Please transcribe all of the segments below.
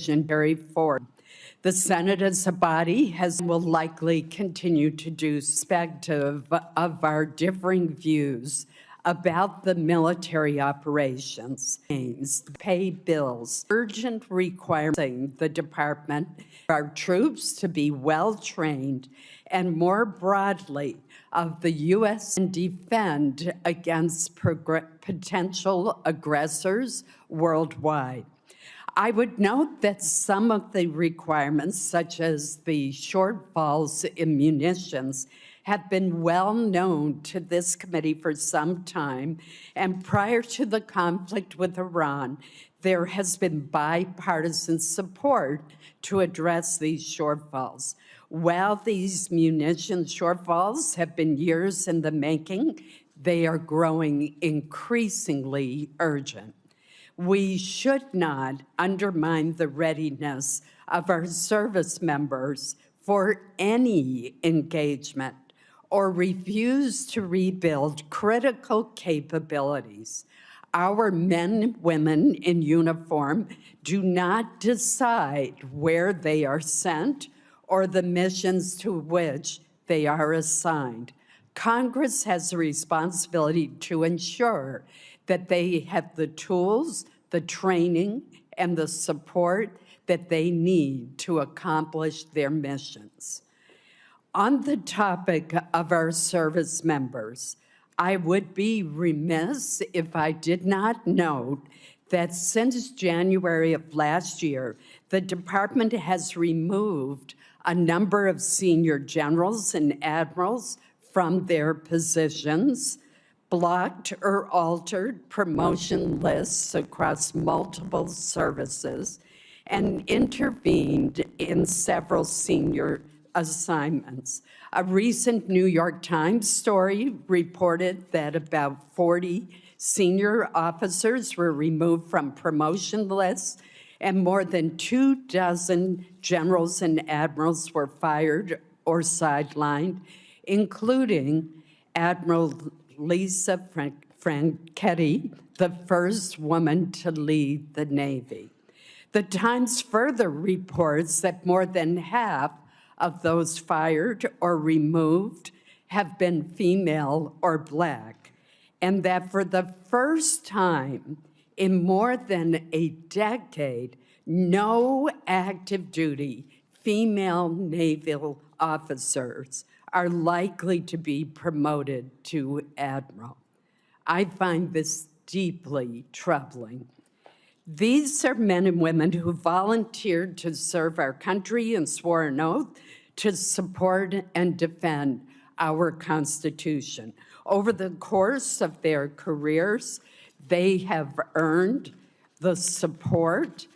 legislation carried forward. The Senate as a body will likely continue to do perspective of our differing views about the military operations, pay bills, urgent requiring the Department of our troops to be well-trained, and more broadly, of the U.S. and defend against potential aggressors worldwide. I would note that some of the requirements, such as the shortfalls in munitions, have been well known to this committee for some time, and prior to the conflict with Iran, there has been bipartisan support to address these shortfalls. While these munition shortfalls have been years in the making, they are growing increasingly urgent. We should not undermine the readiness of our service members for any engagement or refuse to rebuild critical capabilities. Our men and women in uniform do not decide where they are sent or the missions to which they are assigned. Congress has a responsibility to ensure that they have the tools, the training, and the support that they need to accomplish their missions. On the topic of our service members, I would be remiss if I did not note that since January of last year, the department has removed a number of senior generals and admirals from their positions, blocked or altered promotion lists across multiple services, and intervened in several senior assignments. A recent New York Times story reported that about 40 senior officers were removed from promotion lists, and more than 24 generals and admirals were fired or sidelined, including Admiral Lisa Franchetti, the first woman to lead the Navy. The Times further reports that more than half of those fired or removed have been female or Black, and that for the first time in more than a decade, no active duty female naval officers are likely to be promoted to admiral. I find this deeply troubling. These are men and women who volunteered to serve our country and swore an oath to support and defend our Constitution. Over the course of their careers, they have earned the support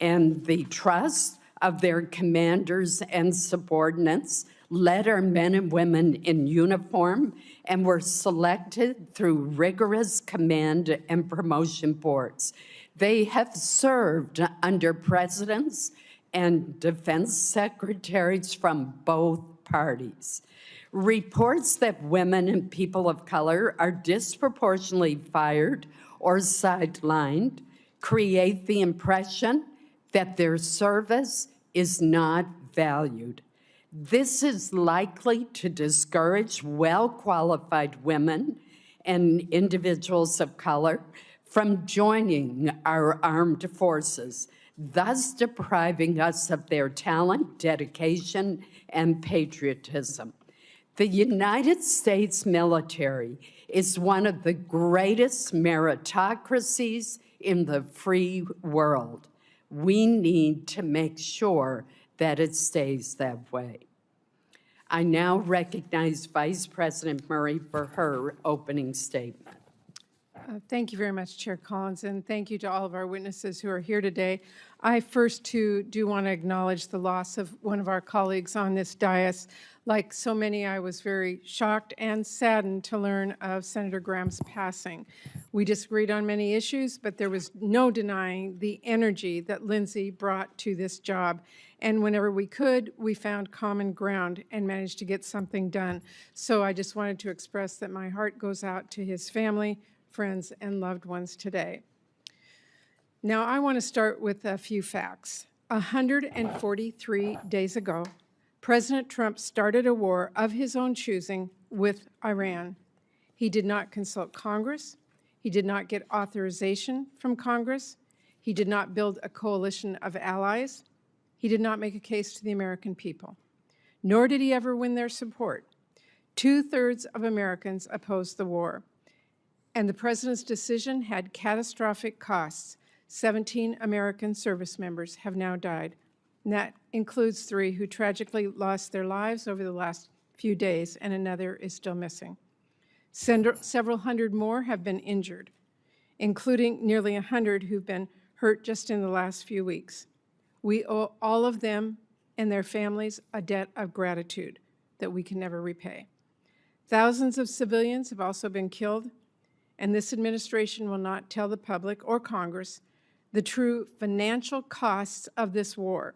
and the trust of their commanders and subordinates, led our men and women in uniform, and were selected through rigorous command and promotion boards. They have served under presidents and defense secretaries from both parties. Reports that women and people of color are disproportionately fired or sidelined create the impression that their service is not valued. This is likely to discourage well-qualified women and individuals of color from joining our armed forces, thus depriving us of their talent, dedication, and patriotism. The United States military is one of the greatest meritocracies in the free world. We need to make sure that it stays that way. I now recognize Vice President Murray for her opening statement. Thank you very much, Chair Collins, and thank you to all of our witnesses who are here today. I first, too, do want to acknowledge the loss of one of our colleagues on this dais. Like so many, I was very shocked and saddened to learn of Senator Graham's passing. We disagreed on many issues, but there was no denying the energy that Lindsay brought to this job. And whenever we could, we found common ground and managed to get something done. So I just wanted to express that my heart goes out to his family, friends, and loved ones today. Now, I want to start with a few facts. 143 days ago, President Trump started a war of his own choosing with Iran. He did not consult Congress. He did not get authorization from Congress. He did not build a coalition of allies. He did not make a case to the American people, nor did he ever win their support. 2/3 of Americans opposed the war, and the president's decision had catastrophic costs. 17 American service members have now died, and that includes 3 who tragically lost their lives over the last few days, and another is still missing. Several hundred more have been injured, including nearly 100 who've been hurt just in the last few weeks. We owe all of them and their families a debt of gratitude that we can never repay. Thousands of civilians have also been killed, and this administration will not tell the public or Congress the true financial costs of this war,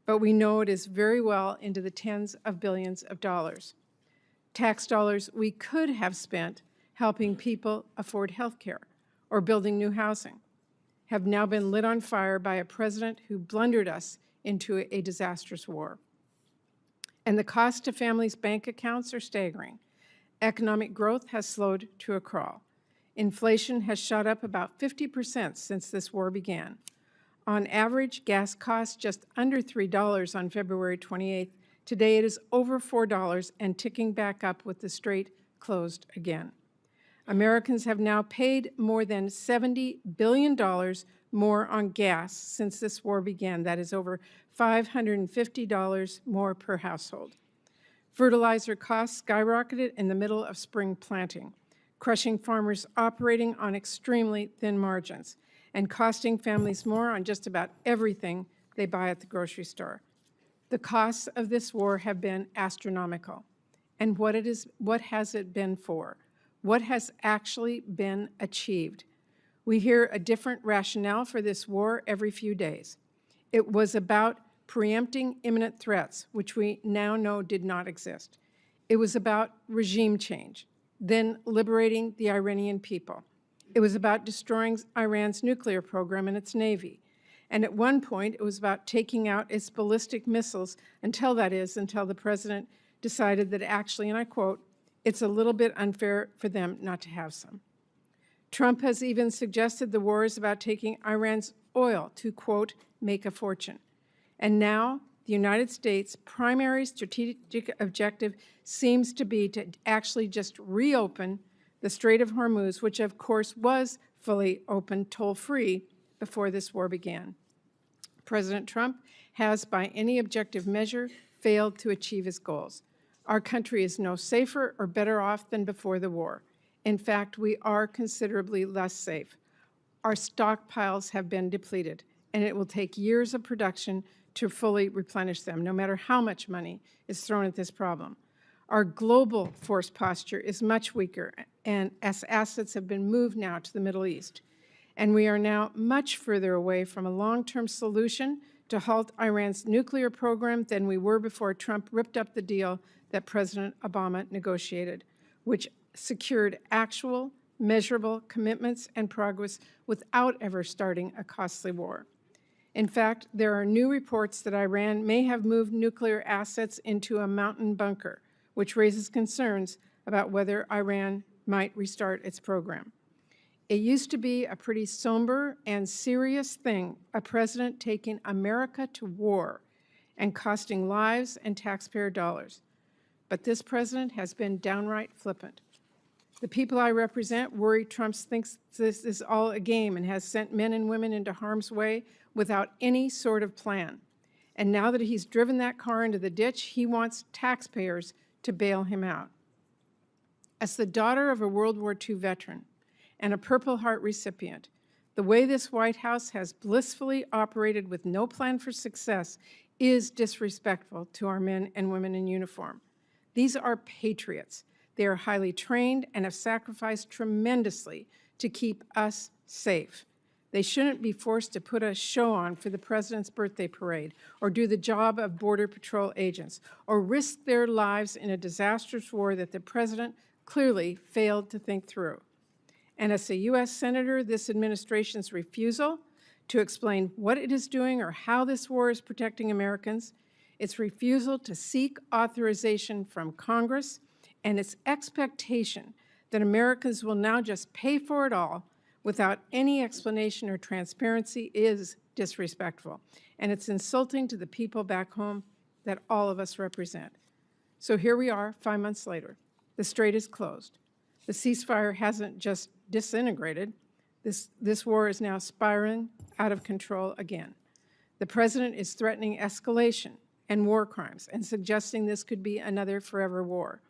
but we know it is very well into the tens of billions of dollars. Tax dollars we could have spent helping people afford health care or building new housing have now been lit on fire by a president who blundered us into a disastrous war. And the cost to families' bank accounts are staggering. Economic growth has slowed to a crawl. Inflation has shot up about 50% since this war began. On average, gas cost just under $3 on February 28th. Today it is over $4 and ticking back up with the strait closed again. Americans have now paid more than $70 billion more on gas since this war began. That is over $550 more per household. Fertilizer costs skyrocketed in the middle of spring planting, crushing farmers operating on extremely thin margins and costing families more on just about everything they buy at the grocery store. The costs of this war have been astronomical. And what has it been for? What has actually been achieved? We hear a different rationale for this war every few days. It was about preempting imminent threats, which we now know did not exist. It was about regime change, then liberating the Iranian people. It was about destroying Iran's nuclear program and its Navy. And at one point, it was about taking out its ballistic missiles until the president decided that actually, and I quote, "It's a little bit unfair for them not to have some." Trump has even suggested the war is about taking Iran's oil to, quote, "make a fortune." And now the United States' primary strategic objective seems to be to actually just reopen the Strait of Hormuz, which of course was fully open, toll-free, before this war began. President Trump has, by any objective measure, failed to achieve his goals. Our country is no safer or better off than before the war. In fact, we are considerably less safe. Our stockpiles have been depleted, and it will take years of production to fully replenish them, no matter how much money is thrown at this problem. Our global force posture is much weaker, and as assets have been moved now to the Middle East. And we are now much further away from a long-term solution to halt Iran's nuclear program than we were before Trump ripped up the deal that President Obama negotiated, which secured actual, measurable commitments and progress without ever starting a costly war. In fact, there are new reports that Iran may have moved nuclear assets into a mountain bunker, which raises concerns about whether Iran might restart its program. It used to be a pretty somber and serious thing, a president taking America to war and costing lives and taxpayer dollars. But this president has been downright flippant. The people I represent worry Trump thinks this is all a game and has sent men and women into harm's way without any sort of plan. And now that he's driven that car into the ditch, he wants taxpayers to bail him out. As the daughter of a World War II veteran and a Purple Heart recipient, the way this White House has blissfully operated with no plan for success is disrespectful to our men and women in uniform. These are patriots. They are highly trained and have sacrificed tremendously to keep us safe. They shouldn't be forced to put a show on for the president's birthday parade or do the job of Border Patrol agents or risk their lives in a disastrous war that the president clearly failed to think through. And as a U.S. Senator, this administration's refusal to explain what it is doing or how this war is protecting Americans, its refusal to seek authorization from Congress, and its expectation that Americans will now just pay for it all without any explanation or transparency is disrespectful, and it's insulting to the people back home that all of us represent. So here we are 5 months later. The strait is closed. The ceasefire hasn't just disintegrated. This war is now spiraling out of control again. The president is threatening escalation and war crimes and suggesting this could be another forever war.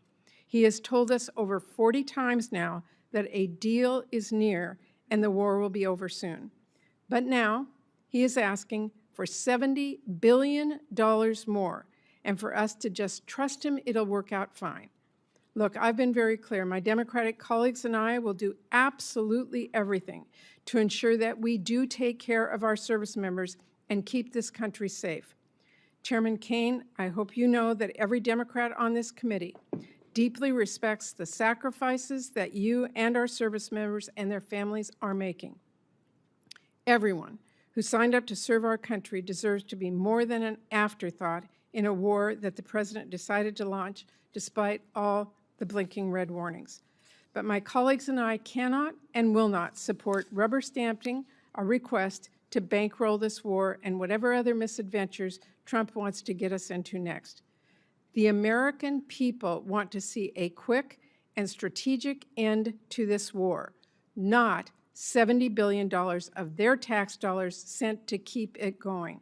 He has told us over 40 times now that a deal is near and the war will be over soon. But now he is asking for $70 billion more and for us to just trust him it'll work out fine. Look, I've been very clear. My Democratic colleagues and I will do absolutely everything to ensure that we do take care of our service members and keep this country safe. Chairman Kaine, I hope you know that every Democrat on this committee deeply respects the sacrifices that you and our service members and their families are making. Everyone who signed up to serve our country deserves to be more than an afterthought in a war that the President decided to launch despite all the blinking red warnings. But my colleagues and I cannot and will not support rubber stamping a request to bankroll this war and whatever other misadventures Trump wants to get us into next. The American people want to see a quick and strategic end to this war, not $70 billion of their tax dollars sent to keep it going.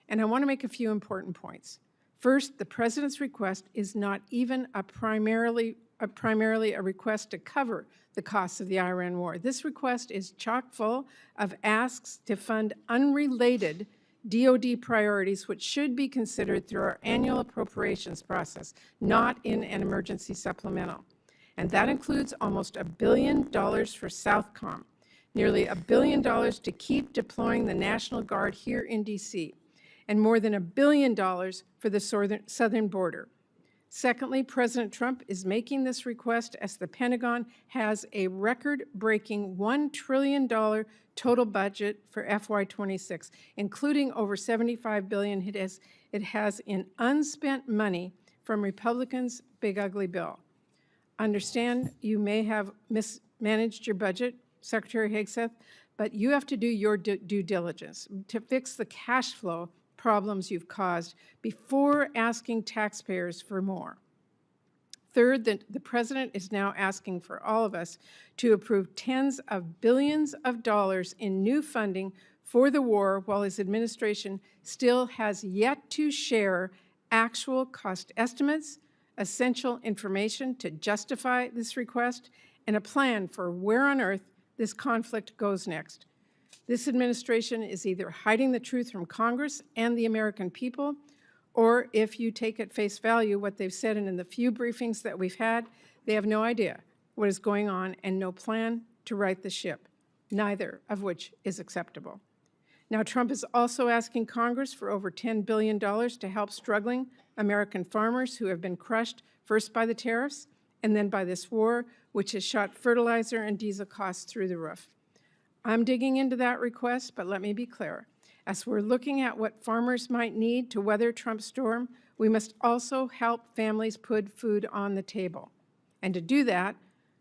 And I want to make a few important points. First, the President's request is not even primarily a request to cover the costs of the Iran war. This request is chock full of asks to fund unrelated DoD priorities which should be considered through our annual appropriations process, not in an emergency supplemental. And that includes almost $1 billion for Southcom, nearly $1 billion to keep deploying the National Guard here in D.C., and more than $1 billion for the southern border. Secondly, President Trump is making this request as the Pentagon has a record-breaking $1 trillion total budget for FY26, including over $75 billion it has in unspent money from Republicans' big ugly bill. Understand you may have mismanaged your budget, Secretary Hegseth, but you have to do your due diligence to fix the cash flow problems you've caused before asking taxpayers for more. Third, the President is now asking for all of us to approve tens of billions of dollars in new funding for the war while his administration still has yet to share actual cost estimates, essential information to justify this request, and a plan for where on earth this conflict goes next. This administration is either hiding the truth from Congress and the American people, or if you take at face value what they've said in the few briefings that we've had, they have no idea what is going on and no plan to right the ship, neither of which is acceptable. Now, Trump is also asking Congress for over $10 billion to help struggling American farmers who have been crushed first by the tariffs and then by this war, which has shot fertilizer and diesel costs through the roof. I'm digging into that request, but let me be clear. As we're looking at what farmers might need to weather Trump's storm, we must also help families put food on the table. And to do that,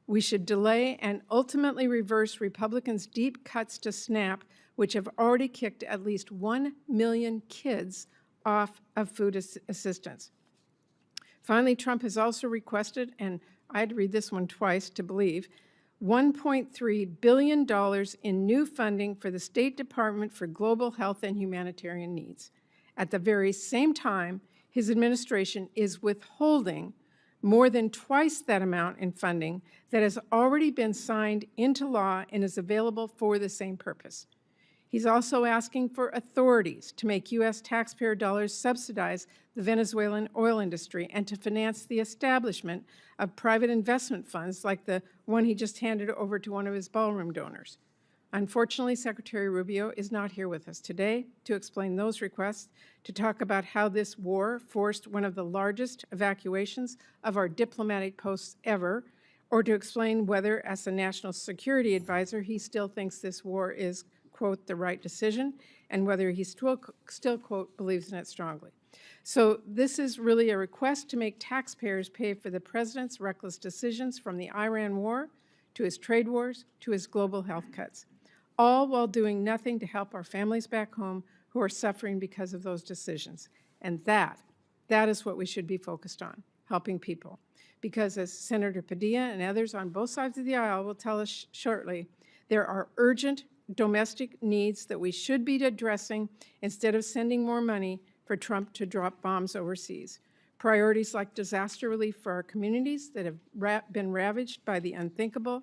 we should delay and ultimately reverse Republicans' deep cuts to SNAP, which have already kicked at least 1 million kids off of food assistance. Finally, Trump has also requested, and I had to read this one twice to believe, $1.3 billion in new funding for the State Department for Global Health and Humanitarian Needs. At the very same time, his administration is withholding more than twice that amount in funding that has already been signed into law and is available for the same purpose. He's also asking for authorities to make U.S. taxpayer dollars subsidize the Venezuelan oil industry and to finance the establishment of private investment funds like the one he just handed over to one of his ballroom donors. Unfortunately, Secretary Rubio is not here with us today to explain those requests, to talk about how this war forced one of the largest evacuations of our diplomatic posts ever, or to explain whether, as a national security advisor, he still thinks this war is quote, the right decision, and whether he still, quote, believes in it strongly. So this is really a request to make taxpayers pay for the president's reckless decisions, from the Iran war to his trade wars to his global health cuts, all while doing nothing to help our families back home who are suffering because of those decisions. And that is what we should be focused on, helping people. Because as Senator Padilla and others on both sides of the aisle will tell us shortly, there are urgent domestic needs that we should be addressing instead of sending more money for Trump to drop bombs overseas. Priorities like disaster relief for our communities that have been ravaged by the unthinkable,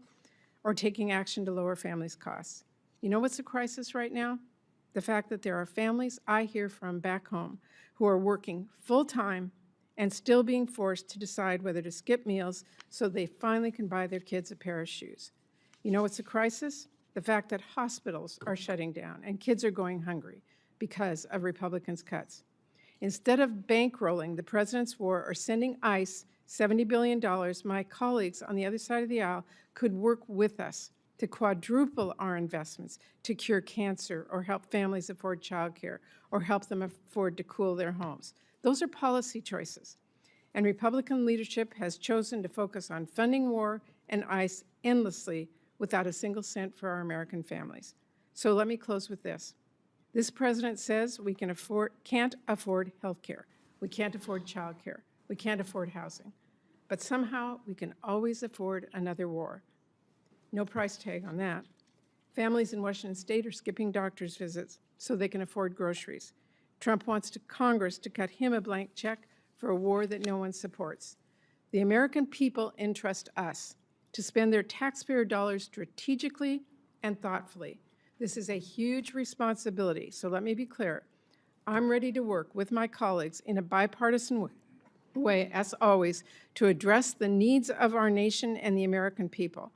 or taking action to lower families' costs. You know what's a crisis right now? The fact that there are families I hear from back home who are working full-time and still being forced to decide whether to skip meals so they finally can buy their kids a pair of shoes. You know what's a crisis? The fact that hospitals are shutting down and kids are going hungry because of Republicans' cuts. Instead of bankrolling the president's war or sending ICE $70 billion, my colleagues on the other side of the aisle could work with us to quadruple our investments to cure cancer or help families afford childcare or help them afford to cool their homes. Those are policy choices. And Republican leadership has chosen to focus on funding war and ICE endlessly without a single cent for our American families. So let me close with this. This president says we can't afford health care. We can't afford child care. We can't afford housing. But somehow we can always afford another war. No price tag on that. Families in Washington State are skipping doctor's visits so they can afford groceries. Trump wants Congress to cut him a blank check for a war that no one supports. The American people entrust us to spend their taxpayer dollars strategically and thoughtfully. This is a huge responsibility, so let me be clear. I'm ready to work with my colleagues in a bipartisan way, as always, to address the needs of our nation and the American people.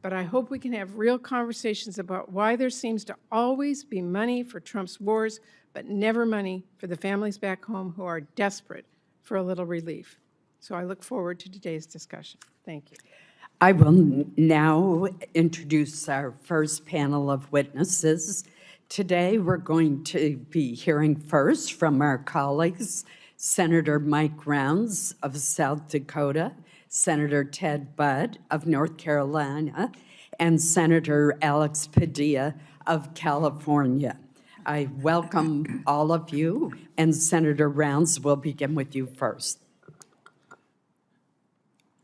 But I hope we can have real conversations about why there seems to always be money for Trump's wars, but never money for the families back home who are desperate for a little relief. So I look forward to today's discussion. Thank you. I will now introduce our first panel of witnesses. Today, we're going to be hearing first from our colleagues, Senator Mike Rounds of South Dakota, Senator Ted Budd of North Carolina, and Senator Alex Padilla of California. I welcome all of you, and Senator Rounds will begin with you first.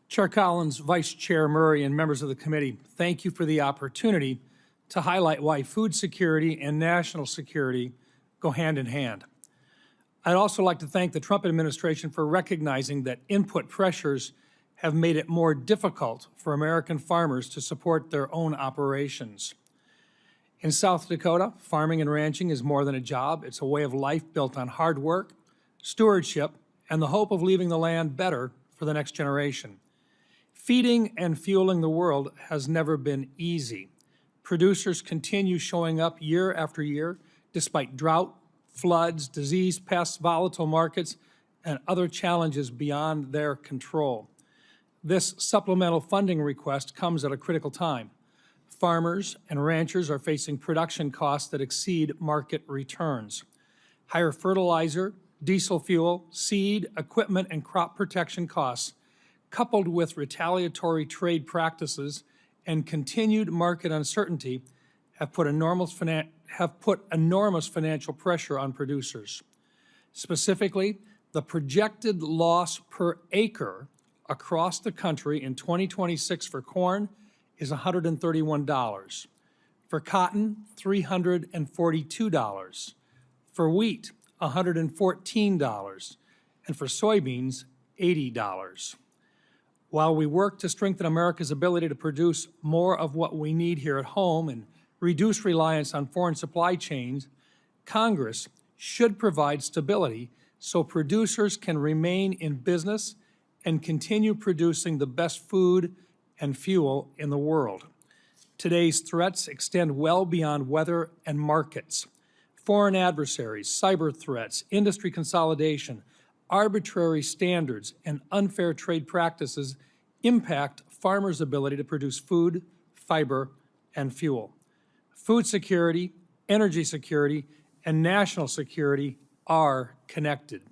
Chair Collins, Vice Chair Murray, and members of the committee, thank you for the opportunity to highlight why food security and national security go hand in hand. I'd also like to thank the Trump administration for recognizing that input pressures have made it more difficult for American farmers to support their own operations. In South Dakota, farming and ranching is more than a job. It's a way of life built on hard work, stewardship, and the hope of leaving the land better for the next generation. Feeding and fueling the world has never been easy. Producers continue showing up year after year despite drought, floods, disease, pests, volatile markets, and other challenges beyond their control. This supplemental funding request comes at a critical time. Farmers and ranchers are facing production costs that exceed market returns. Higher fertilizer, diesel fuel, seed, equipment, and crop protection costs, coupled with retaliatory trade practices and continued market uncertainty, have put enormous financial pressure on producers. Specifically, the projected loss per acre across the country in 2026 for corn is $131. For cotton, $342. For wheat, $114. And for soybeans, $80. While we work to strengthen America's ability to produce more of what we need here at home and reduce reliance on foreign supply chains, Congress should provide stability so producers can remain in business and continue producing the best food and fuel in the world. Today's threats extend well beyond weather and markets. Foreign adversaries, cyber threats, industry consolidation, arbitrary standards, and unfair trade practices impact farmers' ability to produce food, fiber, and fuel. Food security energy security, and national security are connected.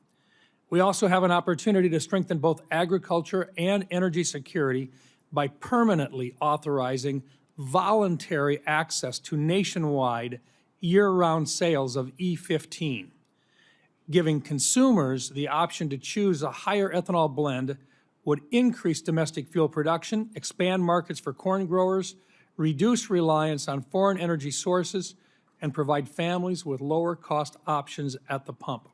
We also have an opportunity to strengthen both agriculture and energy security by permanently authorizing voluntary access to nationwide year-round sales of E15. Giving consumers the option to choose a higher ethanol blend would increase domestic fuel production, expand markets for corn growers, reduce reliance on foreign energy sources, and provide families with lower cost options at the pump.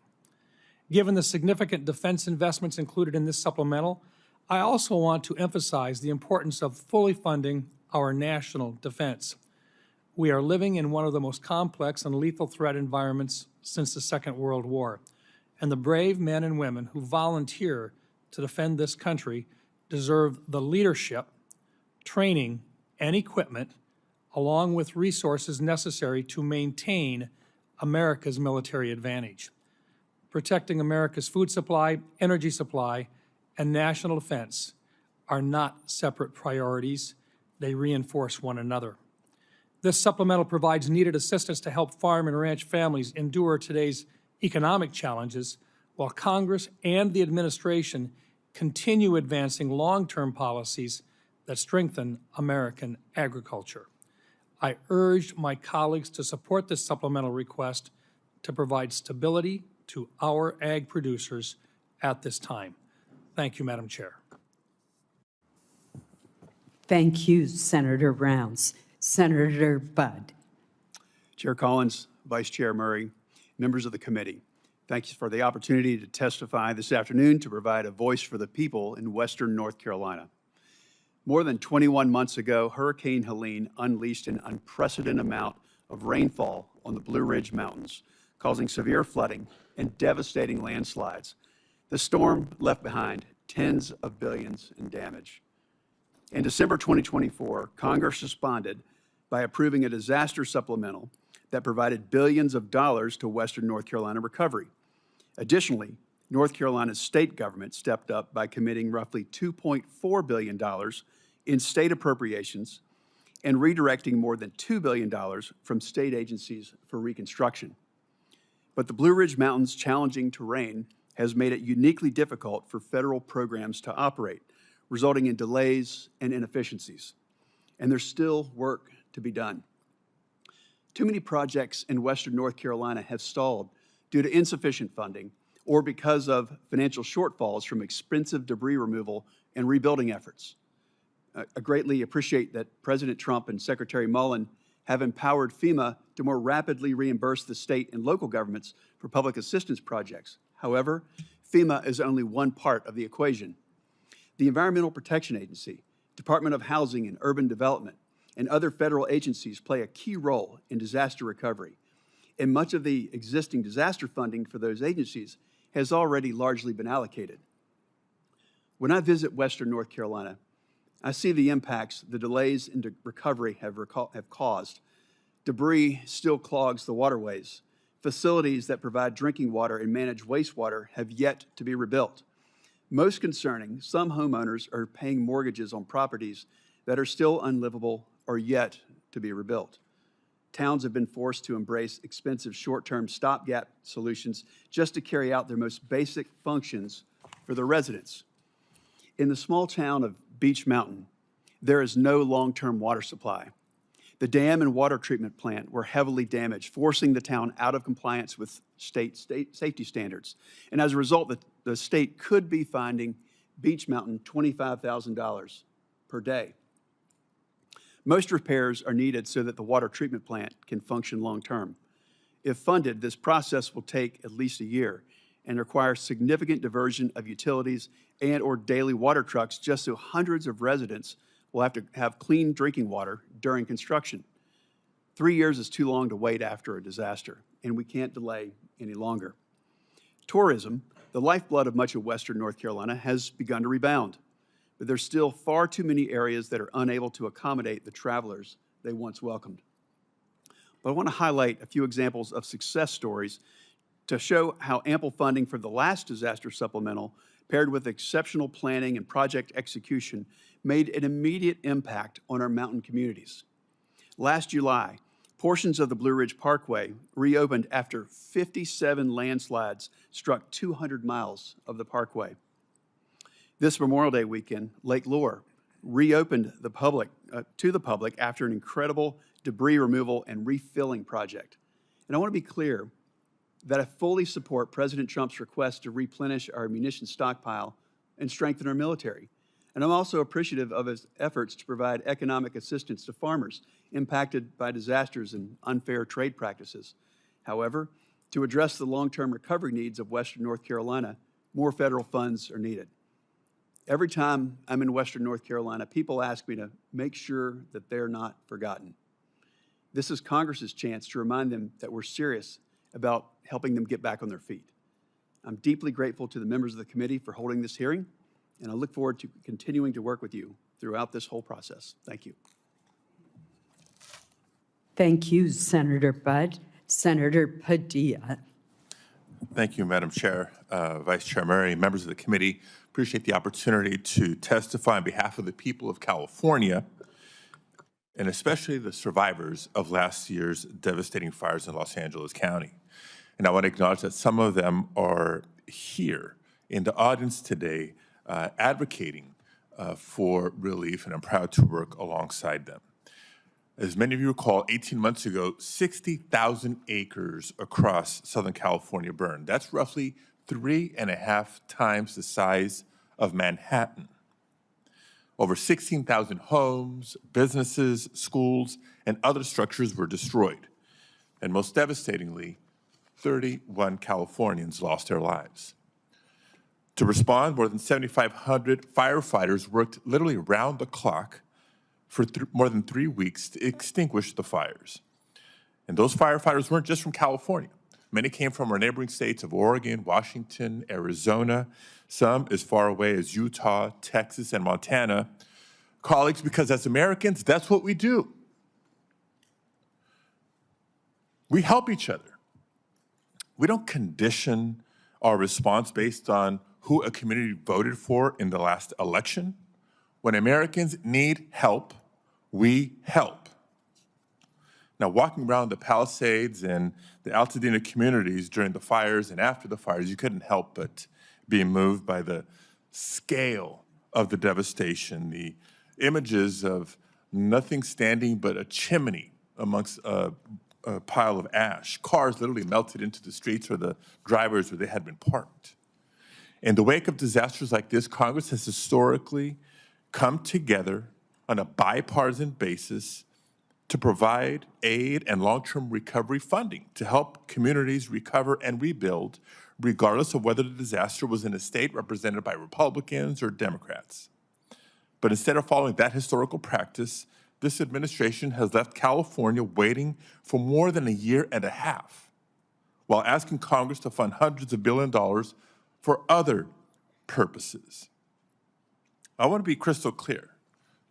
Given the significant defense investments included in this supplemental, I also want to emphasize the importance of fully funding our national defense. We are living in one of the most complex and lethal threat environments since the Second World War, and the brave men and women who volunteer to defend this country deserve the leadership, training, and equipment, along with resources necessary to maintain America's military advantage. Protecting America's food supply, energy supply, and national defense are not separate priorities. They reinforce one another. This supplemental provides needed assistance to help farm and ranch families endure today's economic challenges, while Congress and the administration continue advancing long-term policies that strengthen American agriculture. I urge my colleagues to support this supplemental request to provide stability to our ag producers at this time. Thank you, Madam Chair. Thank you, Senator Rounds. Senator Budd. Chair Collins, Vice Chair Murray, members of the committee, thank you for the opportunity to testify this afternoon to provide a voice for the people in Western North Carolina. More than 21 months ago, Hurricane Helene unleashed an unprecedented amount of rainfall on the Blue Ridge Mountains, causing severe flooding and devastating landslides. The storm left behind tens of billions in damage. In December 2024, Congress responded by approving a disaster supplemental that provided billions of dollars to Western North Carolina recovery. Additionally, North Carolina's state government stepped up by committing roughly $2.4 billion in state appropriations and redirecting more than $2 billion from state agencies for reconstruction. But the Blue Ridge Mountains' challenging terrain has made it uniquely difficult for federal programs to operate, resulting in delays and inefficiencies. And there's still work to be done. Too many projects in Western North Carolina have stalled due to insufficient funding or because of financial shortfalls from expensive debris removal and rebuilding efforts. I greatly appreciate that President Trump and Secretary Mullen have empowered FEMA to more rapidly reimburse the state and local governments for public assistance projects. However, FEMA is only one part of the equation. The Environmental Protection Agency, Department of Housing and Urban Development, and other federal agencies play a key role in disaster recovery. And much of the existing disaster funding for those agencies has already largely been allocated. When I visit Western North Carolina, I see the impacts the delays in recovery have caused. Debris still clogs the waterways. Facilities that provide drinking water and manage wastewater have yet to be rebuilt. Most concerning, some homeowners are paying mortgages on properties that are still unlivable or yet to be rebuilt. Towns have been forced to embrace expensive short-term stopgap solutions just to carry out their most basic functions for their residents. In the small town of Beech Mountain, there is no long-term water supply. The dam and water treatment plant were heavily damaged, forcing the town out of compliance with state safety standards. And as a result, the state could be fining Beech Mountain $25,000 per day. Most repairs are needed so that the water treatment plant can function long-term. If funded, this process will take at least a year and require significant diversion of utilities and or daily water trucks just so hundreds of residents will have to have clean drinking water during construction. 3 years is too long to wait after a disaster, and we can't delay any longer. Tourism, the lifeblood of much of Western North Carolina, has begun to rebound, but there's still far too many areas that are unable to accommodate the travelers they once welcomed. But I want to highlight a few examples of success stories to show how ample funding for the last disaster supplemental, paired with exceptional planning and project execution, made an immediate impact on our mountain communities. Last July, Portions of the Blue Ridge Parkway reopened after 57 landslides struck 200 miles of the parkway. This Memorial Day weekend, Lake Lure reopened to the public after an incredible debris removal and refilling project. And I want to be clear that I fully support President Trump's request to replenish our munitions stockpile and strengthen our military. And I'm also appreciative of his efforts to provide economic assistance to farmers impacted by disasters and unfair trade practices. However, to address the long-term recovery needs of Western North Carolina, more federal funds are needed. Every time I'm in Western North Carolina, people ask me to make sure that they're not forgotten. This is Congress's chance to remind them that we're serious about helping them get back on their feet. I'm deeply grateful to the members of the committee for holding this hearing, and I look forward to continuing to work with you throughout this whole process. Thank you. Thank you, Senator Budd. Senator Padilla. Thank you, Madam Chair, Vice Chair Murray, members of the committee. Appreciate the opportunity to testify on behalf of the people of California, and especially the survivors of last year's devastating fires in Los Angeles County. And I want to acknowledge that some of them are here in the audience today advocating for relief, and I'm proud to work alongside them. As many of you recall, 18 months ago, 60,000 acres across Southern California burned. That's roughly 3.5 times the size of Manhattan. Over 16,000 homes, businesses, schools, and other structures were destroyed. And most devastatingly, 31 Californians lost their lives. To respond, more than 7,500 firefighters worked literally around the clock for more than 3 weeks to extinguish the fires. And those firefighters weren't just from California. Many came from our neighboring states of Oregon, Washington, Arizona, some as far away as Utah, Texas, and Montana. Colleagues, because as Americans, that's what we do. We help each other. We don't condition our response based on who a community voted for in the last election. When Americans need help, we help. Now, walking around the Palisades and the Altadena communities during the fires and after the fires, you couldn't help but be moved by the scale of the devastation, the images of nothing standing but a chimney amongst a pile of ash. Cars literally melted into the streets or the drivers where they had been parked. In the wake of disasters like this, Congress has historically come together on a bipartisan basis to provide aid and long-term recovery funding to help communities recover and rebuild, regardless of whether the disaster was in a state represented by Republicans or Democrats. But instead of following that historical practice, this administration has left California waiting for more than 1.5 years, while asking Congress to fund hundreds of billions of dollars for other purposes. I want to be crystal clear.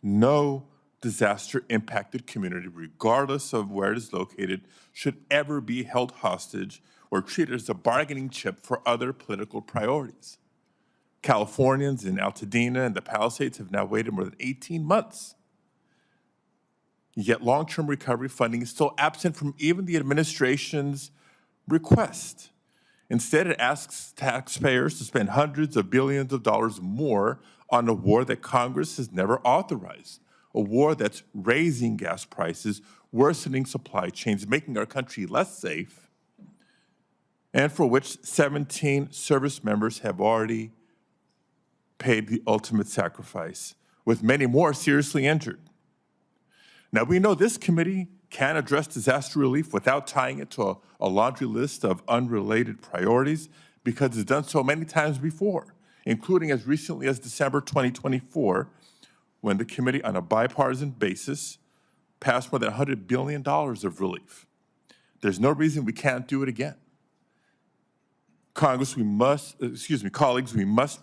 No disaster-impacted community, regardless of where it is located, should ever be held hostage or treated as a bargaining chip for other political priorities. Californians in Altadena and the Palisades have now waited more than 18 months. Yet long-term recovery funding is still absent from even the administration's request. Instead, it asks taxpayers to spend hundreds of billions of dollars more on a war that Congress has never authorized, a war that's raising gas prices, worsening supply chains, making our country less safe, and for which 17 service members have already paid the ultimate sacrifice, with many more seriously injured. Now, we know this committee can address disaster relief without tying it to a laundry list of unrelated priorities, because it's done so many times before, including as recently as December 2024, when the committee on a bipartisan basis passed more than $100 billion of relief. There's no reason we can't do it again. Colleagues, we must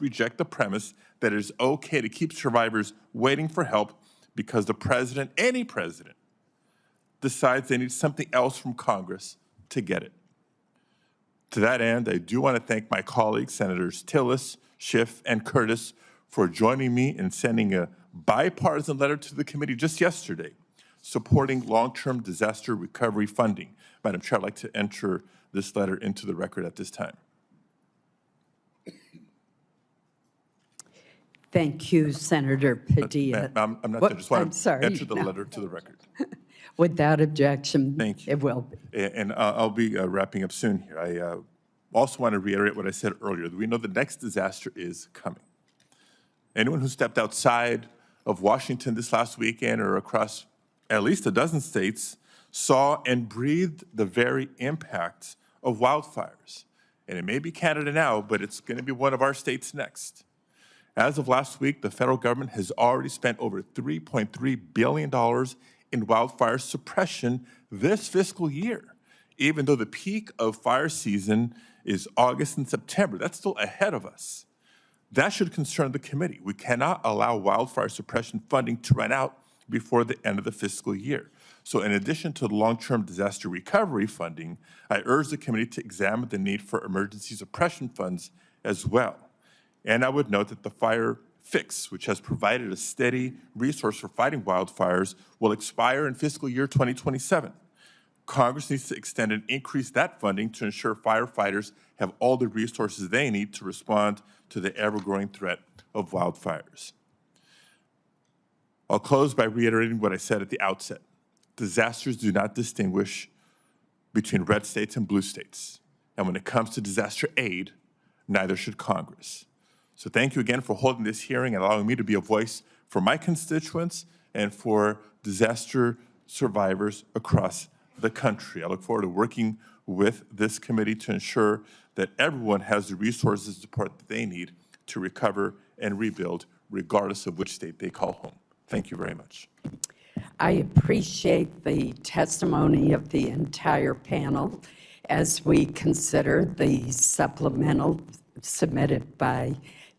reject the premise that it is okay to keep survivors waiting for help because the president, any president, decides they need something else from Congress to get it. To that end, I do want to thank my colleagues, Senators Tillis, Schiff, and Curtis, for joining me in sending a bipartisan letter to the committee just yesterday supporting long-term disaster recovery funding. Madam Chair, I'd like to enter this letter into the record at this time. Thank you, Senator Padilla. I'm not What? done. Just want I'm to sorry. enter the No. letter to the record. Without objection, Thank you. it will be. And I'll be wrapping up soon here. I also want to reiterate what I said earlier, that we know the next disaster is coming. Anyone who stepped outside of Washington this last weekend or across at least a dozen states saw and breathed the very impact of wildfires. And it may be Canada now, but it's going to be one of our states next. As of last week, the federal government has already spent over $3.3 billion in wildfire suppression this fiscal year, even though the peak of fire season is August and September. That's still ahead of us. That should concern the committee. We cannot allow wildfire suppression funding to run out before the end of the fiscal year. So in addition to the long-term disaster recovery funding, I urge the committee to examine the need for emergency suppression funds as well. And I would note that the Fire Fix, which has provided a steady resource for fighting wildfires, will expire in fiscal year 2027. Congress needs to extend and increase that funding to ensure firefighters have all the resources they need to respond to the ever-growing threat of wildfires. I'll close by reiterating what I said at the outset. Disasters do not distinguish between red states and blue states. And when it comes to disaster aid, neither should Congress. So thank you again for holding this hearing and allowing me to be a voice for my constituents and for disaster survivors across the country. I look forward to working with this committee to ensure that everyone has the resources and support that they need to recover and rebuild, regardless of which state they call home. Thank you very much. I appreciate the testimony of the entire panel as we consider the supplemental submitted by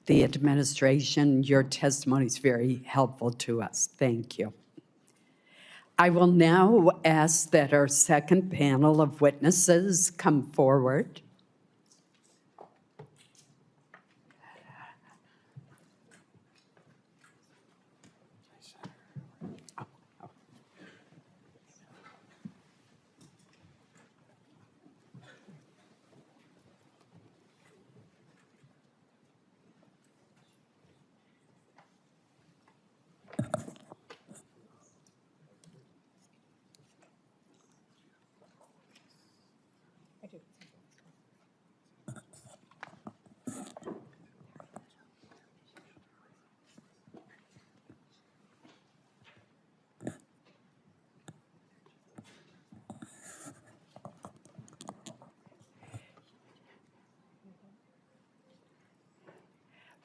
the administration. Your testimony is very helpful to us. Thank you. I will now ask that our second panel of witnesses come forward.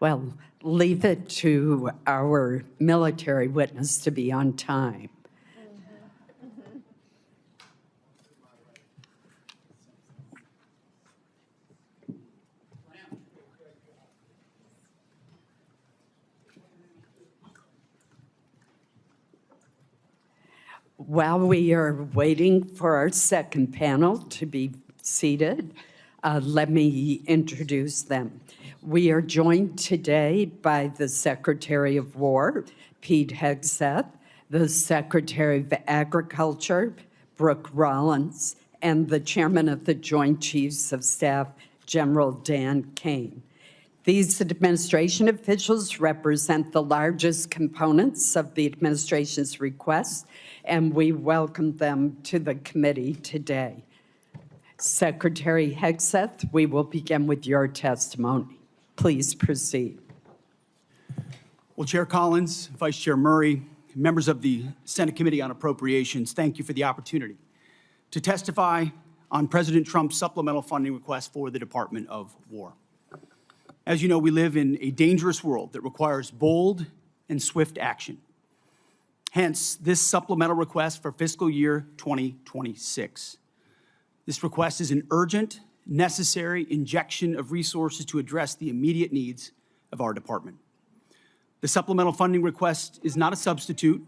Well, leave it to our military witness to be on time. While we are waiting for our second panel to be seated, let me introduce them. We are joined today by the Secretary of War, Pete Hegseth, the Secretary of Agriculture, Brooke Rollins, and the Chairman of the Joint Chiefs of Staff, General Dan Kane. These administration officials represent the largest components of the administration's request, and we welcome them to the committee today. Secretary Hegseth, we will begin with your testimony. Please proceed. Well, Chair Collins, Vice Chair Murray, members of the Senate Committee on Appropriations, thank you for the opportunity to testify on President Trump's supplemental funding request for the Department of War. As you know, we live in a dangerous world that requires bold and swift action. Hence, this supplemental request for fiscal year 2026. This request is an urgent, necessary injection of resources to address the immediate needs of our department. The supplemental funding request is not a substitute.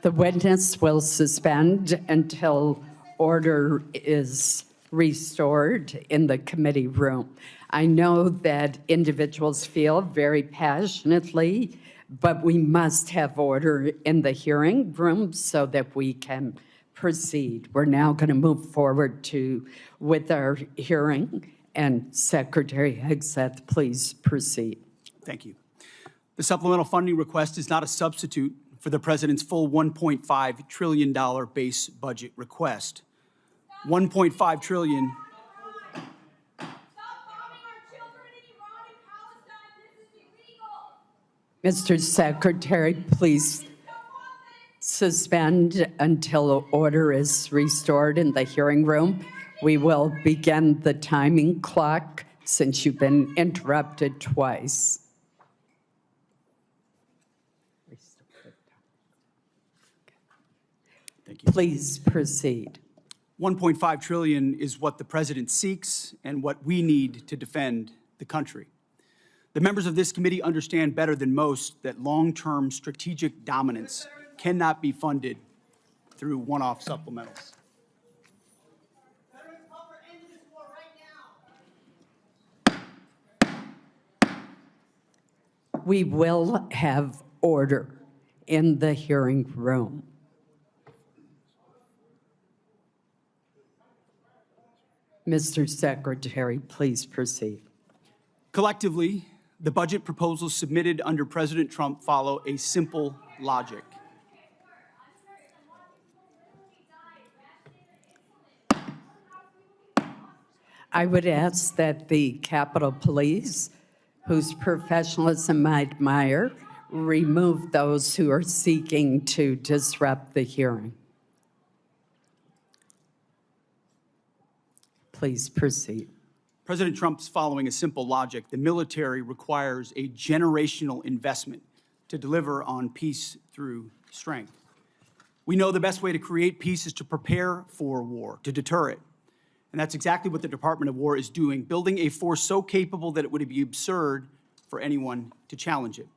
The witness will suspend until order is restored in the committee room. I know that individuals feel very passionately, but we must have order in the hearing room so that we can proceed. We're now going to move forward with our hearing, and Secretary Hegseth, please proceed. Thank you. The supplemental funding request is not a substitute for the President's full $1.5 trillion base budget request. $1.5 trillion. Mr. Secretary, please suspend until order is restored in the hearing room. We will begin the timing clock since you've been interrupted twice. Thank you. Please proceed. $1.5 trillion is what the President seeks and what we need to defend the country. The members of this committee understand better than most that long-term strategic dominance cannot be funded through one-off supplementals. We will have order in the hearing room. Mr. Secretary, please proceed. Collectively, the budget proposals submitted under President Trump follow a simple logic. I would ask that the Capitol Police, whose professionalism I admire, remove those who are seeking to disrupt the hearing. Please proceed. President Trump's following a simple logic. The military requires a generational investment to deliver on peace through strength. We know the best way to create peace is to prepare for war, to deter it. And that's exactly what the Department of War is doing, building a force so capable that it would be absurd for anyone to challenge it.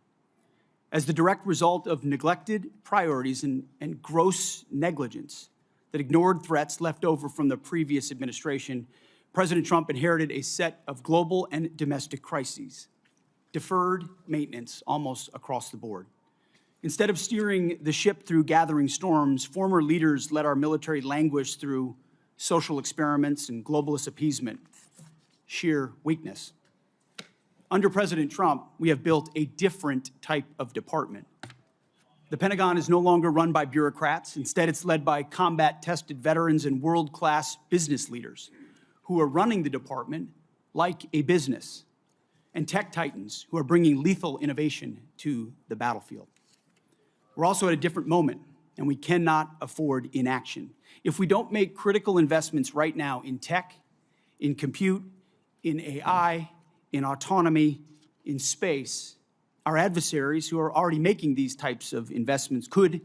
As the direct result of neglected priorities and gross negligence that ignored threats left over from the previous administration, President Trump inherited a set of global and domestic crises, deferred maintenance almost across the board. Instead of steering the ship through gathering storms, former leaders let our military languish through social experiments and globalist appeasement, sheer weakness. Under President Trump, we have built a different type of department. The Pentagon is no longer run by bureaucrats. Instead, it's led by combat-tested veterans and world-class business leaders who are running the department like a business, and tech titans who are bringing lethal innovation to the battlefield. We're also at a different moment, and we cannot afford inaction. If we don't make critical investments right now in tech, in compute, in AI, in autonomy, in space, our adversaries who are already making these types of investments could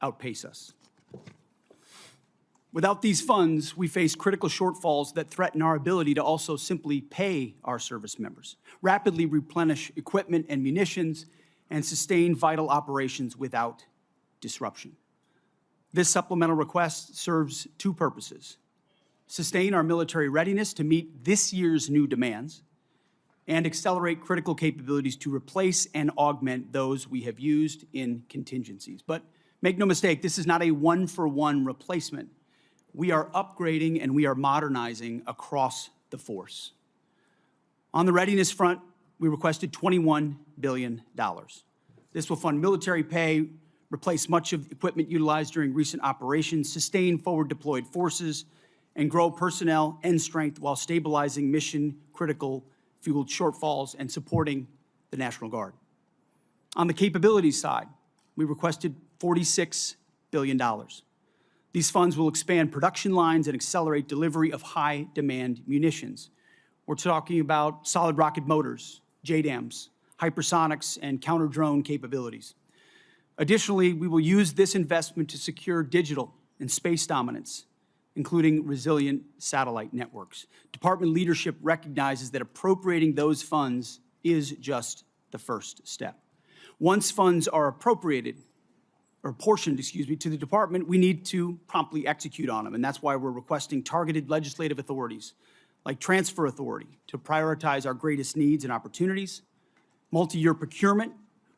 outpace us. Without these funds, we face critical shortfalls that threaten our ability to also simply pay our service members, rapidly replenish equipment and munitions, and sustain vital operations without disruption. This supplemental request serves two purposes: sustain our military readiness to meet this year's new demands, and accelerate critical capabilities to replace and augment those we have used in contingencies. But make no mistake, this is not a one-for-one replacement. We are upgrading and we are modernizing across the force. On the readiness front, we requested $21 billion. This will fund military pay, replace much of the equipment utilized during recent operations, sustain forward-deployed forces, and grow personnel and strength while stabilizing mission-critical fueled shortfalls and supporting the National Guard. On the capabilities side, we requested $46 billion. These funds will expand production lines and accelerate delivery of high-demand munitions. We're talking about solid rocket motors, JDAMs, hypersonics, and counter-drone capabilities. Additionally, we will use this investment to secure digital and space dominance, including resilient satellite networks. Department leadership recognizes that appropriating those funds is just the first step. Once funds are appropriated, apportioned, to the department, we need to promptly execute on them. And that's why we're requesting targeted legislative authorities, like transfer authority, to prioritize our greatest needs and opportunities, multi-year procurement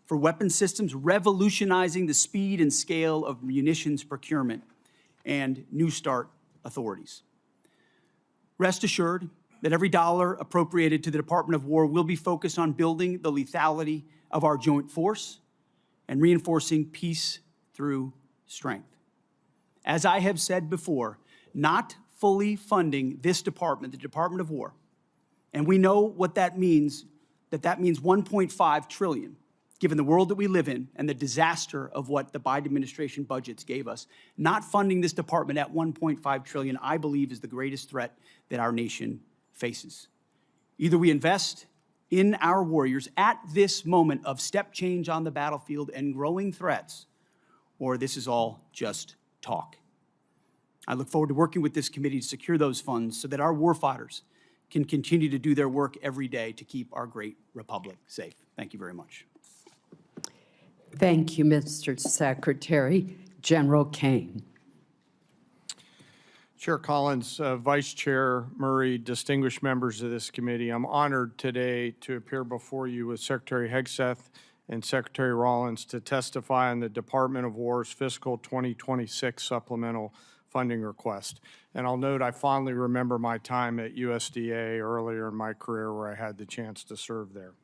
for weapon systems, revolutionizing the speed and scale of munitions procurement, and New START authorities. Rest assured that every dollar appropriated to the Department of War will be focused on building the lethality of our joint force and reinforcing peace through strength. As I have said before, not fully funding this department, the Department of War, and we know what that means, that means $1.5 trillion, given the world that we live in and the disaster of what the Biden administration budgets gave us. Not funding this department at $1.5 trillion, I believe, is the greatest threat that our nation faces. Either we invest in our warriors at this moment of step change on the battlefield and growing threats, or this is all just talk. I look forward to working with this committee to secure those funds so that our warfighters can continue to do their work every day to keep our great republic safe. Thank you very much. Thank you, Mr. Secretary. General Kane. Chair Collins, Vice Chair Murray, distinguished members of this committee, I'm honored today to appear before you with Secretary Hegseth and Secretary Rollins to testify on the Department of War's fiscal 2026 supplemental funding request. And I'll note I fondly remember my time at USDA earlier in my career where I had the chance to serve there.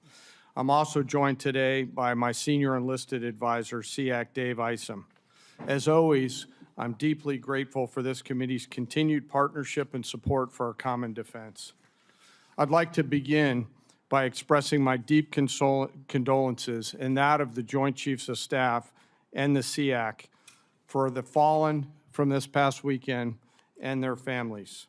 I'm also joined today by my senior enlisted advisor, SEAC Dave Isom. As always, I'm deeply grateful for this committee's continued partnership and support for our common defense. I'd like to begin by expressing my deep condolences and that of the Joint Chiefs of Staff and the SEAC for the fallen from this past weekend and their families.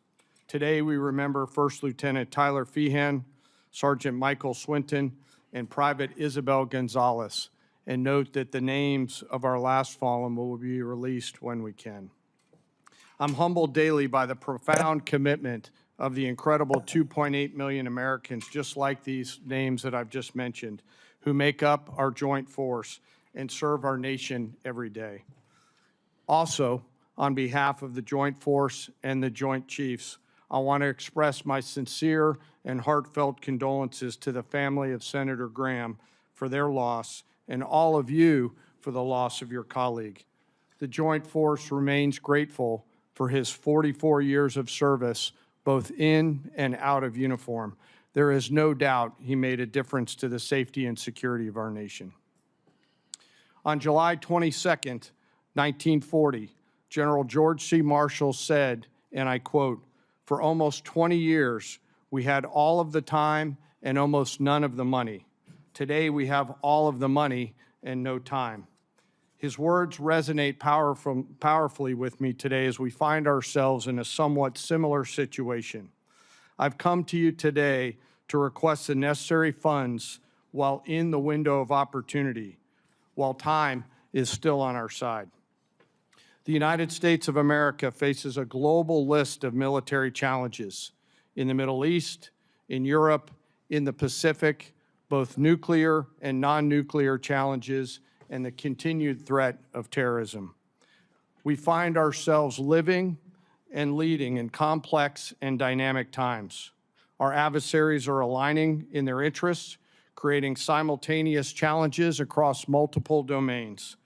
Today, we remember First Lieutenant Tyler Feehan, Sergeant Michael Swinton, and Private Isabel Gonzalez, and note that the names of our last fallen will be released when we can. I'm humbled daily by the profound commitment of the incredible 2.8 million Americans, just like these names that I've just mentioned, who make up our joint force and serve our nation every day. Also, on behalf of the Joint Force and the Joint Chiefs, I want to express my sincere and heartfelt condolences to the family of Senator Graham for their loss and all of you for the loss of your colleague. The Joint Force remains grateful for his 44 years of service, both in and out of uniform. There is no doubt he made a difference to the safety and security of our nation. On July 22nd, 1940, General George C. Marshall said, and I quote, "For almost 20 years, we had all of the time and almost none of the money. Today, we have all of the money and no time." His words resonate powerfully with me today as we find ourselves in a somewhat similar situation. I've come to you today to request the necessary funds while in the window of opportunity, while time is still on our side. The United States of America faces a global list of military challenges in the Middle East, in Europe, in the Pacific, both nuclear and non-nuclear challenges, and the continued threat of terrorism. We find ourselves living and leading in complex and dynamic times. Our adversaries are aligning in their interests, creating simultaneous challenges across multiple domains.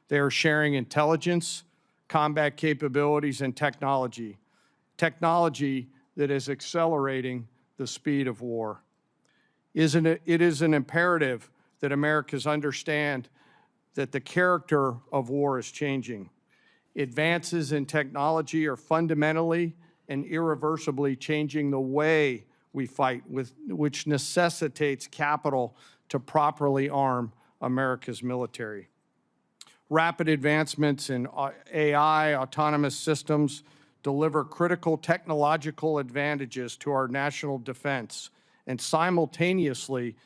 They are sharing intelligence, combat capabilities, and technology that is accelerating the speed of war. It is an imperative that Americans understand that the character of war is changing. Advances in technology are fundamentally and irreversibly changing the way we fight, which necessitates capital to properly arm America's military. Rapid advancements in AI, autonomous systems, deliver critical technological advantages to our national defense and simultaneously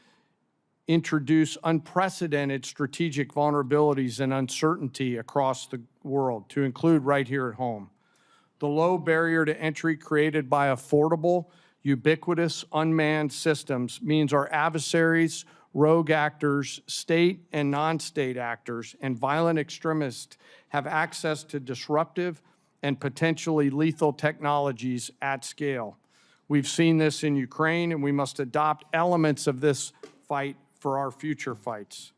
introduce unprecedented strategic vulnerabilities and uncertainty across the world, to include right here at home. The low barrier to entry created by affordable, ubiquitous, unmanned systems means our adversaries' rogue actors, state and non-state actors, and violent extremists have access to disruptive and potentially lethal technologies at scale. We've seen this in Ukraine, and we must adopt elements of this fight for our future fights.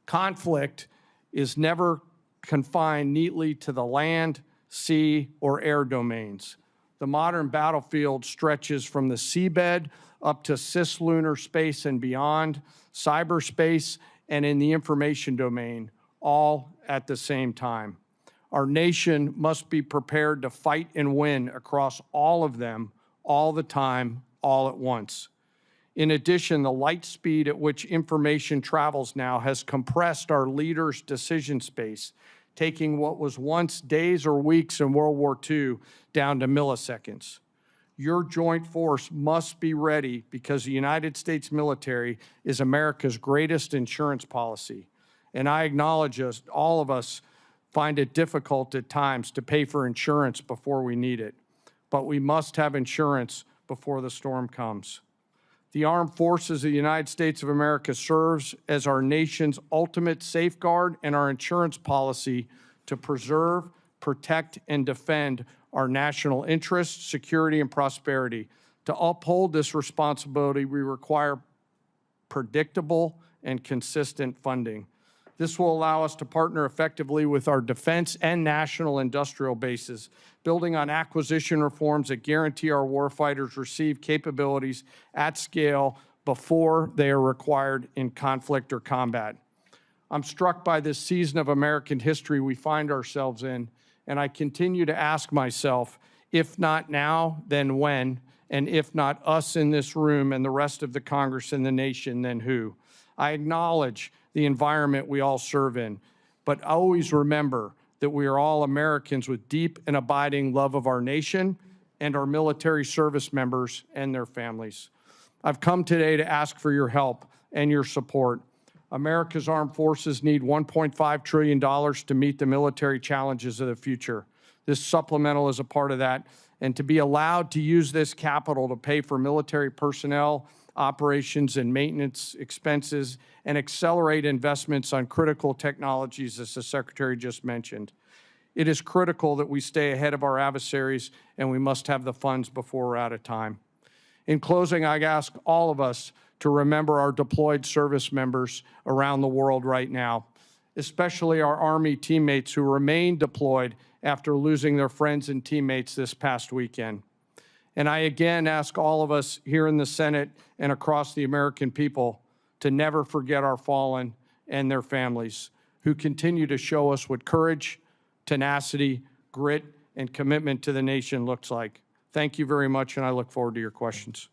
Conflict is never confined neatly to the land, sea, or air domains. The modern battlefield stretches from the seabed up to cislunar space and beyond, cyberspace, and in the information domain, all at the same time. Our nation must be prepared to fight and win across all of them, all the time, all at once. In addition, the light speed at which information travels now has compressed our leaders' decision space, taking what was once days or weeks in World War II down to milliseconds. Your joint force must be ready because the United States military is America's greatest insurance policy. And I acknowledge all of us find it difficult at times to pay for insurance before we need it. But we must have insurance before the storm comes. The Armed Forces of the United States of America serves as our nation's ultimate safeguard and our insurance policy to preserve, protect, and defend our national interests, security, and prosperity. To uphold this responsibility, we require predictable and consistent funding. This will allow us to partner effectively with our defense and national industrial bases, building on acquisition reforms that guarantee our warfighters receive capabilities at scale before they are required in conflict or combat. I'm struck by this season of American history we find ourselves in, and I continue to ask myself, if not now, then when? And if not us in this room and the rest of the Congress and the nation, then who? I acknowledge the environment we all serve in, but always remember that we are all Americans with deep and abiding love of our nation and our military service members and their families. I've come today to ask for your help and your support. America's armed forces need $1.5 trillion to meet the military challenges of the future. This supplemental is a part of that, and to be allowed to use this capital to pay for military personnel, operations and maintenance expenses, and accelerate investments on critical technologies, as the Secretary just mentioned. It is critical that we stay ahead of our adversaries, and we must have the funds before we're out of time. In closing, I ask all of us to remember our deployed service members around the world right now, especially our Army teammates who remain deployed after losing their friends and teammates this past weekend. And I again ask all of us here in the Senate and across the American people to never forget our fallen and their families who continue to show us what courage, tenacity, grit, and commitment to the nation looks like. Thank you very much, and I look forward to your questions.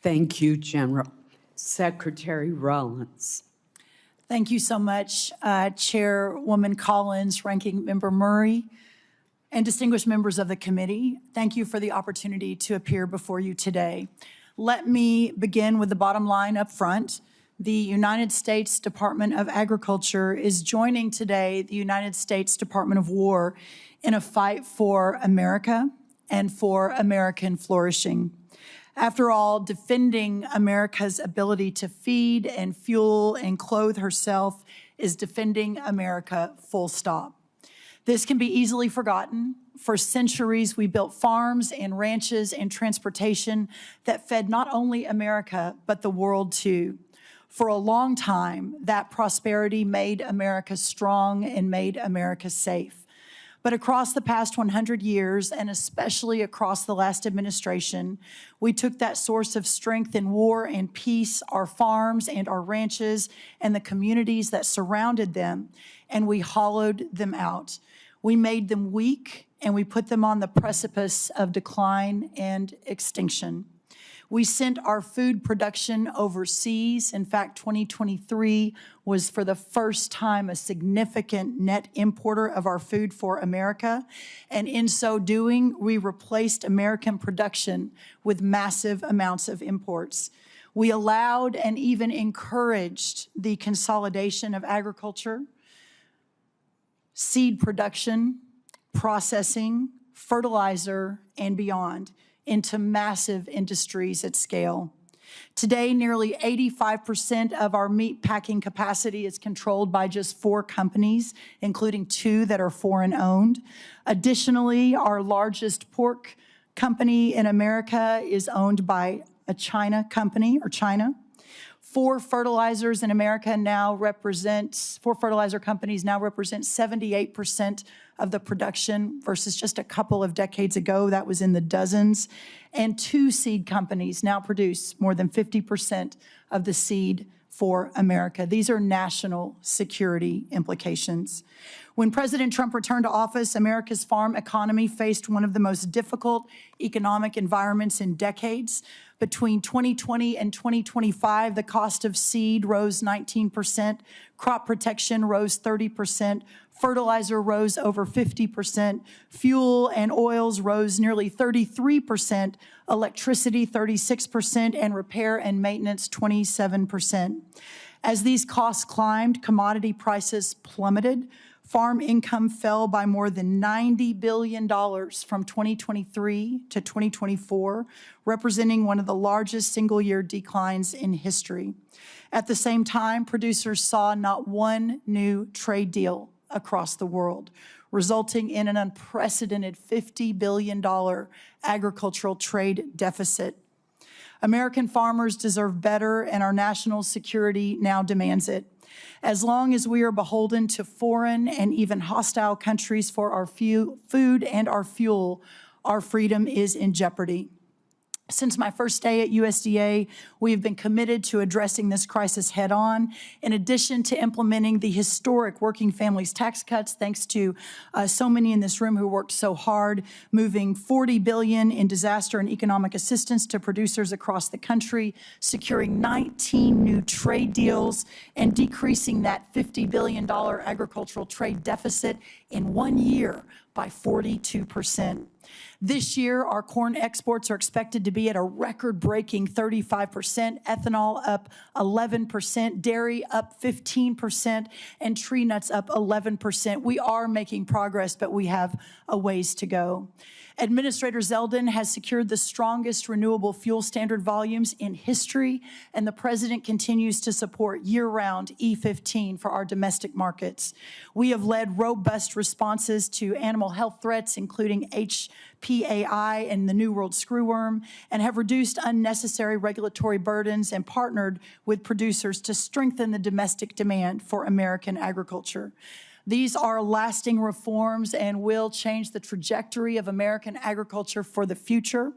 Thank you, General. Secretary Rollins. Thank you so much, Chairwoman Collins, Ranking Member Murray, and distinguished members of the committee. Thank you for the opportunity to appear before you today. Let me begin with the bottom line up front. The United States Department of Agriculture is joining today the United States Department of War in a fight for America and for American flourishing. After all, defending America's ability to feed and fuel and clothe herself is defending America, full stop. This can be easily forgotten. For centuries, we built farms and ranches and transportation that fed not only America, but the world too. For a long time, that prosperity made America strong and made America safe. But across the past 100 years, and especially across the last administration, we took that source of strength in war and peace, our farms and our ranches, and the communities that surrounded them, and we hollowed them out. We made them weak, and we put them on the precipice of decline and extinction. We sent our food production overseas. In fact, 2023 was for the first time a significant net importer of our food for America. And in so doing, we replaced American production with massive amounts of imports. We allowed and even encouraged the consolidation of agriculture, seed production, processing, fertilizer, and beyond into massive industries at scale. Today, nearly 85% of our meat packing capacity is controlled by just 4 companies, including 2 that are foreign-owned. Additionally, our largest pork company in America is owned by a China company, or China. 4 fertilizer companies now represent 78% of the production versus just a couple of decades ago, that was in the dozens. And 2 seed companies now produce more than 50% of the seed for America. These are national security implications. When President Trump returned to office, America's farm economy faced one of the most difficult economic environments in decades. Between 2020 and 2025, the cost of seed rose 19%, crop protection rose 30%, fertilizer rose over 50%, fuel and oils rose nearly 33%, electricity 36%, and repair and maintenance 27%. As these costs climbed, commodity prices plummeted. Farm income fell by more than $90 billion from 2023 to 2024, representing one of the largest single-year declines in history. At the same time, producers saw not one new trade deal across the world, resulting in an unprecedented $50 billion agricultural trade deficit. American farmers deserve better, and our national security now demands it. As long as we are beholden to foreign and even hostile countries for our food and our fuel, our freedom is in jeopardy. Since my first day at USDA, we have been committed to addressing this crisis head-on. In addition to implementing the historic Working Families tax cuts, thanks to so many in this room who worked so hard, moving $40 billion in disaster and economic assistance to producers across the country, securing 19 new trade deals, and decreasing that $50 billion agricultural trade deficit in 1 year by 42%. This year, our corn exports are expected to be at a record-breaking 35%, ethanol up 11%, dairy up 15%, and tree nuts up 11%. We are making progress, but we have a ways to go. Administrator Zeldin has secured the strongest renewable fuel standard volumes in history, and the President continues to support year-round E15 for our domestic markets. We have led robust responses to animal health threats, including HPAI and the New World screwworm, and have reduced unnecessary regulatory burdens and partnered with producers to strengthen the domestic demand for American agriculture. These are lasting reforms and will change the trajectory of American agriculture for the future.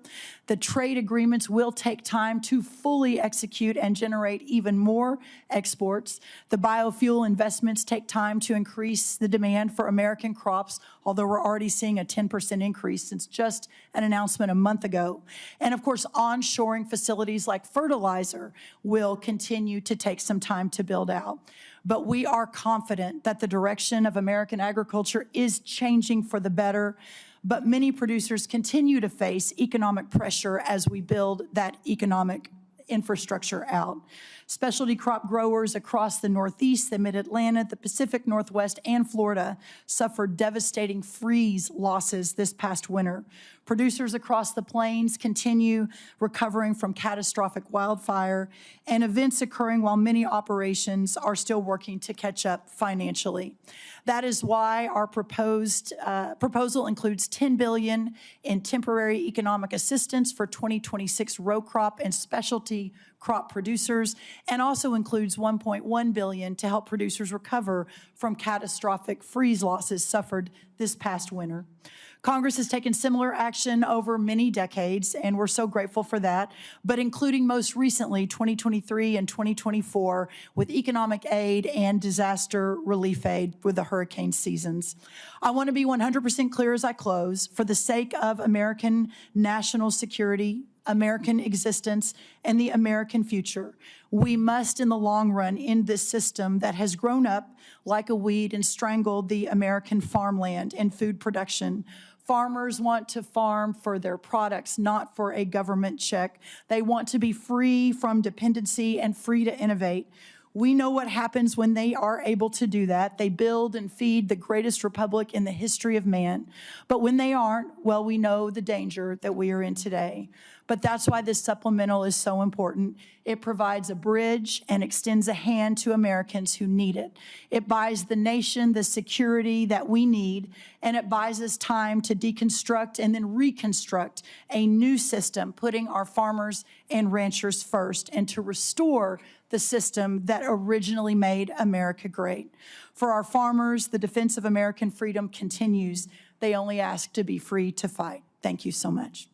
The trade agreements will take time to fully execute and generate even more exports. The biofuel investments take time to increase the demand for American crops, although we're already seeing a 10% increase since just an announcement a month ago. And of course, onshoring facilities like fertilizer will continue to take some time to build out. But we are confident that the direction of American agriculture is changing for the better. But many producers continue to face economic pressure as we build that economic infrastructure out. Specialty crop growers across the Northeast, the Mid-Atlantic, the Pacific Northwest, and Florida suffered devastating freeze losses this past winter. Producers across the plains continue recovering from catastrophic wildfire and events occurring while many operations are still working to catch up financially. That is why our proposal includes $10 billion in temporary economic assistance for 2026 row crop and specialty crop producers, and also includes $1.1 billion to help producers recover from catastrophic freeze losses suffered this past winter. Congress has taken similar action over many decades, and we're so grateful for that, but including most recently 2023 and 2024 with economic aid and disaster relief aid with the hurricane seasons. I want to be 100% clear as I close. For the sake of American national security, American existence, and the American future, we must, in the long run, end this system that has grown up like a weed and strangled the American farmland and food production. Farmers want to farm for their products, not for a government check. They want to be free from dependency and free to innovate. We know what happens when they are able to do that. They build and feed the greatest republic in the history of man. But when they aren't, well, we know the danger that we are in today. But that's why this supplemental is so important. It provides a bridge and extends a hand to Americans who need it. It buys the nation the security that we need, and it buys us time to deconstruct and then reconstruct a new system, putting our farmers and ranchers first, and to restore the system that originally made America great. For our farmers, the defense of American freedom continues. They only ask to be free to fight. Thank you so much.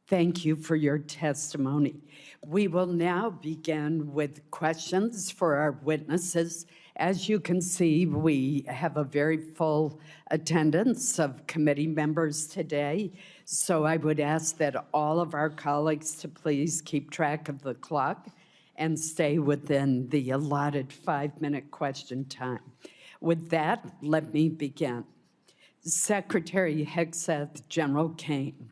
Thank you for your testimony. We will now begin with questions for our witnesses. As you can see, we have a very full attendance of committee members today, so I would ask that all of our colleagues to please keep track of the clock and stay within the allotted 5-minute question time. With that, let me begin. Secretary Hegseth, General Kane.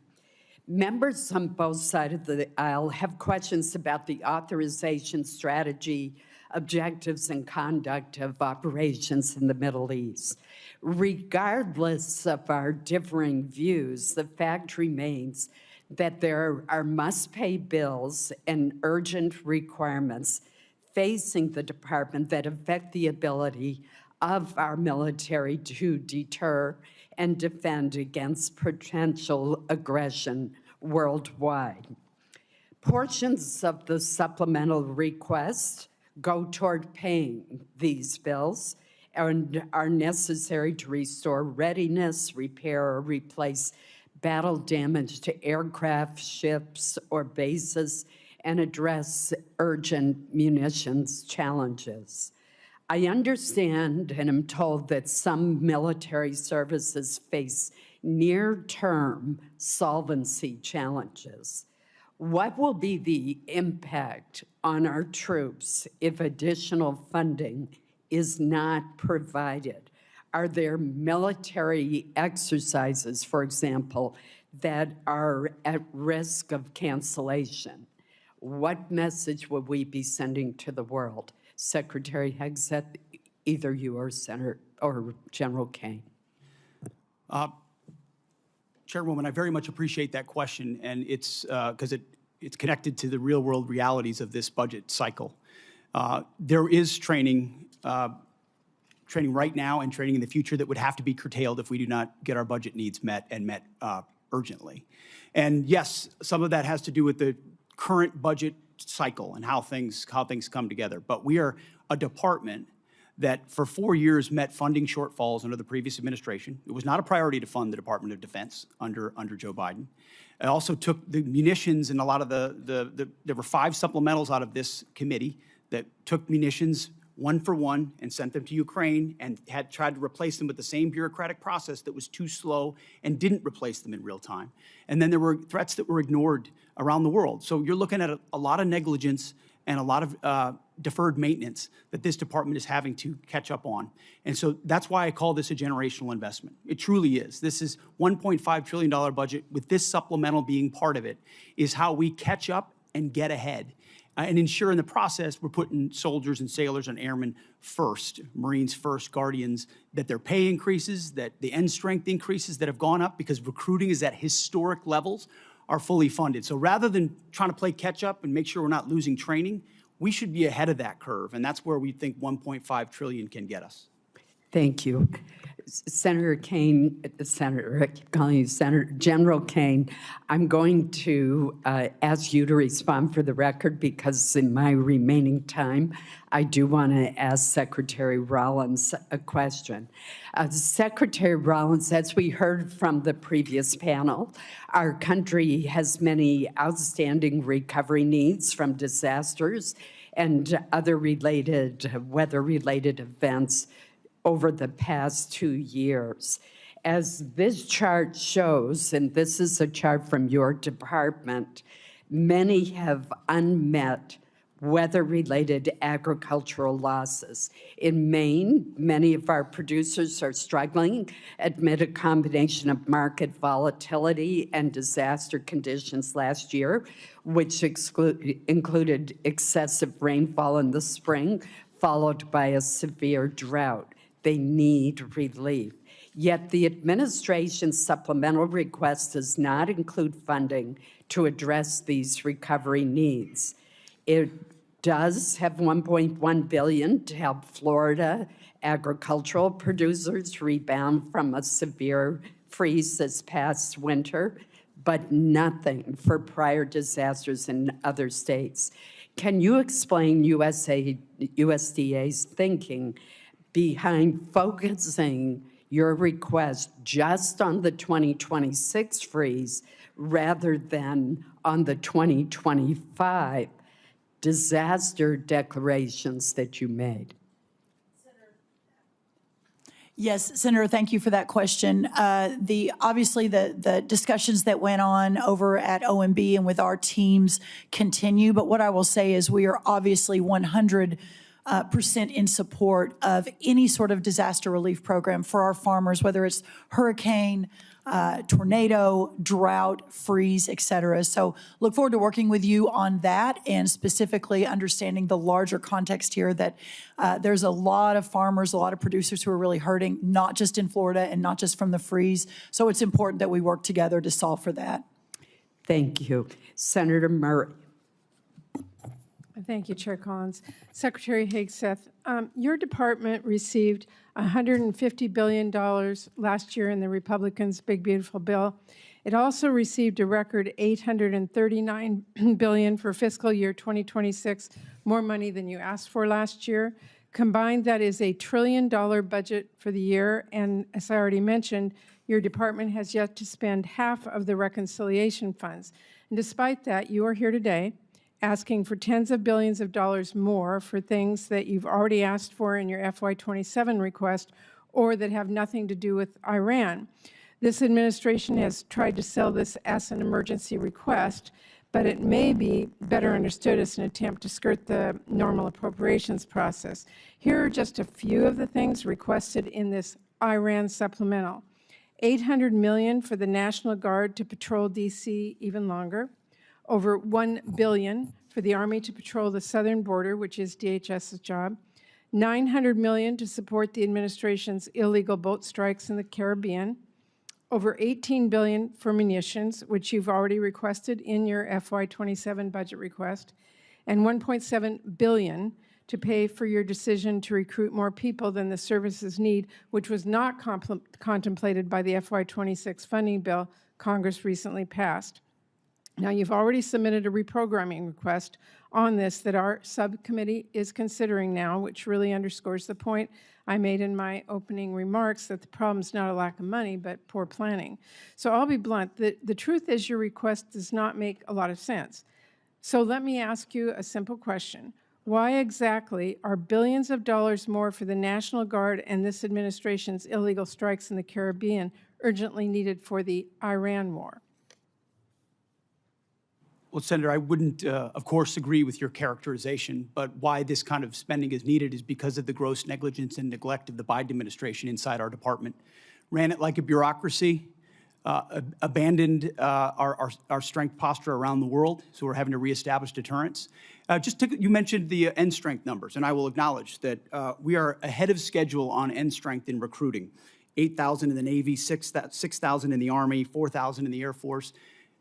Members on both sides of the aisle have questions about the authorization strategy, objectives, and conduct of operations in the Middle East. Regardless of our differing views, the fact remains that there are must-pay bills and urgent requirements facing the department that affect the ability of our military to deter and defend against potential aggression worldwide. Portions of the supplemental request go toward paying these bills and are necessary to restore readiness, repair, or replace battle damage to aircraft, ships, or bases, and address urgent munitions challenges. I understand and am told that some military services face near-term solvency challenges. What will be the impact on our troops if additional funding is not provided? Are there military exercises, for example, that are at risk of cancellation? What message will we be sending to the world? Secretary Hegseth, either you or Senator or General Kane. Chairwoman, I very much appreciate that question, and it's because it's connected to the real-world realities of this budget cycle. There is training right now and training in the future that would have to be curtailed if we do not get our budget needs met and met urgently. And yes, some of that has to do with the current budget cycle and how things come together. But we are a department that for 4 years met funding shortfalls under the previous administration. It was not a priority to fund the Department of Defense under Joe Biden. It also took the munitions and a lot of there were 5 supplementals out of this committee that took munitions one for one and sent them to Ukraine and had tried to replace them with the same bureaucratic process that was too slow and didn't replace them in real time. And then there were threats that were ignored around the world. So you're looking at a lot of negligence and a lot of deferred maintenance that this department is having to catch up on. And so that's why I call this a generational investment. It truly is. This is $1.5 trillion budget with this supplemental being part of it is how we catch up and get ahead. And ensure in the process we're putting soldiers and sailors and airmen first, Marines first, Guardians, that their pay increases, that the end strength increases that have gone up because recruiting is at historic levels are fully funded. So rather than trying to play catch up and make sure we're not losing training, we should be ahead of that curve. And that's where we think $1.5 trillion can get us. Thank you. Senator Kane, I keep calling you Senator General Kane, I'm going to ask you to respond for the record because in my remaining time, I do want to ask Secretary Rollins a question. Secretary Rollins, as we heard from the previous panel, our country has many outstanding recovery needs from disasters and other weather-related events over the past 2 years. As this chart shows, and this is a chart from your department, many have unmet weather-related agricultural losses. In Maine, many of our producers are struggling amid a combination of market volatility and disaster conditions last year, which included excessive rainfall in the spring, followed by a severe drought. They need relief. Yet the administration's supplemental request does not include funding to address these recovery needs. It does have $1.1 billion to help Florida agricultural producers rebound from a severe freeze this past winter, but nothing for prior disasters in other states. Can you explain USDA's thinking behind focusing your request just on the 2026 freeze rather than on the 2025 disaster declarations that you made? Yes, Senator, thank you for that question. Obviously, the discussions that went on over at OMB and with our teams continue, but what I will say is we are obviously 100% in support of any sort of disaster relief program for our farmers, whether it's hurricane, tornado, drought, freeze, et cetera. So look forward to working with you on that and specifically understanding the larger context here that there's a lot of farmers, a lot of producers who are really hurting, not just in Florida and not just from the freeze. So it's important that we work together to solve for that. Thank you. Senator Murray. Thank you, Chair Collins. Secretary Hegseth, your department received $150 billion last year in the Republicans' Big Beautiful Bill. It also received a record $839 billion for fiscal year 2026, more money than you asked for last year. Combined, that is $1 trillion budget for the year, and as I already mentioned, your department has yet to spend half of the reconciliation funds. And despite that, you are here today asking for tens of billions of dollars more for things that you've already asked for in your FY27 request or that have nothing to do with Iran. This administration has tried to sell this as an emergency request, but it may be better understood as an attempt to skirt the normal appropriations process. Here are just a few of the things requested in this Iran supplemental. $800 million for the National Guard to patrol D.C. even longer. Over $1 billion for the Army to patrol the southern border, which is DHS's job. $900 million to support the administration's illegal boat strikes in the Caribbean. Over $18 billion for munitions, which you've already requested in your FY27 budget request. And $1.7 billion to pay for your decision to recruit more people than the services need, which was not contemplated by the FY26 funding bill Congress recently passed. Now, you've already submitted a reprogramming request on this that our subcommittee is considering now, which really underscores the point I made in my opening remarks that the problem is not a lack of money, but poor planning. So I'll be blunt. The truth is your request does not make a lot of sense. So let me ask you a simple question. Why exactly are billions of dollars more for the National Guard and this administration's illegal strikes in the Caribbean urgently needed for the Iran war? Well, Senator, I wouldn't, of course, agree with your characterization, but why this kind of spending is needed is because of the gross negligence and neglect of the Biden administration inside our department. Ran it like a bureaucracy, abandoned our strength posture around the world, so we're having to reestablish deterrence. You mentioned the end strength numbers, and I will acknowledge that we are ahead of schedule on end strength in recruiting. 8,000 in the Navy, 6,000 in the Army, 4,000 in the Air Force.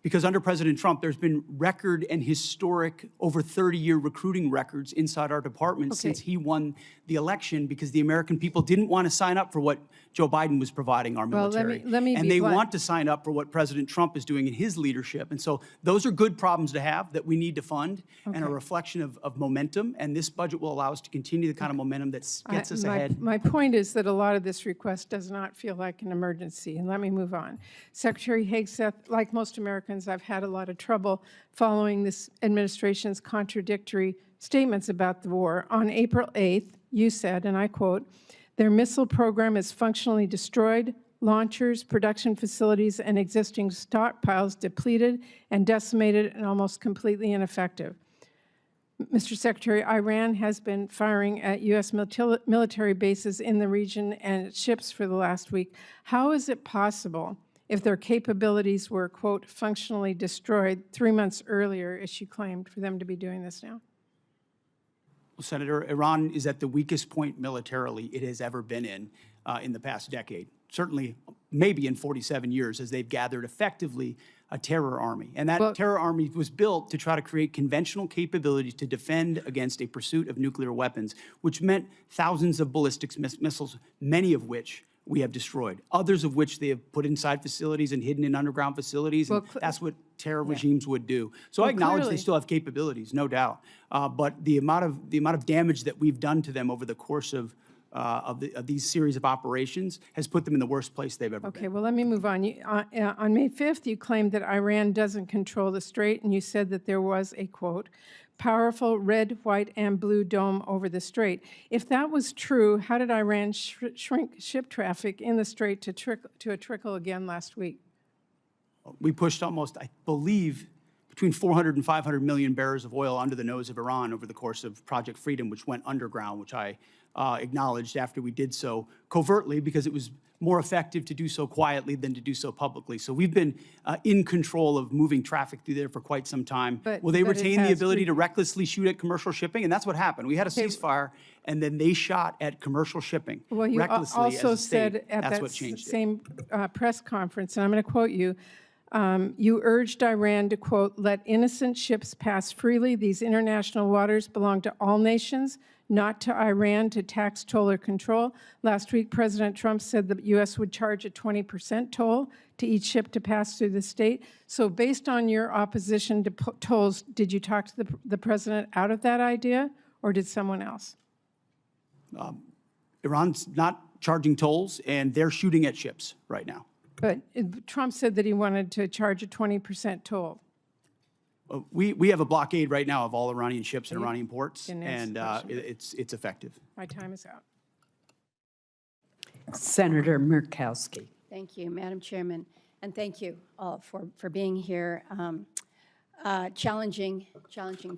Because under President Trump, there's been record and historic over 30-year recruiting records inside our department since he won the election because the American people didn't want to sign up for what Joe Biden was providing our military. Well, let me and be they blunt. want to sign up for what President Trump is doing in his leadership. And so those are good problems to have that we need to fund and a reflection of momentum. And this budget will allow us to continue the kind of momentum that gets us ahead. My point is that a lot of this request does not feel like an emergency. And let me move on. Secretary Hegseth, like most Americans, I've had a lot of trouble following this administration's contradictory statements about the war. On April 8th, you said, and I quote, "Their missile program is functionally destroyed, launchers, production facilities, and existing stockpiles depleted and decimated and almost completely ineffective." Mr. Secretary, Iran has been firing at U.S. military bases in the region and its ships for the last week. How is it possible, if their capabilities were, quote, functionally destroyed 3 months earlier, as she claimed, for them to be doing this now? Well, Senator, Iran is at the weakest point militarily it has ever been in the past decade. certainly maybe in 47 years, as they've gathered effectively a terror army. And that terror army was built to try to create conventional capabilities to defend against a pursuit of nuclear weapons, which meant thousands of ballistic missiles, many of which we have destroyed, others of which they have put inside facilities and hidden in underground facilities, and that's what terror regimes would do. So I acknowledge they still have capabilities, no doubt, but the amount of damage that we've done to them over the course of these series of operations has put them in the worst place they've ever been. Okay, well, let me move on. On May 5th, you claimed that Iran doesn't control the strait, and you said that there was a, quote, powerful red, white, and blue dome over the strait. If that was true, how did Iran shrink ship traffic in the strait to a trickle again last week? We pushed almost, I believe, between 400 and 500 million barrels of oil under the nose of Iran over the course of Project Freedom, which went underground, which I acknowledged after we did so covertly because it was more effective to do so quietly than to do so publicly. So we've been in control of moving traffic through there for quite some time. Will they retain the ability to recklessly shoot at commercial shipping? And that's what happened. We had a ceasefire, and then they shot at commercial shipping well, you recklessly also as a state. said at that's that what changed same press conference, and I'm going to quote you, you urged Iran to, quote, let innocent ships pass freely. These international waters belong to all nations, not to Iran to tax, toll, or control. Last week, President Trump said the U.S. would charge a 20% toll to each ship to pass through the state. So based on your opposition to tolls, did you talk to the president out of that idea, or did someone else? Iran's not charging tolls, and they're shooting at ships right now. But Trump said that he wanted to charge a 20% toll. We have a blockade right now of all Iranian ships and Iranian ports, and it's effective. My time is out. Senator Murkowski. Thank you, Madam Chairman, and thank you all for being here. Challenging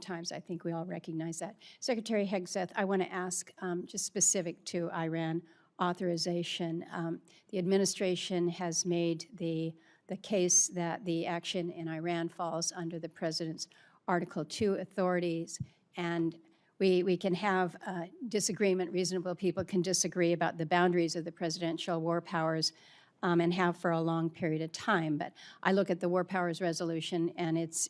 times, I think we all recognize that. Secretary Hegseth, I want to ask just specific to Iran authorization. The administration has made the case that the action in Iran falls under the President's Article 2 authorities, and we can have disagreement. Reasonable people can disagree about the boundaries of the presidential war powers and have for a long period of time. But I look at the War Powers Resolution, and it's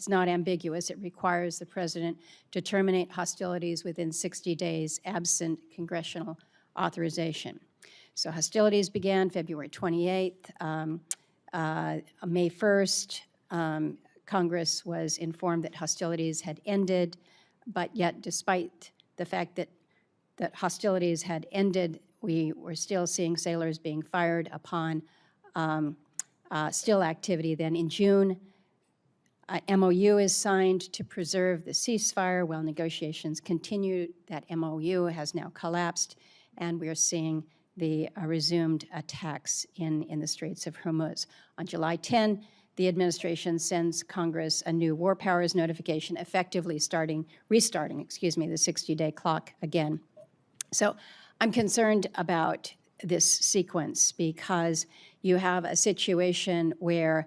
not ambiguous. It requires the President to terminate hostilities within 60 days absent congressional authorization. So hostilities began February 28th. May 1st, Congress was informed that hostilities had ended, but yet despite the fact that hostilities had ended, we were still seeing sailors being fired upon still activity. Then in June, MOU is signed to preserve the ceasefire while negotiations continue. That MOU has now collapsed, and we are seeing the resumed attacks in the Straits of Hormuz. On July 10, the administration sends Congress a new war powers notification, effectively restarting the 60-day clock again. So I'm concerned about this sequence because you have a situation where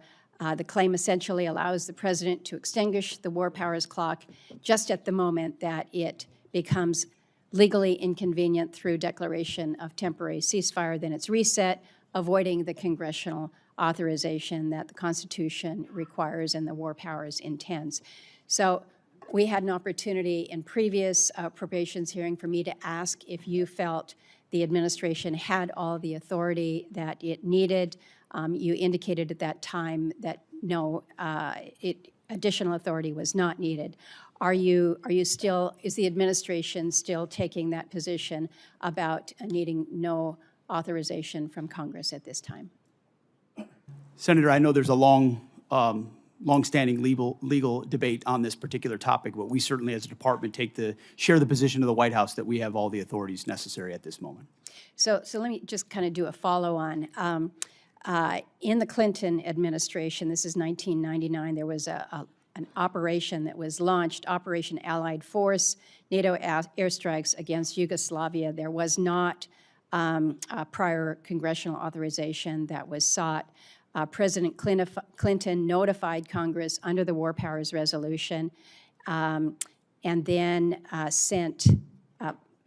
the claim essentially allows the president to extinguish the war powers clock just at the moment that it becomes legally inconvenient through declaration of temporary ceasefire. Then it's reset, avoiding the congressional authorization that the Constitution requires and the war powers intends. So we had an opportunity in previous appropriations hearing for me to ask if you felt the administration had all the authority that it needed. You indicated at that time that no, additional authority was not needed. Is the administration still taking that position about needing no authorization from Congress at this time? Senator, I know there's a long-standing legal debate on this particular topic, but we certainly as a department share the position of the White House that we have all the authorities necessary at this moment. So let me just kind of do a follow-on. In the Clinton administration, this is 1999, there was an operation that was launched, Operation Allied Force, NATO airstrikes against Yugoslavia. There was not a prior congressional authorization that was sought. President Clinton notified Congress under the War Powers Resolution and then sent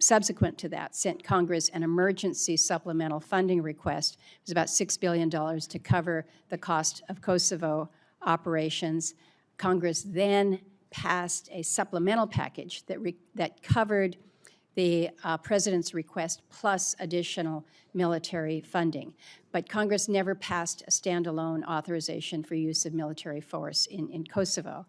subsequent to that, sent Congress an emergency supplemental funding request. It was about $6 billion to cover the cost of Kosovo operations. Congress then passed a supplemental package that covered the president's request plus additional military funding. But Congress never passed a standalone authorization for use of military force in Kosovo.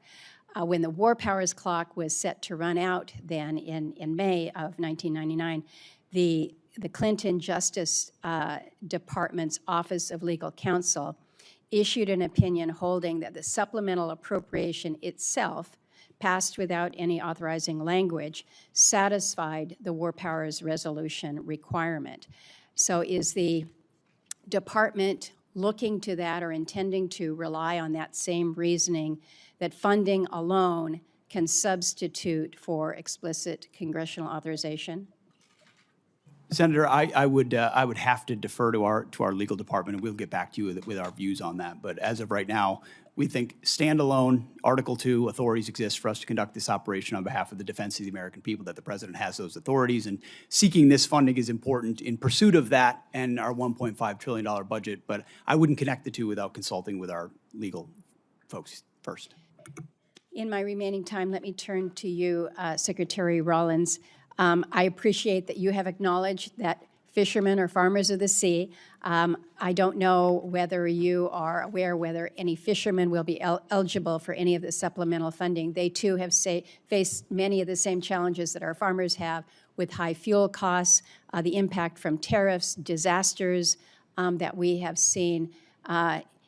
When the war powers clock was set to run out then in May of 1999, the Clinton Justice Department's Office of Legal Counsel issued an opinion holding that the supplemental appropriation itself, passed without any authorizing language, satisfied the war powers resolution requirement. So is the department looking to that or intending to rely on that same reasoning that funding alone can substitute for explicit congressional authorization? Senator, I would have to defer to our legal department, and we'll get back to you with our views on that. But as of right now, we think standalone Article 2 authorities exist for us to conduct this operation on behalf of the defense of the American people, that the president has those authorities, and seeking this funding is important in pursuit of that and our $1.5 trillion budget. But I wouldn't connect the two without consulting with our legal folks first. In my remaining time, let me turn to you, Secretary Rollins. I appreciate that you have acknowledged that fishermen are farmers of the sea. I don't know whether you are aware whether any fishermen will be eligible for any of the supplemental funding. They too have faced many of the same challenges that our farmers have with high fuel costs, the impact from tariffs, disasters that we have seen.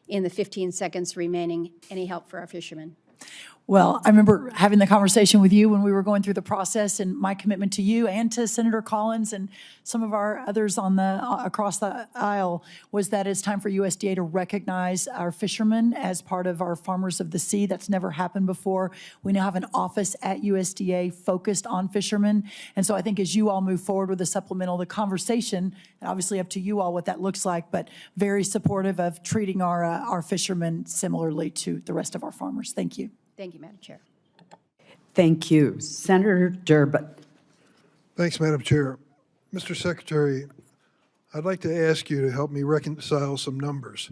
In the 15 seconds remaining, any help for our fishermen? Well, I remember having the conversation with you when we were going through the process, and my commitment to you and to Senator Collins and some of our others on across the aisle was that it's time for USDA to recognize our fishermen as part of our farmers of the sea. That's never happened before. We now have an office at USDA focused on fishermen. And so I think as you all move forward with the supplemental, the conversation, and obviously up to you all what that looks like, but very supportive of treating our fishermen similarly to the rest of our farmers. Thank you. Thank you, Madam Chair. Thank you. Senator Durbin. Thanks, Madam Chair. Mr. Secretary, I'd like to ask you to help me reconcile some numbers.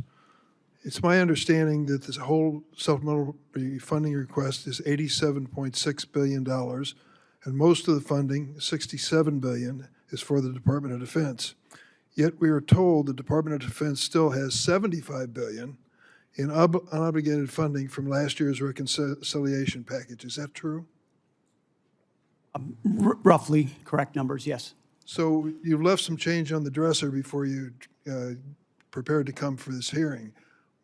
It's my understanding that this whole supplemental funding request is $87.6 billion, and most of the funding, $67 billion, is for the Department of Defense. Yet we are told the Department of Defense still has $75 billion in unobligated funding from last year's reconciliation package. Is that true? Roughly correct numbers, yes. So you left some change on the dresser before you prepared to come for this hearing.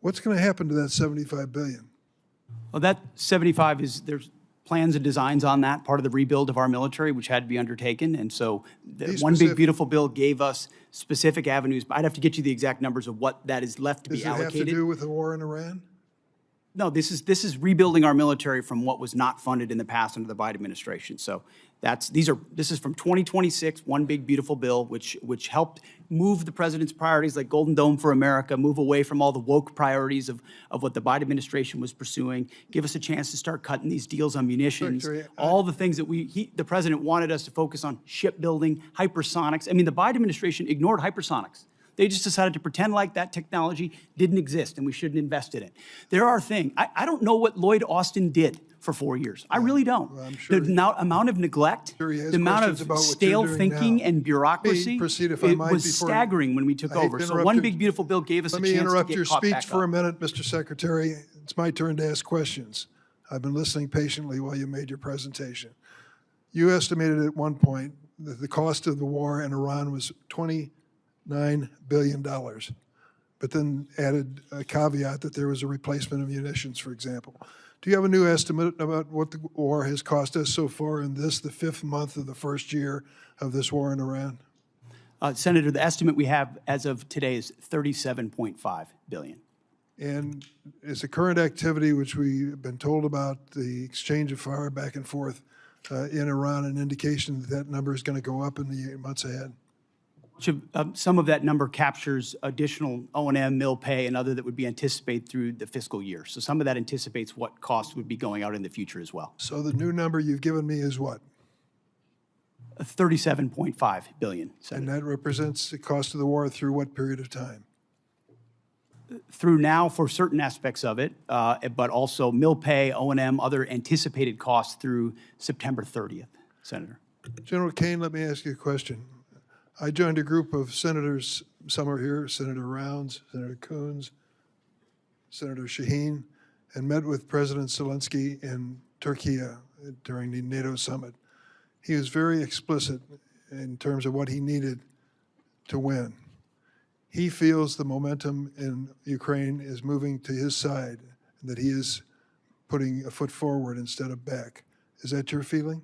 What's going to happen to that $75 billion? Well, that 75 is, there's plans and designs on that, part of the rebuild of our military, which had to be undertaken. And so the One Big Beautiful Bill gave us specific avenues. I'd have to get you the exact numbers of what that is left to be allocated. Does it have to do with the war in Iran? No, this is rebuilding our military from what was not funded in the past under the Biden administration. So this is from 2026, One Big Beautiful Bill, which helped move the president's priorities like Golden Dome for America, move away from all the woke priorities of what the Biden administration was pursuing, give us a chance to start cutting these deals on munitions, all the things that the president wanted us to focus on: shipbuilding, hypersonics. I mean, the Biden administration ignored hypersonics. They just decided to pretend like that technology didn't exist and we shouldn't invest in it. There are things. I don't know what Lloyd Austin did for 4 years. I really don't. Well, I'm sure the amount of neglect, the amount of stale thinking and bureaucracy, it was staggering when we took over. So One Big Beautiful Bill gave us a chance to get caught back up. Let me interrupt your speech for a minute, Mr. Secretary. It's my turn to ask questions. I've been listening patiently while you made your presentation. You estimated at one point that the cost of the war in Iran was $29 billion, but then added a caveat that there was a replacement of munitions, for example. Do you have a new estimate about what the war has cost us so far in the 5th month of the first year of this war in Iran? Senator, the estimate we have as of today is $37.5 billion. And is the current activity, which we've been told about, the exchange of fire back and forth in Iran, an indication that that number is going to go up in the months ahead? Some of that number captures additional O&M, mill pay, and other that would be anticipated through the fiscal year. So some of that anticipates what costs would be going out in the future as well. So the new number you've given me is what? $37.5 billion, And Senator. that represents the cost of the war through what period of time? Through now for certain aspects of it, but also mill pay, O&M, other anticipated costs through September 30th, Senator. General Kane, let me ask you a question. I joined a group of senators, some are here, Senator Rounds, Senator Coons, Senator Shaheen, and met with President Zelensky in Turkey during the NATO summit. He was very explicit in terms of what he needed to win. He feels the momentum in Ukraine is moving to his side, and that he is putting a foot forward instead of back. Is that your feeling?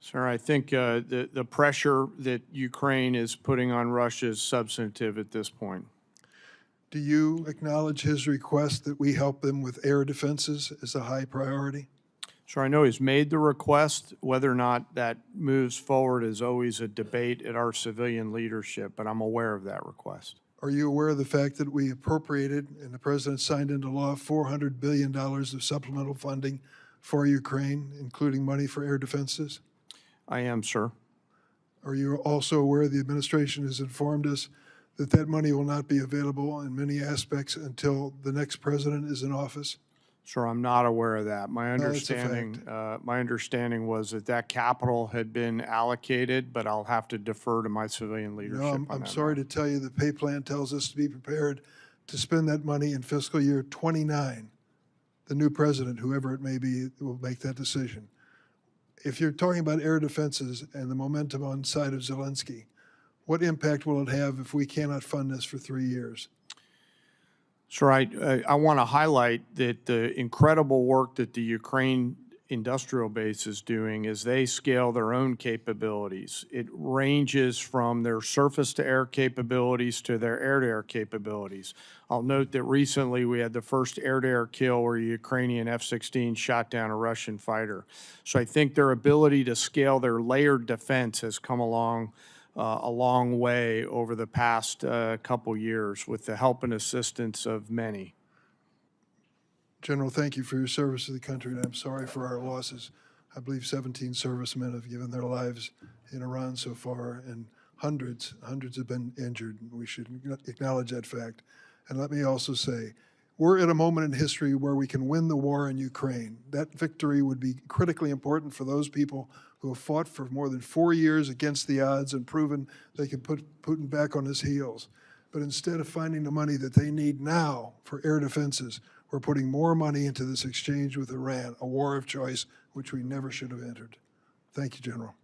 Sir, I think the pressure that Ukraine is putting on Russia is substantive at this point. Do you acknowledge his request that we help them with air defenses as a high priority? Sure, I know he's made the request. Whether or not that moves forward is always a debate at our civilian leadership, but I'm aware of that request. Are you aware of the fact that we appropriated and the president signed into law $400 billion of supplemental funding for Ukraine, including money for air defenses? I am, sir. Are you also aware the administration has informed us that that money will not be available in many aspects until the next president is in office? Sir, I'm not aware of that. My that's a understanding was that that capital had been allocated, but I'll have to defer to my civilian leadership No, on I'm that sorry matter. to tell you the pay plan tells us to be prepared to spend that money in fiscal year 29. The new president, whoever it may be, will make that decision. If you're talking about air defenses and the momentum on the side of Zelensky, what impact will it have if we cannot fund this for 3 years? Sir, I want to highlight that the incredible work that the Ukraine industrial base is doing as they scale their own capabilities. It ranges from their surface-to-air capabilities to their air-to-air capabilities. I'll note that recently we had the first air-to-air kill where a Ukrainian F-16 shot down a Russian fighter. So I think their ability to scale their layered defense has come along a long way over the past couple years with the help and assistance of many. General, thank you for your service to the country, and I'm sorry for our losses. I believe 17 servicemen have given their lives in Iran so far, and hundreds have been injured. We should acknowledge that fact. And let me also say, we're at a moment in history where we can win the war in Ukraine. That victory would be critically important for those people who have fought for more than 4 years against the odds and proven they can put Putin back on his heels. But instead of finding the money that they need now for air defenses, we're putting more money into this exchange with Iran, a war of choice which we never should have entered. Thank you, General.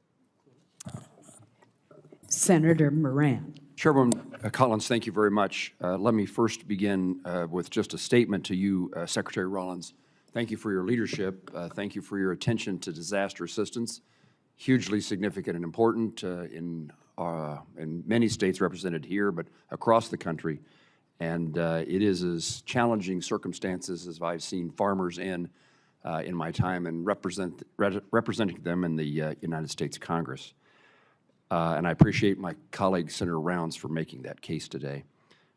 Senator Moran. Chairwoman Collins, thank you very much. Let me first begin with just a statement to you, Secretary Rollins. Thank you for your leadership. Thank you for your attention to disaster assistance. Hugely significant and important in many states represented here, but across the country. And it is as challenging circumstances as I've seen farmers in my time and representing them in the United States Congress. And I appreciate my colleague, Senator Rounds, for making that case today.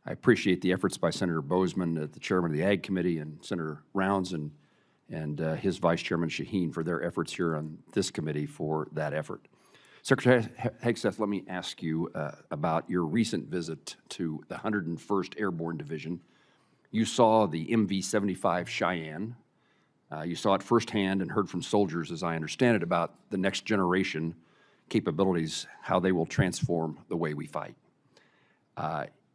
I appreciate the efforts by Senator Bozeman, the chairman of the Ag Committee, and Senator Rounds and his Vice Chairman Shaheen for their efforts here on this committee for that effort. Secretary Hegseth, let me ask you about your recent visit to the 101st Airborne Division. You saw the MV-75 Cheyenne. You saw it firsthand and heard from soldiers, as I understand it, about the next generation capabilities, how they will transform the way we fight.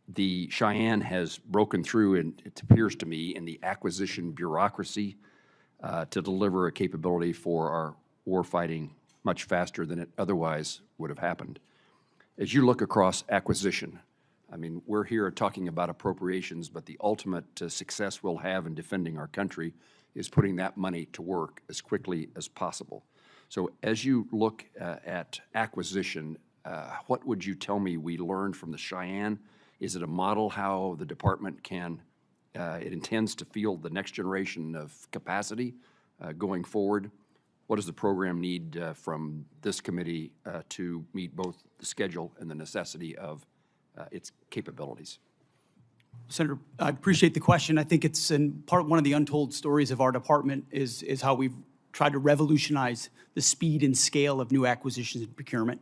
The Cheyenne has broken through, and it appears to me, in the acquisition bureaucracy to deliver a capability for our warfighting much faster than it otherwise would have happened. As you look across acquisition, I mean, we're here talking about appropriations, but the ultimate success we'll have in defending our country is putting that money to work as quickly as possible. So as you look at acquisition, what would you tell me we learned from the Cheyenne? Is it a model how the department can, it intends to field the next generation of capacity going forward? What does the program need from this committee to meet both the schedule and the necessity of its capabilities? Senator, I appreciate the question. I think it's one of the untold stories of our department is how we've tried to revolutionize the speed and scale of new acquisitions and procurement.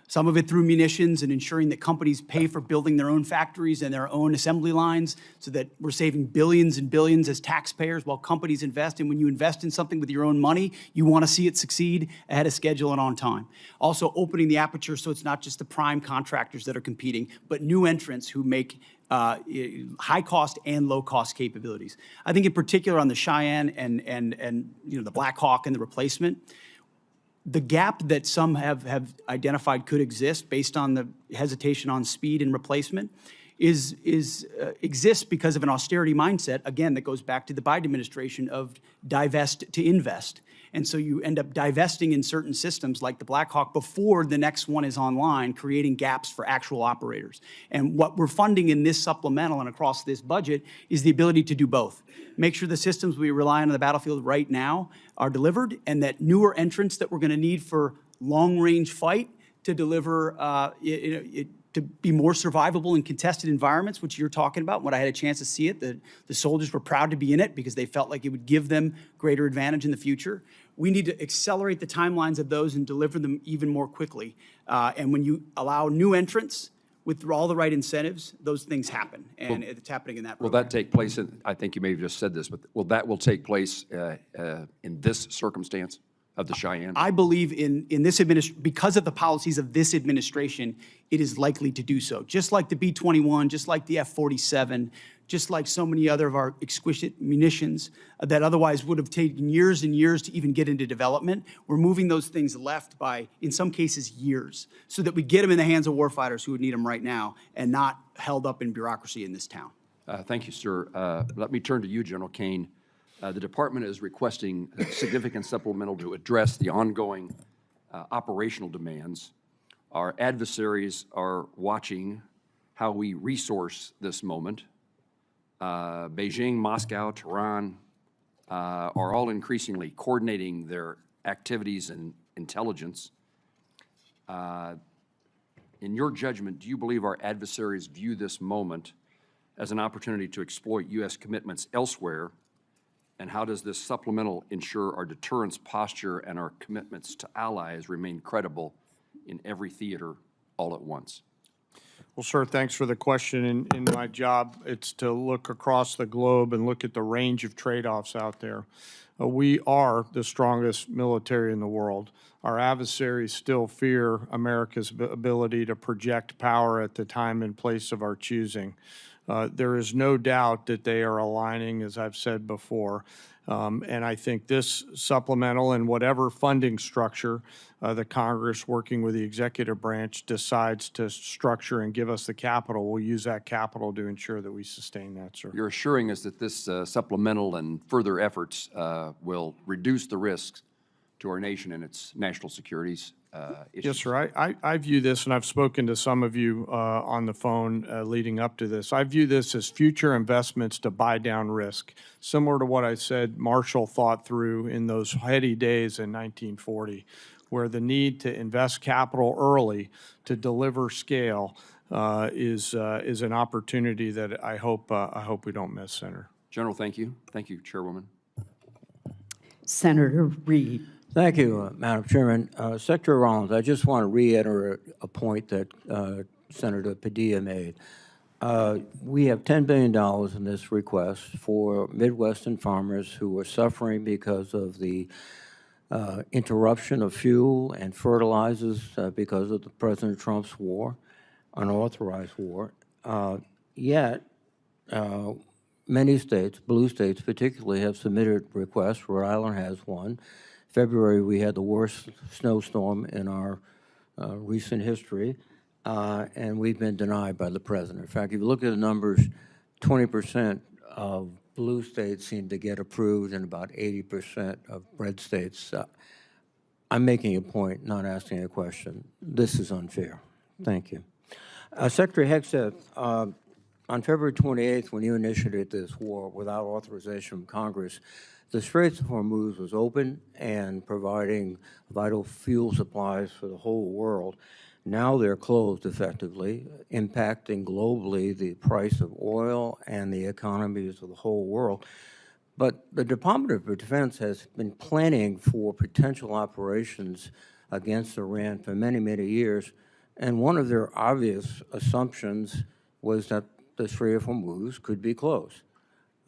Some of it through munitions and ensuring that companies pay for building their own factories and their own assembly lines so that we're saving billions and billions as taxpayers while companies invest. And when you invest in something with your own money, you want to see it succeed ahead of schedule and on time. Also opening the aperture so it's not just the prime contractors that are competing, but new entrants who make high cost and low cost capabilities. I think in particular on the Cheyenne and the Black Hawk and the replacement, the gap that some have identified could exist based on the hesitation on speed and replacement exists because of an austerity mindset, again, that goes back to the Biden administration of divest to invest. And so you end up divesting in certain systems like the Black Hawk before the next one is online, creating gaps for actual operators. And what we're funding in this supplemental and across this budget is the ability to do both. Make sure the systems we rely on the battlefield right now are delivered, and that newer entrants that we're going to need for long-range fight to deliver, to be more survivable in contested environments, which you're talking about. When I had a chance to see it, the soldiers were proud to be in it because they felt like it would give them greater advantage in the future. We need to accelerate the timelines of those and deliver them even more quickly. And when you allow new entrants with all the right incentives, those things happen, and it's happening in that program. Will that take place, I think you may have just said this, but will take place in this circumstance of the Cheyenne? I believe in this because of the policies of this administration, it is likely to do so. Just like the B-21, just like the F-47, just like so many other of our exquisite munitions that otherwise would have taken years and years to even get into development. We're moving those things left by, in some cases, years, so that we get them in the hands of warfighters who would need them right now and not held up in bureaucracy in this town. Thank you, sir. Let me turn to you, General Kane. The Department is requesting a significant supplemental to address the ongoing operational demands. Our adversaries are watching how we resource this moment. Beijing, Moscow, Tehran are all increasingly coordinating their activities and intelligence. In your judgment, do you believe our adversaries view this moment as an opportunity to exploit U.S. commitments elsewhere? And how does this supplemental ensure our deterrence posture and our commitments to allies remain credible in every theater all at once? Well, sir, thanks for the question. In my job, it's to look across the globe and look at the range of trade-offs out there. We are the strongest military in the world. Our adversaries still fear America's ability to project power at the time and place of our choosing. There is no doubt that they are aligning, as I've said before. And I think this supplemental and whatever funding structure the Congress, working with the executive branch, decides to structure and give us the capital, we'll use that capital to ensure that we sustain that, sir. You're assuring us that this supplemental and further efforts will reduce the risks to our nation and its national securities issues. Yes, sir. I view this, and I've spoken to some of you on the phone leading up to this. I view this as future investments to buy down risk, similar to what I said Marshall thought through in those heady days in 1940, where the need to invest capital early to deliver scale is an opportunity that I hope we don't miss, Senator. General, thank you. Thank you, Chairwoman. Senator Reed. Thank you, Madam Chairman. Secretary Rollins, I just want to reiterate a point that Senator Padilla made. We have $10 billion in this request for Midwestern farmers who are suffering because of the interruption of fuel and fertilizers because of the President Trump's war, unauthorized war. Yet, many states, blue states particularly, have submitted requests. Rhode Island has one. February, we had the worst snowstorm in our recent history, and we've been denied by the president. In fact, if you look at the numbers, 20% of blue states seem to get approved and about 80% of red states. I'm making a point, not asking a question. This is unfair. Thank you. Secretary Hegseth, on February 28th, when you initiated this war without authorization from Congress, the Straits of Hormuz was open and providing vital fuel supplies for the whole world. Now they're closed effectively, impacting globally the price of oil and the economies of the whole world. But the Department of Defense has been planning for potential operations against Iran for many, many years, and one of their obvious assumptions was that the Strait of Hormuz could be closed.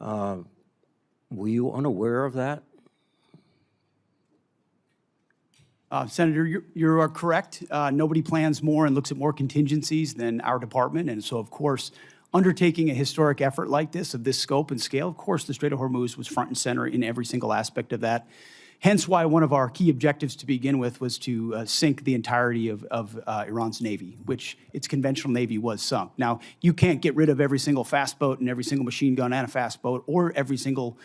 Were you unaware of that? Senator, you are correct. Nobody plans more and looks at more contingencies than our department. And so, of course, undertaking a historic effort like this, of this scope and scale, of course, the Strait of Hormuz was front and center in every single aspect of that. Hence why one of our key objectives to begin with was to sink the entirety of Iran's Navy, which its conventional Navy was sunk. Now, you can't get rid of every single fast boat and every single machine gun and a fast boat or every single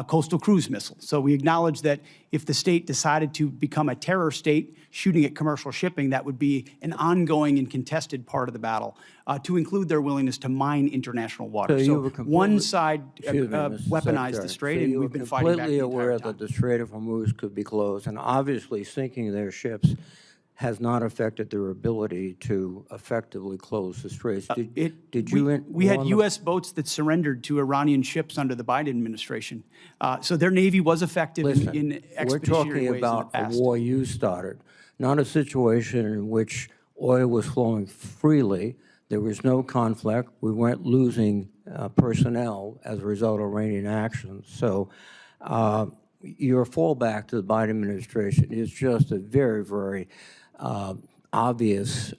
coastal cruise missile. So we acknowledge that if the state decided to become a terror state shooting at commercial shipping, that would be an ongoing and contested part of the battle, to include their willingness to mine international water. So one side weaponized the strait, and we've been fighting back the entire time. Completely aware that the Strait of Hormuz could be closed, and obviously sinking their ships has not affected their ability to effectively close the straits. We had U.S. boats that surrendered to Iranian ships under the Biden administration. So their Navy was effective in expeditionary ways in the past. We're talking about a war you started, not a situation in which oil was flowing freely. There was no conflict. We weren't losing personnel as a result of Iranian actions. So your fallback to the Biden administration is just a very, very obvious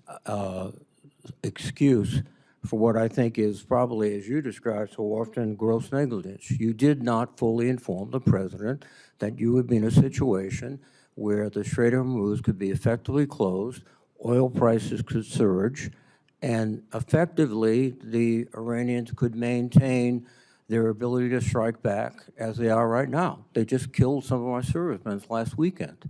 excuse for what I think is probably, as you described so often, gross negligence. You did not fully inform the president that you would be in a situation where the Strait of Hormuz could be effectively closed, oil prices could surge, and effectively the Iranians could maintain their ability to strike back as they are right now. They just killed some of our servicemen last weekend.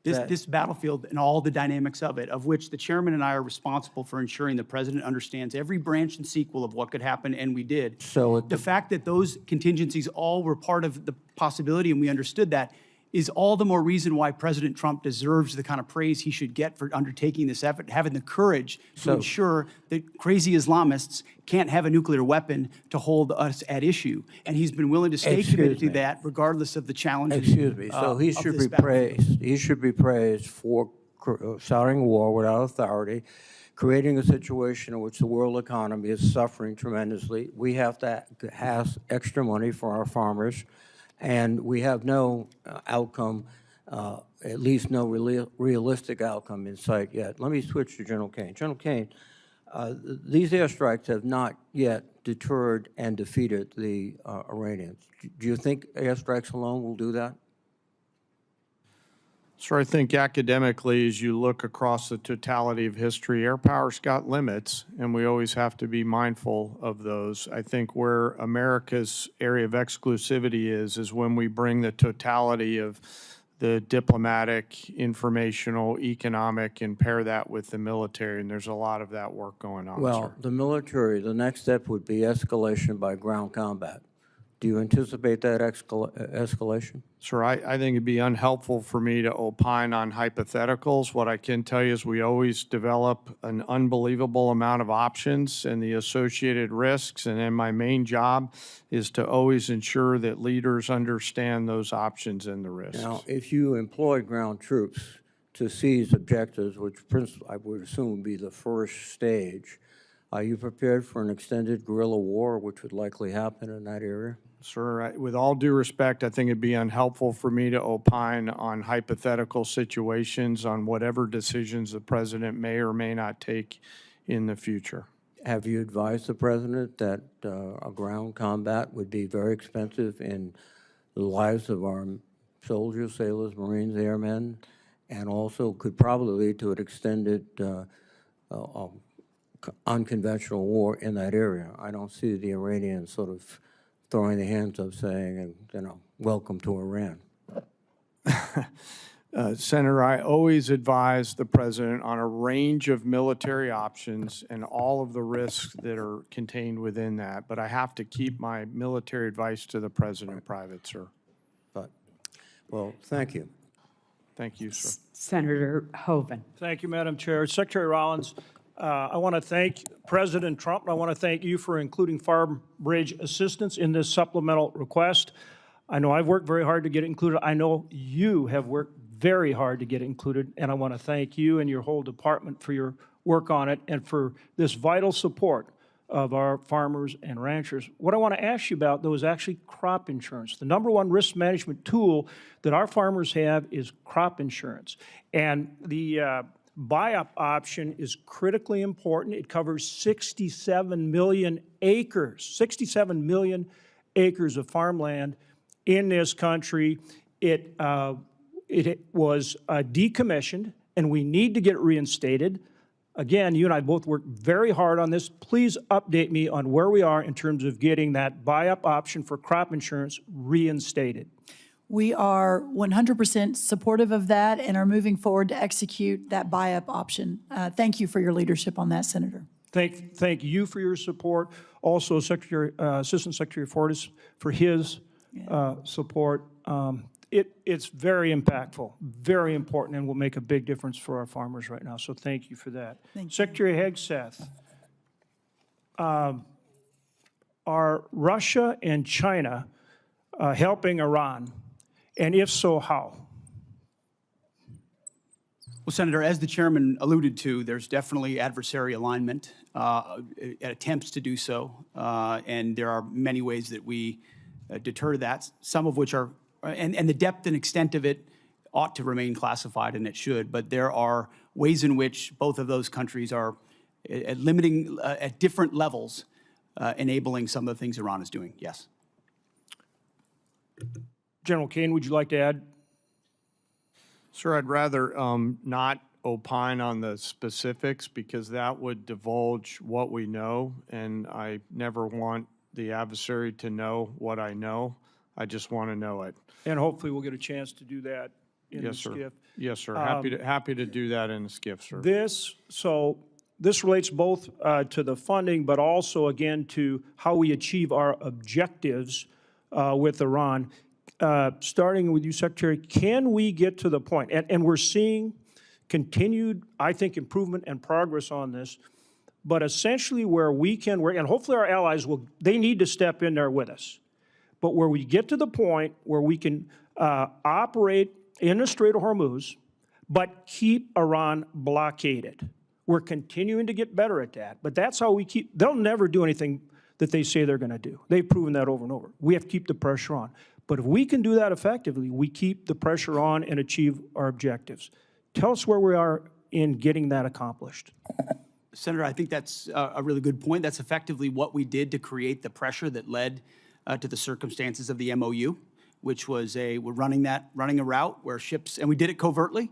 This battlefield and all the dynamics of it, of which the chairman and I are responsible for ensuring the president understands every branch and sequel of what could happen, and we did. So the fact that those contingencies all were part of the possibility, and we understood that, is all the more reason why President Trump deserves the kind of praise he should get for undertaking this effort, having the courage to ensure that crazy Islamists can't have a nuclear weapon to hold us at issue. And he's been willing to stay committed to that regardless of the challenges. Excuse me. So he should be praised. He should be praised for starting a war without authority, creating a situation in which the world economy is suffering tremendously. We have to have extra money for our farmers. And we have no outcome, at least no realistic outcome in sight yet. Let me switch to General Kane. General Kane, these airstrikes have not yet deterred and defeated the Iranians. Do you think airstrikes alone will do that? So I think academically, as you look across the totality of history, air power's got limits, and we always have to be mindful of those. I think where America's area of exclusivity is when we bring the totality of the diplomatic, informational, economic, and pair that with the military, and there's a lot of that work going on. Well, the military, the next step would be escalation by ground combat. Do you anticipate that escalation? Sir, I think it'd be unhelpful for me to opine on hypotheticals. What I can tell you is we always develop an unbelievable amount of options and the associated risks, and then my main job is to always ensure that leaders understand those options and the risks. Now, if you employ ground troops to seize objectives, which I would assume would be the first stage, are you prepared for an extended guerrilla war, which would likely happen in that area? Sir, with all due respect, I think it'd be unhelpful for me to opine on hypothetical situations on whatever decisions the president may or may not take in the future. Have you advised the president that a ground combat would be very expensive in the lives of our soldiers, sailors, Marines, airmen, and also could probably lead to an extended unconventional war in that area? I don't see the Iranians sort of throwing their hands up saying, you know, welcome to Iran. Senator, I always advise the president on a range of military options and all of the risks that are contained within that, but I have to keep my military advice to the president private, sir. But, well, thank you. Thank you, sir. Senator Hoeven. Thank you, Madam Chair. Secretary Rollins, I want to thank President Trump, and I want to thank you for including farm bridge assistance in this supplemental request. I know I've worked very hard to get it included. I know you have worked very hard to get it included, and I want to thank you and your whole department for your work on it and for this vital support of our farmers and ranchers. What I want to ask you about, though, is actually crop insurance. The number one risk management tool that our farmers have is crop insurance. And the buy-up option is critically important. It covers 67 million acres, 67 million acres of farmland in this country. It was decommissioned, and we need to get it reinstated. Again, you and I both worked very hard on this. Please update me on where we are in terms of getting that buy-up option for crop insurance reinstated. We are 100% supportive of that and are moving forward to execute that buy-up option. Thank you for your leadership on that, Senator. Thank you for your support. Also, Assistant Secretary Fortas for his support. It's very impactful, very important, and will make a big difference for our farmers right now. So thank you for that. Secretary Hegseth, are Russia and China helping Iran? And if so, how? Well, Senator, as the chairman alluded to, there's definitely adversary alignment, attempts to do so, and there are many ways that we deter that, some of which are, and the depth and extent of it ought to remain classified, and it should, but there are ways in which both of those countries are limiting at different levels, enabling some of the things Iran is doing, yes. General Kane, would you like to add? Sir, I'd rather not opine on the specifics because that would divulge what we know, and I never want the adversary to know what I know. I just want to know it. And hopefully we'll get a chance to do that in the SCIF. Yes, sir. Happy to do that in the SCIF, sir. This relates both to the funding, but also, again, to how we achieve our objectives with Iran. Starting with you, Secretary, can we get to the point, and we're seeing continued, I think, improvement and progress on this, but essentially where we can work, and hopefully our allies they need to step in there with us, but where we get to the point where we can operate in the Strait of Hormuz, but keep Iran blockaded. We're continuing to get better at that, but that's how we they'll never do anything that they say they're going to do. They've proven that over and over. We have to keep the pressure on. But if we can do that effectively, we keep the pressure on and achieve our objectives. Tell us where we are in getting that accomplished. Senator, I think that's a really good point. That's effectively what we did to create the pressure that led to the circumstances of the MOU, which was we're running a route where ships, and we did it covertly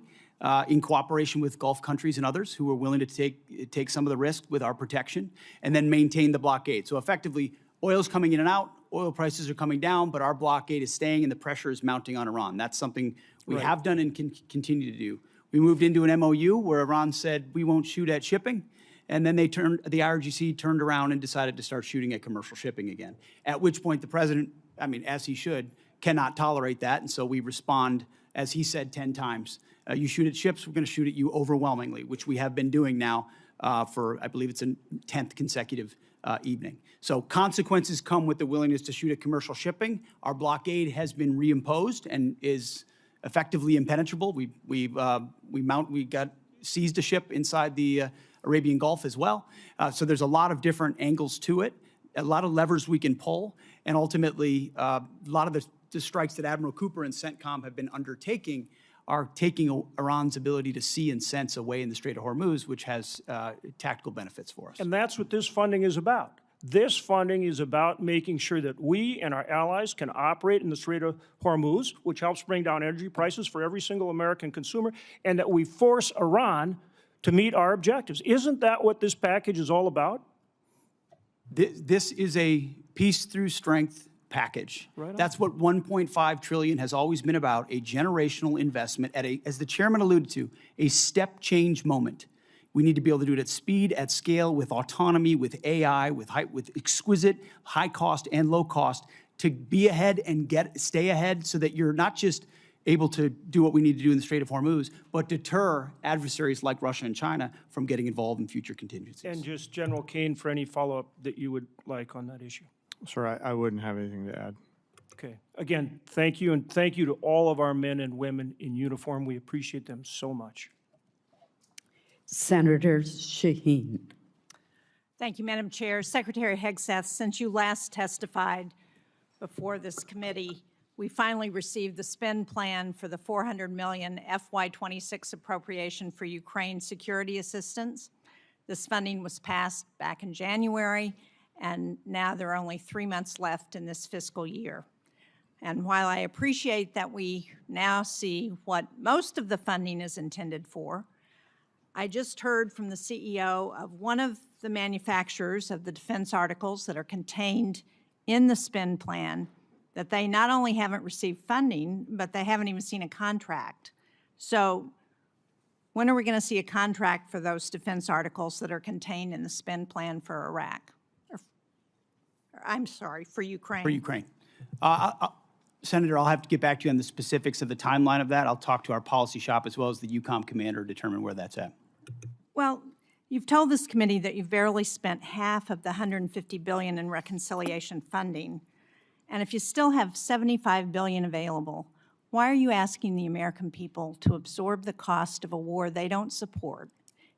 in cooperation with Gulf countries and others who were willing to take some of the risk with our protection and then maintain the blockade. So effectively, oil's coming in and out, oil prices are coming down, but our blockade is staying and the pressure is mounting on Iran. That's something we have done and can continue to do. We moved into an MOU where Iran said we won't shoot at shipping, and then the IRGC turned around and decided to start shooting at commercial shipping again, at which point the president, I mean, as he should, cannot tolerate that, and so we respond, as he said 10 times, you shoot at ships, we're going to shoot at you overwhelmingly, which we have been doing now for, I believe it's a 10th consecutive evening. So consequences come with the willingness to shoot at commercial shipping. Our blockade has been reimposed and is effectively impenetrable. We got seized a ship inside the Arabian Gulf as well. So there's a lot of different angles to it, a lot of levers we can pull, and ultimately a lot of the strikes that Admiral Cooper and CENTCOM have been undertaking are taking Iran's ability to see and sense away in the Strait of Hormuz, which has tactical benefits for us. And that's what this funding is about. This funding is about making sure that we and our allies can operate in the Strait of Hormuz, which helps bring down energy prices for every single American consumer, and that we force Iran to meet our objectives. Isn't that what this package is all about? This is a peace through strength package. That's what $1.5 trillion has always been about, a generational investment at as the chairman alluded to, a step change moment. We need to be able to do it at speed, at scale, with autonomy, with AI, with exquisite high cost and low cost to be ahead and stay ahead so that you're not just able to do what we need to do in the Strait of Hormuz, but deter adversaries like Russia and China from getting involved in future contingencies. And just General Kane for any follow-up that you would like on that issue. Sir, I wouldn't have anything to add. Okay. Again, thank you, and thank you to all of our men and women in uniform. We appreciate them so much. Senator Shaheen. Thank you, Madam Chair. Secretary Hegseth, since you last testified before this committee, we finally received the spend plan for the $400 million FY26 appropriation for Ukraine security assistance. This funding was passed back in January, and now there are only 3 months left in this fiscal year. And while I appreciate that we now see what most of the funding is intended for, I just heard from the CEO of one of the manufacturers of the defense articles that are contained in the spend plan that they not only haven't received funding, but they haven't even seen a contract. So when are we going to see a contract for those defense articles that are contained in the spend plan for Iraq? I'm sorry, for Ukraine. For Ukraine. Senator, I'll have to get back to you on the specifics of the timeline of that. I'll talk to our policy shop as well as the EUCOM commander to determine where that's at. Well, you've told this committee that you've barely spent half of the $150 billion in reconciliation funding. And if you still have $75 billion available, why are you asking the American people to absorb the cost of a war they don't support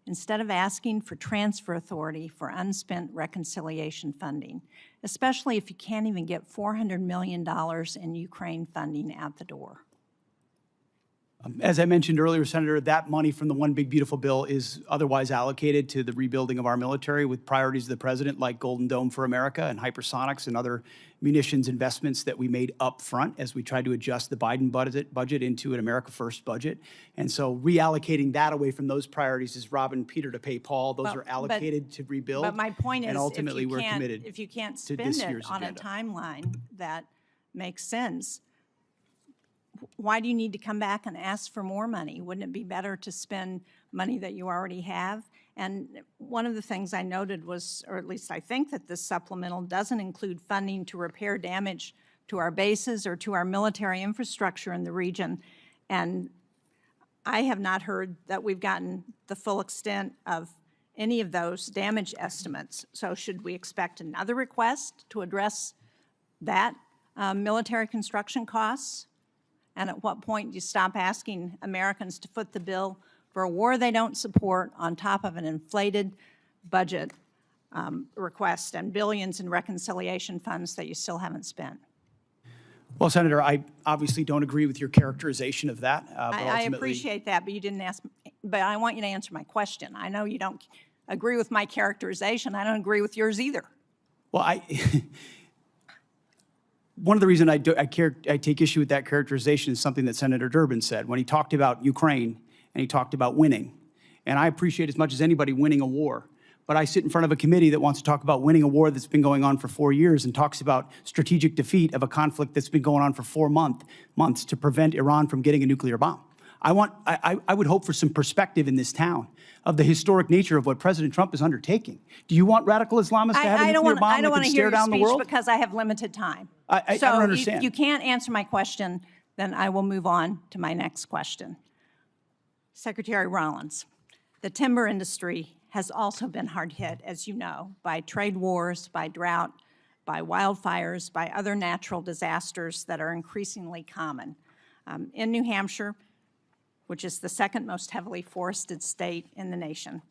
instead of asking for transfer authority for unspent reconciliation funding, especially if you can't even get $400 million in Ukraine funding out the door? As I mentioned earlier, Senator, that money from the One Big Beautiful Bill is otherwise allocated to the rebuilding of our military with priorities of the president like Golden Dome for America and hypersonics and other munitions investments that we made up front as we tried to adjust the Biden budget into an America First budget. And so reallocating that away from those priorities is robbing Peter to pay Paul. Those are allocated to rebuild. But my point is, and ultimately we're committed if you can't to spend this it year's on agenda. a timeline that makes sense, why do you need to come back and ask for more money? Wouldn't it be better to spend money that you already have? And one of the things I noted was, or at least I think that this supplemental doesn't include funding to repair damage to our bases or to our military infrastructure in the region. And I have not heard that we've gotten the full extent of any of those damage estimates. So should we expect another request to address that military construction costs? And at what point do you stop asking Americans to foot the bill for a war they don't support on top of an inflated budget request and billions in reconciliation funds that you still haven't spent? Well, Senator, I obviously don't agree with your characterization of that. But I appreciate that, but you didn't ask, but I want you to answer my question. I know you don't agree with my characterization. I don't agree with yours either. Well, one of the reasons I take issue with that characterization is something that Senator Durbin said when he talked about Ukraine and he talked about winning. And I appreciate as much as anybody winning a war. But I sit in front of a committee that wants to talk about winning a war that's been going on for 4 years and talks about strategic defeat of a conflict that's been going on for 4 months to prevent Iran from getting a nuclear bomb. I would hope for some perspective in this town of the historic nature of what President Trump is undertaking. Do you want radical Islamists to have a nuclear bomb that can stare down the world? I don't want to hear your speech because I have limited time. I don't understand. If you can't answer my question, then I will move on to my next question. Secretary Rollins, the timber industry has also been hard hit, as you know, by trade wars, by drought, by wildfires, by other natural disasters that are increasingly common. In New Hampshire, which is the second most heavily forested state in the nation,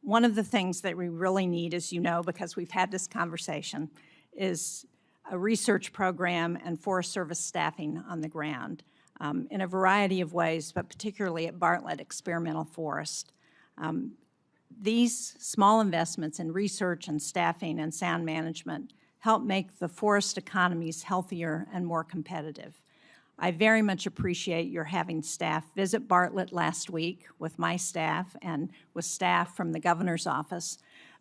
one of the things that we really need, as you know, because we've had this conversation, is a research program and Forest Service staffing on the ground in a variety of ways, but particularly at Bartlett Experimental Forest. These small investments in research and staffing and sound management help make the forest economies healthier and more competitive. I very much appreciate your having staff visit Bartlett last week with my staff and with staff from the governor's office.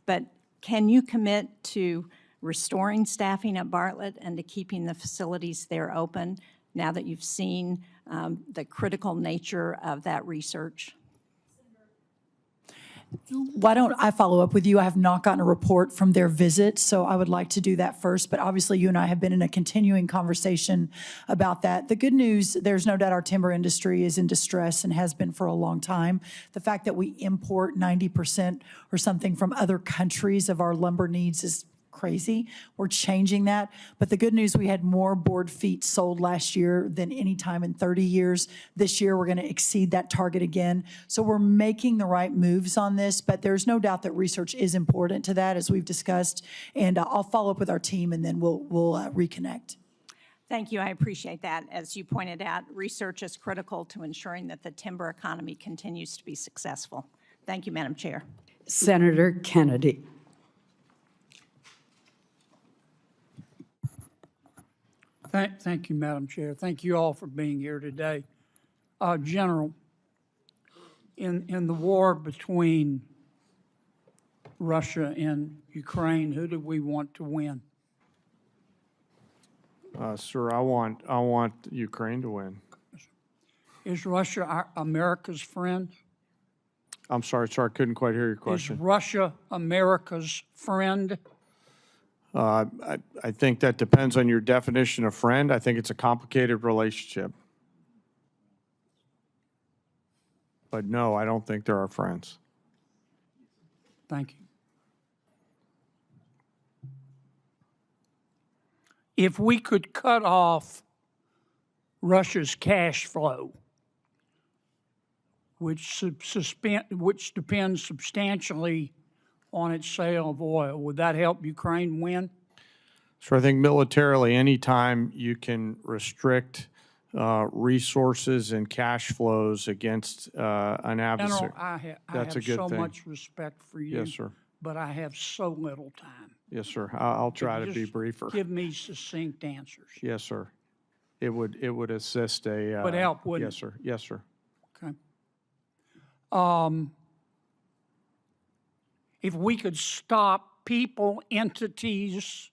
But can you commit to restoring staffing at Bartlett and to keeping the facilities there open now that you've seen the critical nature of that research? Why don't I follow up with you? I have not gotten a report from their visit, so I would like to do that first. But obviously, you and I have been in a continuing conversation about that. The good news, there's no doubt our timber industry is in distress and has been for a long time. The fact that we import 90% or something from other countries of our lumber needs is crazy. We're changing that. But the good news, we had more board feet sold last year than any time in 30 years. This year, we're going to exceed that target again. So we're making the right moves on this, but there's no doubt that research is important to that, as we've discussed. And I'll follow up with our team, and then we'll reconnect. Thank you. I appreciate that. As you pointed out, research is critical to ensuring that the timber economy continues to be successful. Thank you, Madam Chair. Senator Kennedy. Thank you, Madam Chair. Thank you all for being here today. General, in the war between Russia and Ukraine, who do we want to win? Sir, I want Ukraine to win. Is Russia America's friend? I'm sorry, sir, I couldn't quite hear your question. Is Russia America's friend? I think that depends on your definition of friend. I think it's a complicated relationship. But no, I don't think they're our friends. Thank you. If we could cut off Russia's cash flow, which depends substantially on its sale of oil, would that help Ukraine win? So I think militarily, anytime you can restrict resources and cash flows against an adversary, General, I that's a have good so thing. much respect for you. Yes, sir. But I have so little time. Yes, sir. I'll try Could to you be just briefer. Give me succinct answers. Yes, sir. It would assist a. Would help, wouldn't yes, sir. Yes, sir. Okay. If we could stop people, entities,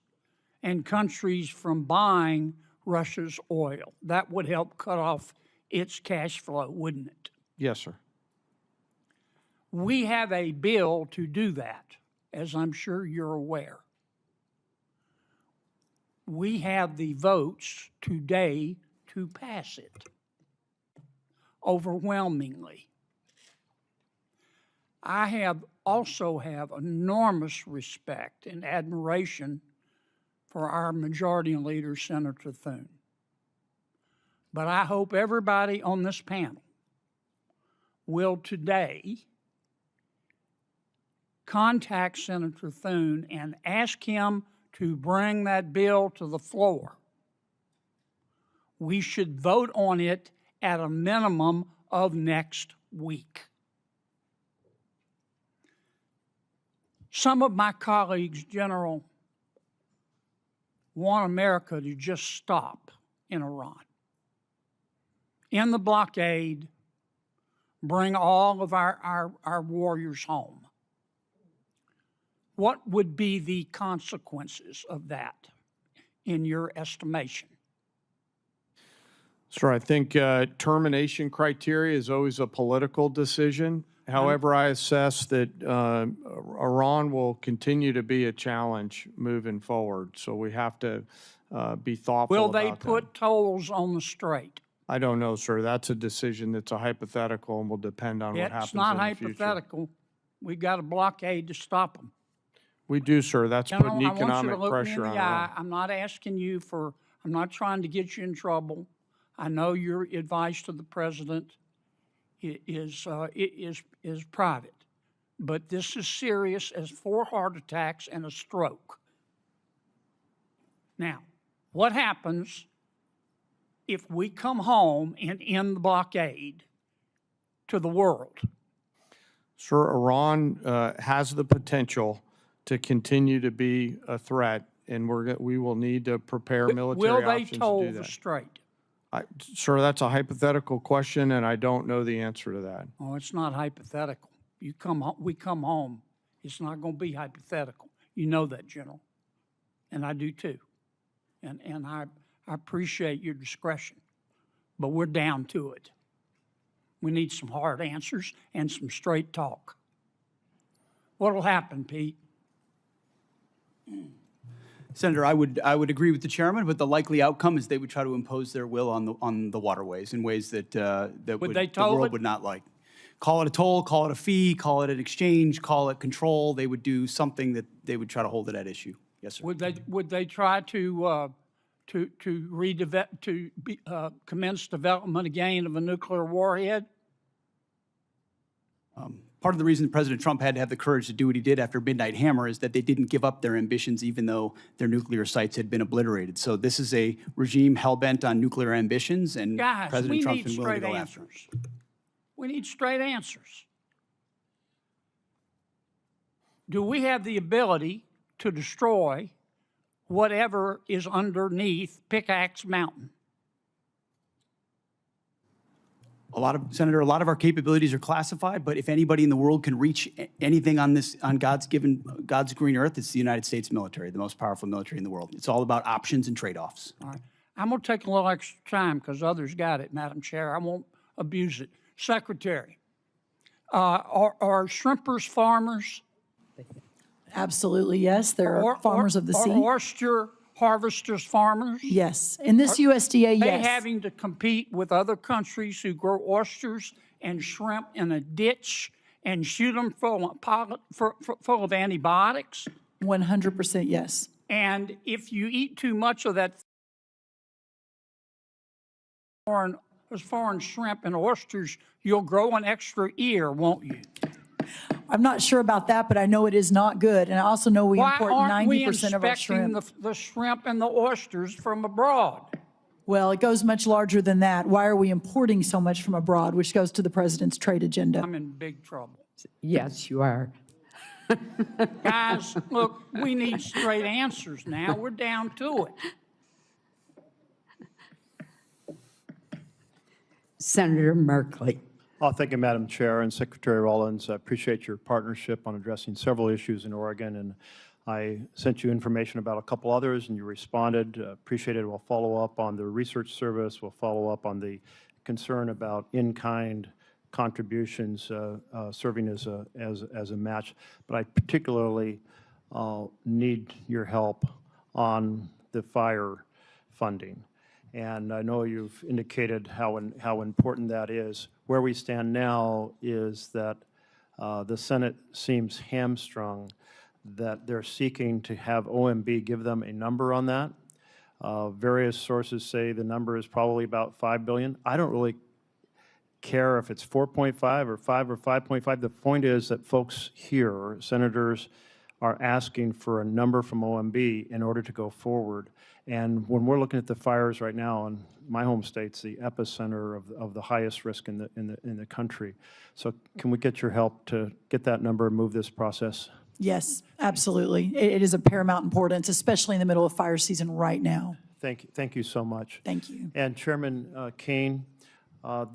and countries from buying Russia's oil, that would help cut off its cash flow, wouldn't it? Yes, sir. We have a bill to do that, as I'm sure you're aware. We have the votes today to pass it overwhelmingly. I also have enormous respect and admiration for our majority leader, Senator Thune. But I hope everybody on this panel will today contact Senator Thune and ask him to bring that bill to the floor. We should vote on it at a minimum of next week. Some of my colleagues, General, want America to just stop in Iran. End the blockade, bring all of our warriors home. What would be the consequences of that, in your estimation? Sir, I think termination criteria is always a political decision. However, I assess that Iran will continue to be a challenge moving forward, so we have to be thoughtful Will about they that. put tolls on the strait? I don't know, sir. That's a decision that's a hypothetical and will depend on what happens It's not in the future. hypothetical. We got a blockade to stop them. We do, sir. That's General, putting I want you economic to look me pressure in on the eye. Iran. I'm not asking you for, I'm not trying to get you in trouble. I know your advice to the president is private, but this is serious as 4 heart attacks and a stroke. Now, what happens if we come home and end the blockade to the world? Sir, Iran has the potential to continue to be a threat, and we will need to prepare military Will they options to toll do the that. strait? Sir, that's a hypothetical question, and I don't know the answer to that. Oh, it's not hypothetical. We come home. It's not going to be hypothetical. You know that, General, and I do too. And I appreciate your discretion, but we're down to it. We need some hard answers and some straight talk. What'll happen, Pete? Senator, I would agree with the chairman, but the likely outcome is they would try to impose their will on the waterways in ways that the world would not like. Call it a toll, call it a fee, call it an exchange, call it control. They would do something that they would try to hold it at issue. Yes, sir. Would they try to commence development again of a nuclear warhead? Part of the reason President Trump had to have the courage to do what he did after Midnight Hammer is that they didn't give up their ambitions even though their nuclear sites had been obliterated. So this is a regime hell-bent on nuclear ambitions, and Guys, President Trump's been willing to go after them. We need straight answers. Do we have the ability to destroy whatever is underneath Pickaxe Mountain? Senator, a lot of our capabilities are classified, but if anybody in the world can reach anything on God's green earth, it's the United States military, the most powerful military in the world. It's all about options and trade-offs. All right. I'm going to take a little extra time because others got it, Madam Chair. I won't abuse it. Secretary, are shrimpers farmers? Absolutely, yes. They're farmers of the sea. Are oyster harvesters farmers? Yes. In this USDA, yes. Are they having to compete with other countries who grow oysters and shrimp in a ditch and shoot them full of antibiotics? 100% yes. And if you eat too much of that foreign shrimp and oysters, you'll grow an extra ear, won't you? I'm not sure about that, but I know it is not good. And I also know we import 90% of our shrimp. Why aren't we inspecting the shrimp and the oysters from abroad? Well, it goes much larger than that. Why are we importing so much from abroad, which goes to the president's trade agenda? I'm in big trouble. Yes, you are. Guys, look, we need straight answers now. We're down to it. Senator Merkley. Thank you, Madam Chair and Secretary Rollins. I appreciate your partnership on addressing several issues in Oregon, and I sent you information about a couple others, and you responded. Appreciate it. We'll follow up on the research service. We'll follow up on the concern about in-kind contributions serving as a match. But I particularly need your help on the fire funding. And I know you've indicated how important that is. Where we stand now is that the Senate seems hamstrung, that they're seeking to have OMB give them a number on that. Various sources say the number is probably about $5 billion. I don't really care if it's 4.5 or 5 or 5.5. The point is that folks here, senators, are asking for a number from OMB in order to go forward. And when we're looking at the fires right now in my home state's the epicenter of the highest risk in the country. So can we get your help to get that number and move this process? Yes, absolutely. It is of paramount importance, especially in the middle of fire season right now. Thank you so much. Thank you. And Chairman Kane, I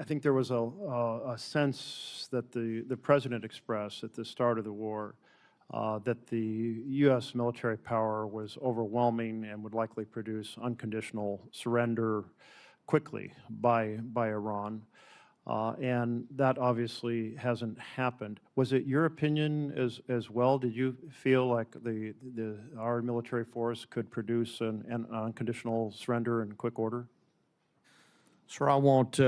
think there was a sense that the President expressed at the start of the war that the U.S. military power was overwhelming and would likely produce unconditional surrender quickly by Iran. And that obviously hasn't happened. Was it your opinion as well? Did you feel like our military force could produce an unconditional surrender in quick order? Sir, I won't,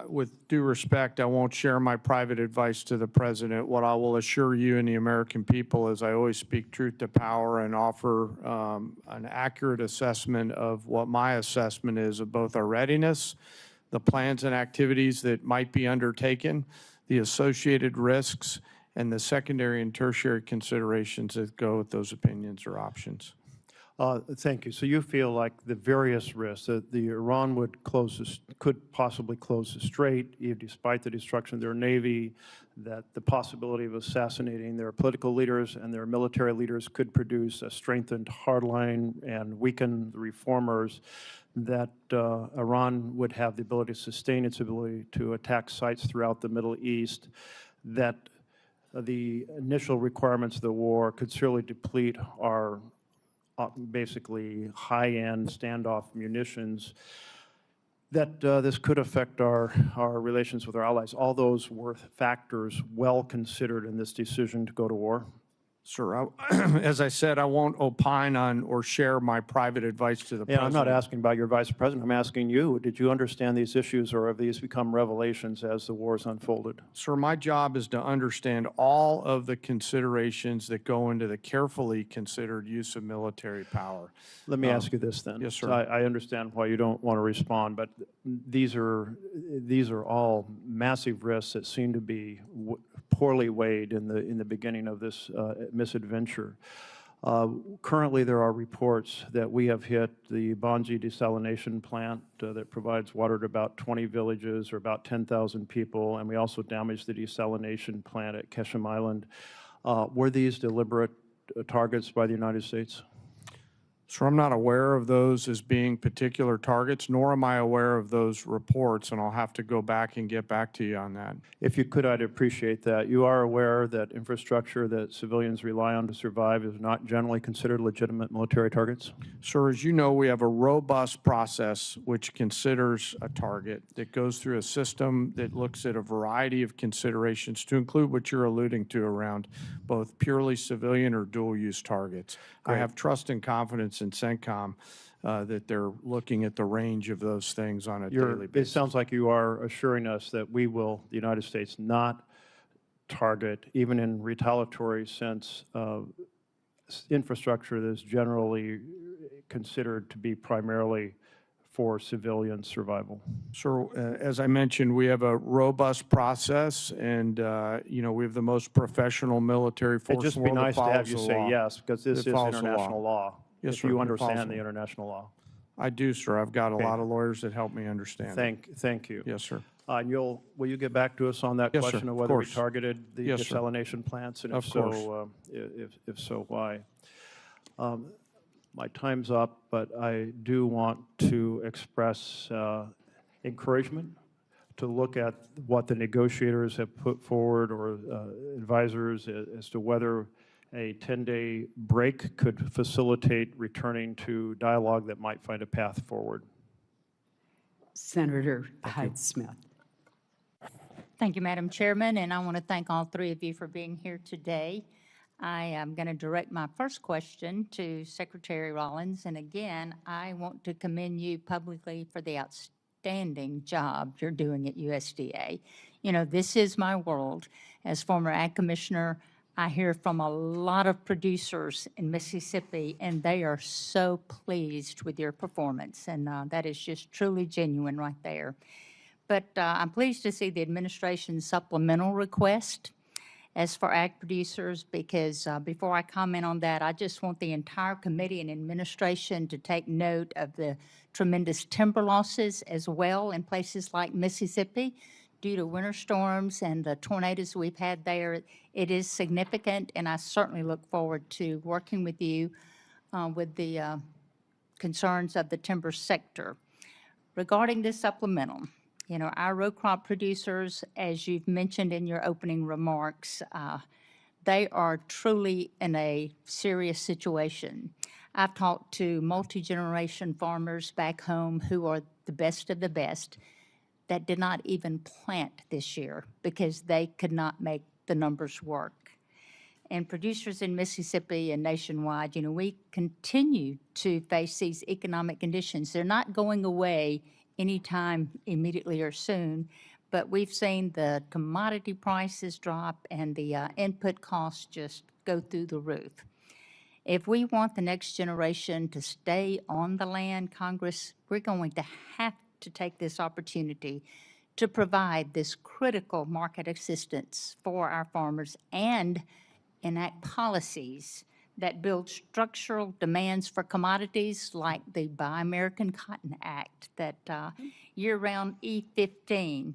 with due respect, I won't share my private advice to the President. What I will assure you and the American people is I always speak truth to power and offer an accurate assessment of what my assessment is of both our readiness, the plans and activities that might be undertaken, the associated risks, and the secondary and tertiary considerations that go with those opinions or options. Thank you. So you feel like the various risks that Iran could possibly close the strait, despite the destruction of their navy, that the possibility of assassinating their political leaders and their military leaders could produce a strengthened hardline and weaken the reformers, that Iran would have the ability to sustain its ability to attack sites throughout the Middle East, that the initial requirements of the war could surely deplete our basically high-end standoff munitions. that this could affect our relations with our allies. All those were factors well considered in this decision to go to war. Sir, as I said, I won't opine on or share my private advice to the Yeah, president. I'm not asking about your vice president. I'm asking you, did you understand these issues, or have these become revelations as the wars unfolded? Sir, my job is to understand all of the considerations that go into the carefully considered use of military power. Let me ask you this then. Yes, sir. I understand why you don't want to respond, but these are all massive risks that seem to be poorly weighed in the beginning of this misadventure. Currently, there are reports that we have hit the Bonji desalination plant that provides water to about 20 villages or about 10,000 people, and we also damaged the desalination plant at Ketchum Island. Were these deliberate targets by the United States? Sir, I'm not aware of those as being particular targets, nor am I aware of those reports, and I'll have to go back and get back to you on that. If you could, I'd appreciate that. You are aware that infrastructure that civilians rely on to survive is not generally considered legitimate military targets? Sir, as you know, we have a robust process which considers a target that goes through a system that looks at a variety of considerations to include what you're alluding to around both purely civilian or dual-use targets. Great. I have trust and confidence in CENTCOM that they're looking at the range of those things on a daily basis. It sounds like you are assuring us that we will, the United States, not target, even in retaliatory sense, infrastructure that is generally considered to be primarily for civilian survival. Sir, as I mentioned, we have a robust process, and we have the most professional military force. It'd just in be the world nice that to have follows you the say law. yes, because this is It follows the international law. Yes, if sir. you It follows understand the the law. international law. I do, sir. I've got a Okay. lot of lawyers that help me understand it. Thank you. Yes, sir. And will you get back to us on that Yes, sir. question of Of whether we course. targeted the Yes, sir. desalination plants, and Of if so, why? My time's up, but I do want to express encouragement to look at what the negotiators have put forward, or advisors, as to whether a 10-day break could facilitate returning to dialogue that might find a path forward. Senator Hyde-Smith. Thank you, Madam Chairman, and I want to thank all three of you for being here today. I am going to direct my first question to Secretary Rollins, and again, I want to commend you publicly for the outstanding job you're doing at USDA. You know, this is my world. As former Ag Commissioner, I hear from a lot of producers in Mississippi, and they are so pleased with your performance, and that is just truly genuine right there. But I'm pleased to see the administration's supplemental request as for ag producers, because before I comment on that, I just want the entire committee and administration to take note of the tremendous timber losses as well in places like Mississippi due to winter storms and the tornadoes we've had there. It is significant, and I certainly look forward to working with you with the concerns of the timber sector. Regarding this supplemental, you know, our row crop producers, as you've mentioned in your opening remarks, they are truly in a serious situation. I've talked to multi-generation farmers back home who are the best of the best that did not even plant this year because they could not make the numbers work. And producers in Mississippi and nationwide, you know, we continue to face these economic conditions. They're not going away anytime immediately or soon, but we've seen the commodity prices drop and the input costs just go through the roof. If we want the next generation to stay on the land, Congress, we're going to have to take this opportunity to provide this critical market assistance for our farmers and enact policies that build structural demands for commodities like the Buy American Cotton Act, that year-round E15,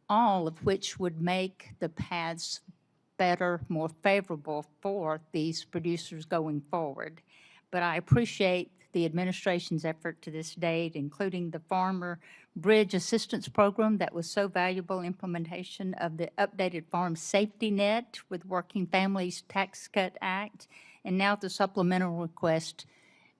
all of which would make the paths better, more favorable for these producers going forward. But I appreciate the administration's effort to this date, including the Farmer Bridge Assistance Program that was so valuable, implementation of the updated Farm Safety Net with Working Families Tax Cut Act, and now the supplemental request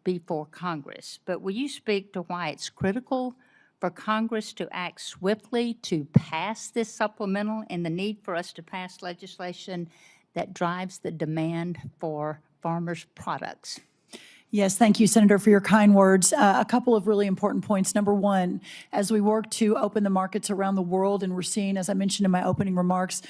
before Congress. But will you speak to why it's critical for Congress to act swiftly to pass this supplemental and the need for us to pass legislation that drives the demand for farmers' products. Yes, thank you, Senator, for your kind words. A couple of really important points. Number one, as we work to open the markets around the world, and we're seeing, as I mentioned in my opening remarks,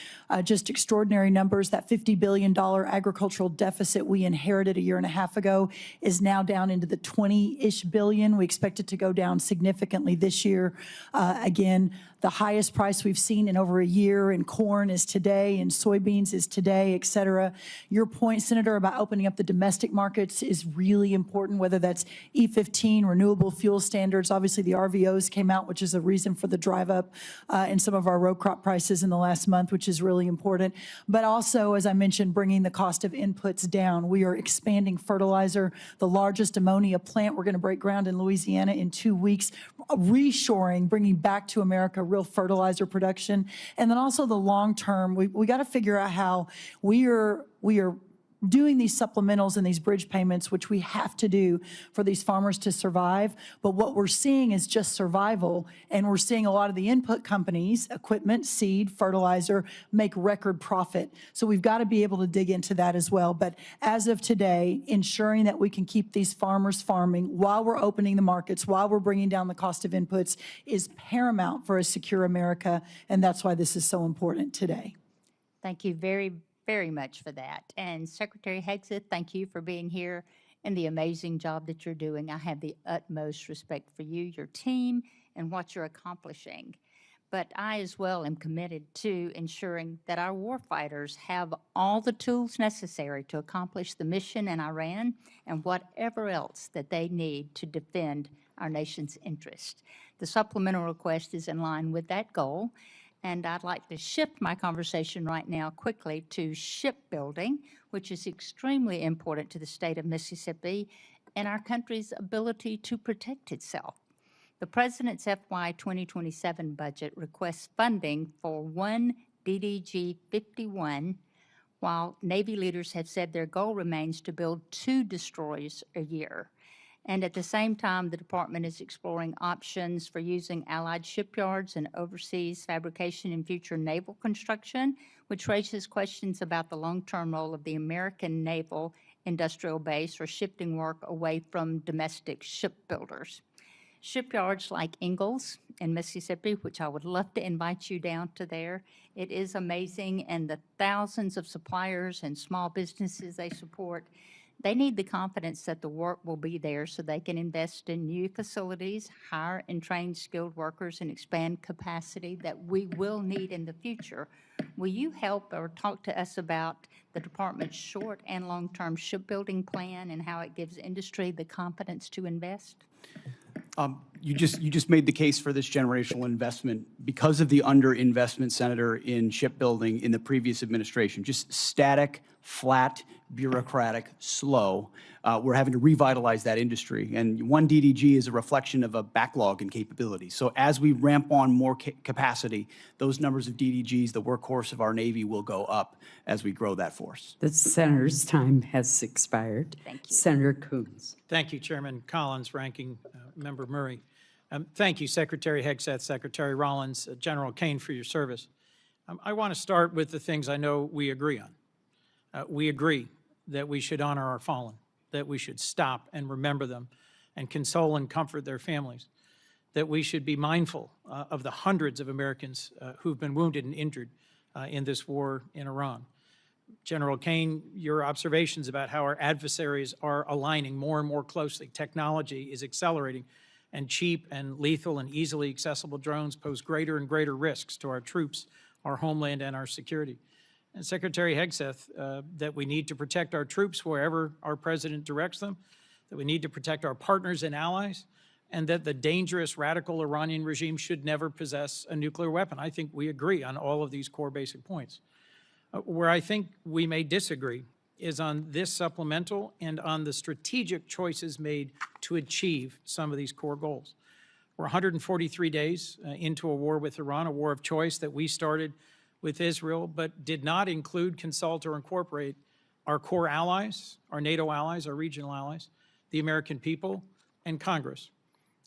just extraordinary numbers. That $50 billion agricultural deficit we inherited a year and a half ago is now down into the 20-ish billion. We expect it to go down significantly this year. Again, the highest price we've seen in over a year in corn is today, and soybeans is today, et cetera. Your point, Senator, about opening up the domestic markets is really important, whether that's E15, renewable fuel standards. Obviously, the RVOs came out, which is a reason for the drive up in some of our row crop prices in the last month, which is really important. But also, as I mentioned, bringing the cost of inputs down. We are expanding fertilizer, the largest ammonia plant. We're going to break ground in Louisiana in 2 weeks, reshoring, bringing back to America real fertilizer production. And then also the long term, we got to figure out how we are doing these supplementals and these bridge payments, which we have to do for these farmers to survive. But what we're seeing is just survival. And we're seeing a lot of the input companies, equipment, seed, fertilizer, make record profit. So we've got to be able to dig into that as well. But as of today, ensuring that we can keep these farmers farming while we're opening the markets, while we're bringing down the cost of inputs, is paramount for a secure America. And that's why this is so important today. Thank you very much for that. And Secretary Hegseth, thank you for being here and the amazing job that you're doing. I have the utmost respect for you, your team, and what you're accomplishing. But I as well am committed to ensuring that our warfighters have all the tools necessary to accomplish the mission in Iran and whatever else that they need to defend our nation's interest. The supplemental request is in line with that goal. And I'd like to shift my conversation right now quickly to shipbuilding, which is extremely important to the state of Mississippi and our country's ability to protect itself. The President's FY 2027 budget requests funding for one DDG 51, while Navy leaders have said their goal remains to build 2 destroyers a year. And at the same time, the department is exploring options for using allied shipyards and overseas fabrication in future naval construction, which raises questions about the long-term role of the American naval industrial base or shifting work away from domestic shipbuilders. Shipyards like Ingalls in Mississippi, which I would love to invite you down to there. It is amazing, and the thousands of suppliers and small businesses they support, they need the confidence that the work will be there so they can invest in new facilities, hire and train skilled workers, and expand capacity that we will need in the future. Will you help or talk to us about the department's short and long-term shipbuilding plan and how it gives industry the confidence to invest? You just made the case for this generational investment because of the underinvestment, Senator, in shipbuilding in the previous administration. Just static, flat, bureaucratic, slow. We're having to revitalize that industry. And one DDG is a reflection of a backlog in capability. So as we ramp on more capacity, those numbers of DDGs, the workhorse of our Navy, will go up as we grow that force. The Senator's time has expired. Thank you. Senator Coons. Thank you, Chairman Collins, Ranking Member Murray. Thank you, Secretary Hegseth, Secretary Rollins, General Kane, for your service. I want to start with the things I know we agree on. We agree that we should honor our fallen, that we should stop and remember them and console and comfort their families, that we should be mindful of the hundreds of Americans who've been wounded and injured in this war in Iran. General Kane, your observations about how our adversaries are aligning more and more closely. Technology is accelerating, and cheap and lethal and easily accessible drones pose greater and greater risks to our troops, our homeland, and our security. And Secretary Hegseth, that we need to protect our troops wherever our president directs them, that we need to protect our partners and allies, and that the dangerous radical Iranian regime should never possess a nuclear weapon. I think we agree on all of these core basic points. Where I think we may disagree is on this supplemental and on the strategic choices made to achieve some of these core goals. We're 143 days into a war with Iran, a war of choice that we started with Israel, but did not include, consult, or incorporate our core allies, our NATO allies, our regional allies, the American people, and Congress.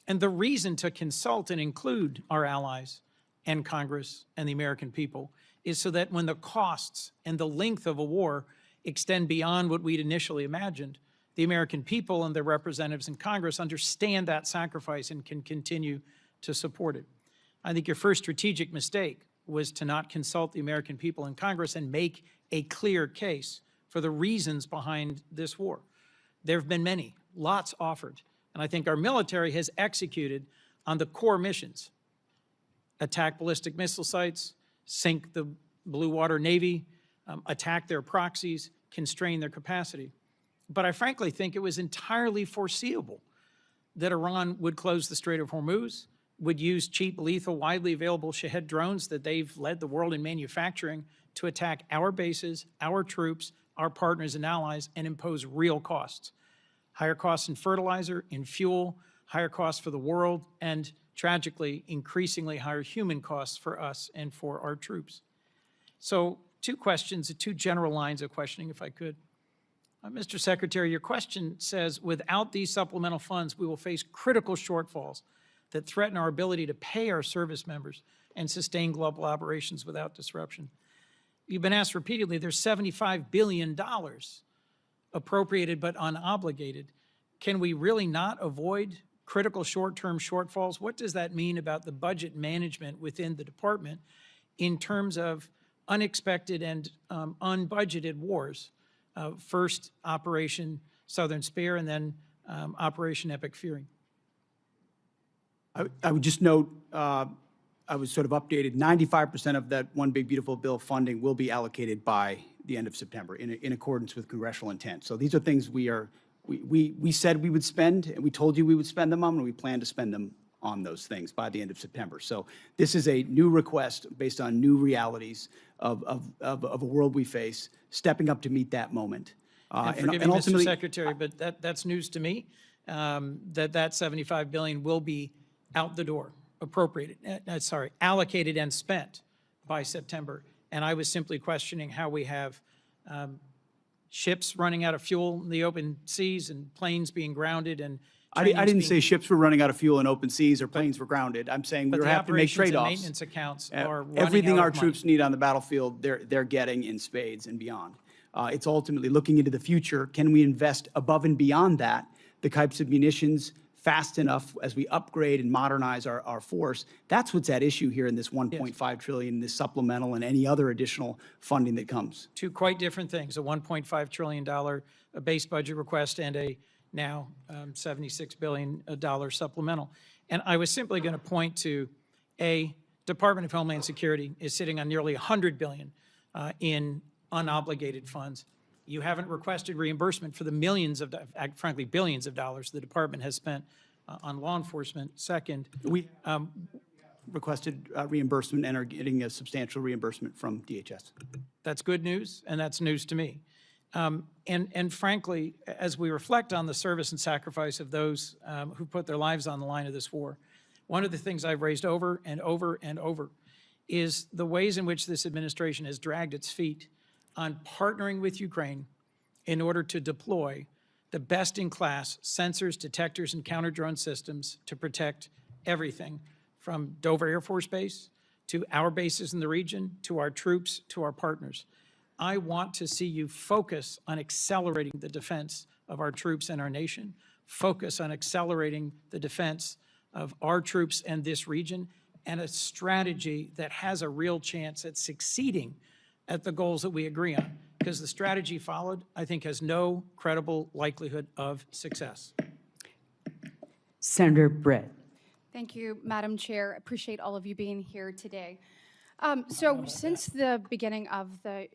And the reason to consult and include our allies and Congress and the American people is so that when the costs and the length of a war extend beyond what we'd initially imagined, the American people and their representatives in Congress understand that sacrifice and can continue to support it. I think your first strategic mistake was to not consult the American people in Congress and make a clear case for the reasons behind this war. There have been many, lots offered, and I think our military has executed on the core missions: attack ballistic missile sites, sink the Blue Water Navy, attack their proxies, constrain their capacity. But I frankly think it was entirely foreseeable that Iran would close the Strait of Hormuz, would use cheap, lethal, widely available Shahed drones that they've led the world in manufacturing to attack our bases, our troops, our partners and allies, and impose real costs. Higher costs in fertilizer, in fuel, higher costs for the world, and tragically, increasingly higher human costs for us and for our troops. So, two questions, two general lines of questioning, if I could. Mr. Secretary, your question says, without these supplemental funds, we will face critical shortfalls that threaten our ability to pay our service members and sustain global operations without disruption. You've been asked repeatedly, there's $75 billion appropriated but unobligated. Can we really not avoid critical short-term shortfalls? What does that mean about the budget management within the department in terms of unexpected and unbudgeted wars? First, Operation Southern Spear, and then Operation Epic Fury. I would just note, I was sort of updated, 95% of that One Big Beautiful Bill funding will be allocated by the end of September in accordance with congressional intent. So these are things we said we would spend, and we told you we would spend them on, and we plan to spend them on those things by the end of September. So this is a new request based on new realities of a world we face, stepping up to meet that moment. And forgive me, Mr. Secretary, but that's news to me, that $75 billion will be out the door, allocated and spent by September. And I was simply questioning how we have ships running out of fuel in the open seas and planes being grounded and I didn't say ships were running out of fuel in open seas or planes were grounded. I'm saying we have to make trade-offs. Maintenance accounts are running everything out our of troops money. need on the battlefield, they're getting in spades and beyond. It's ultimately looking into the future. Can we invest above and beyond that, the types of munitions, fast enough as we upgrade and modernize our force? That's what's at issue here in this $1.5 trillion, this supplemental and any other additional funding that comes. Two quite different things: a $1.5 trillion base budget request and a now $76 billion supplemental. And I was simply going to point to Department of Homeland Security is sitting on nearly $100 billion in unobligated funds. You haven't requested reimbursement for the millions of, frankly, billions of dollars the department has spent on law enforcement. Second, we requested reimbursement and are getting a substantial reimbursement from DHS. That's good news, and that's news to me. And frankly, as we reflect on the service and sacrifice of those who put their lives on the line of this war, one of the things I've raised over and over and over is the ways in which this administration has dragged its feet on partnering with Ukraine in order to deploy the best-in-class sensors, detectors, and counter-drone systems to protect everything from Dover Air Force Base to our bases in the region, to our troops, to our partners. I want to see you focus on accelerating the defense of our troops and our nation, focus on accelerating the defense of our troops and this region, and a strategy that has a real chance at succeeding at the goals that we agree on. Because the strategy followed, I think, has no credible likelihood of success. Senator Britt. Thank you, Madam Chair. Appreciate all of you being here today. So since the beginning of the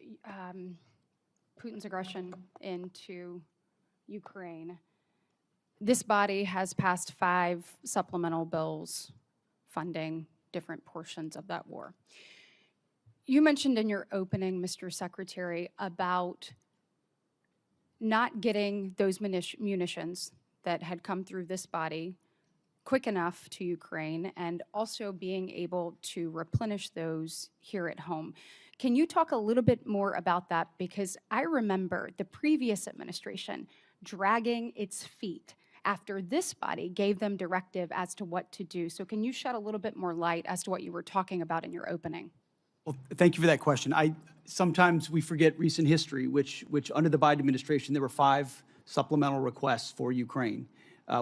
Putin's aggression into Ukraine, this body has passed 5 supplemental bills funding different portions of that war. You mentioned in your opening, Mr. Secretary, about not getting those munitions that had come through this body quick enough to Ukraine, and also being able to replenish those here at home. Can you talk a little bit more about that? Because I remember the previous administration dragging its feet after this body gave them directive as to what to do. So can you shed a little bit more light as to what you were talking about in your opening? Well, thank you for that question. Sometimes we forget recent history, which under the Biden administration, there were 5 supplemental requests for Ukraine,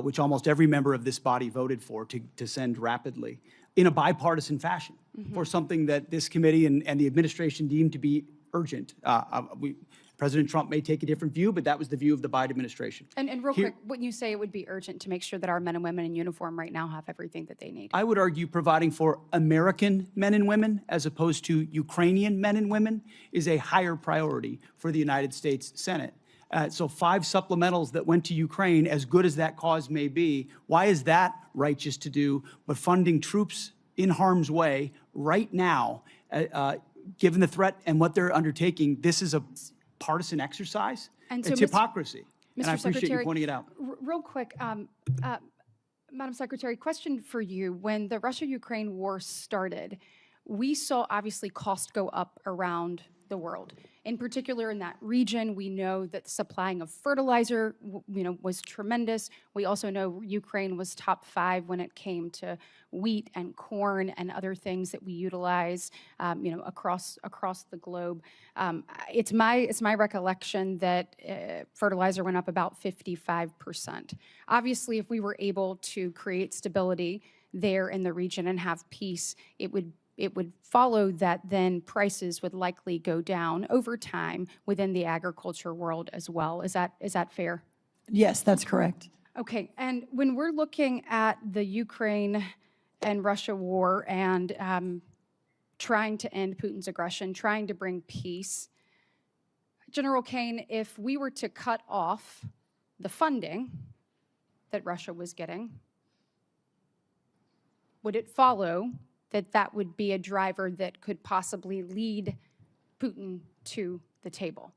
which almost every member of this body voted for to send rapidly in a bipartisan fashion for something that this committee and the administration deemed to be urgent. President Trump may take a different view, but that was the view of the Biden administration. And real quick, wouldn't you say it would be urgent to make sure that our men and women in uniform right now have everything that they need? I would argue providing for American men and women as opposed to Ukrainian men and women is a higher priority for the United States Senate. So 5 supplementals that went to Ukraine, as good as that cause may be, why is that righteous to do? But funding troops in harm's way right now, given the threat and what they're undertaking, this is a partisan exercise. And so, it's hypocrisy. And I appreciate Secretary, you pointing it out. Real quick, Madam Secretary, question for you. When the Russia-Ukraine war started, we saw obviously costs go up around the world. In particular, in that region, we know that the supplying of fertilizer, was tremendous. We also know Ukraine was top 5 when it came to wheat and corn and other things that we utilize, across the globe. It's my recollection that fertilizer went up about 55%. Obviously, if we were able to create stability there in the region and have peace, it would follow that then prices would likely go down over time within the agriculture world as well. Is that fair? Yes, that's correct. Okay, and when we're looking at the Ukraine and Russia war and trying to end Putin's aggression, trying to bring peace, General Kane, if we were to cut off the funding that Russia was getting, would it follow that would be a driver that could possibly lead Putin to the table?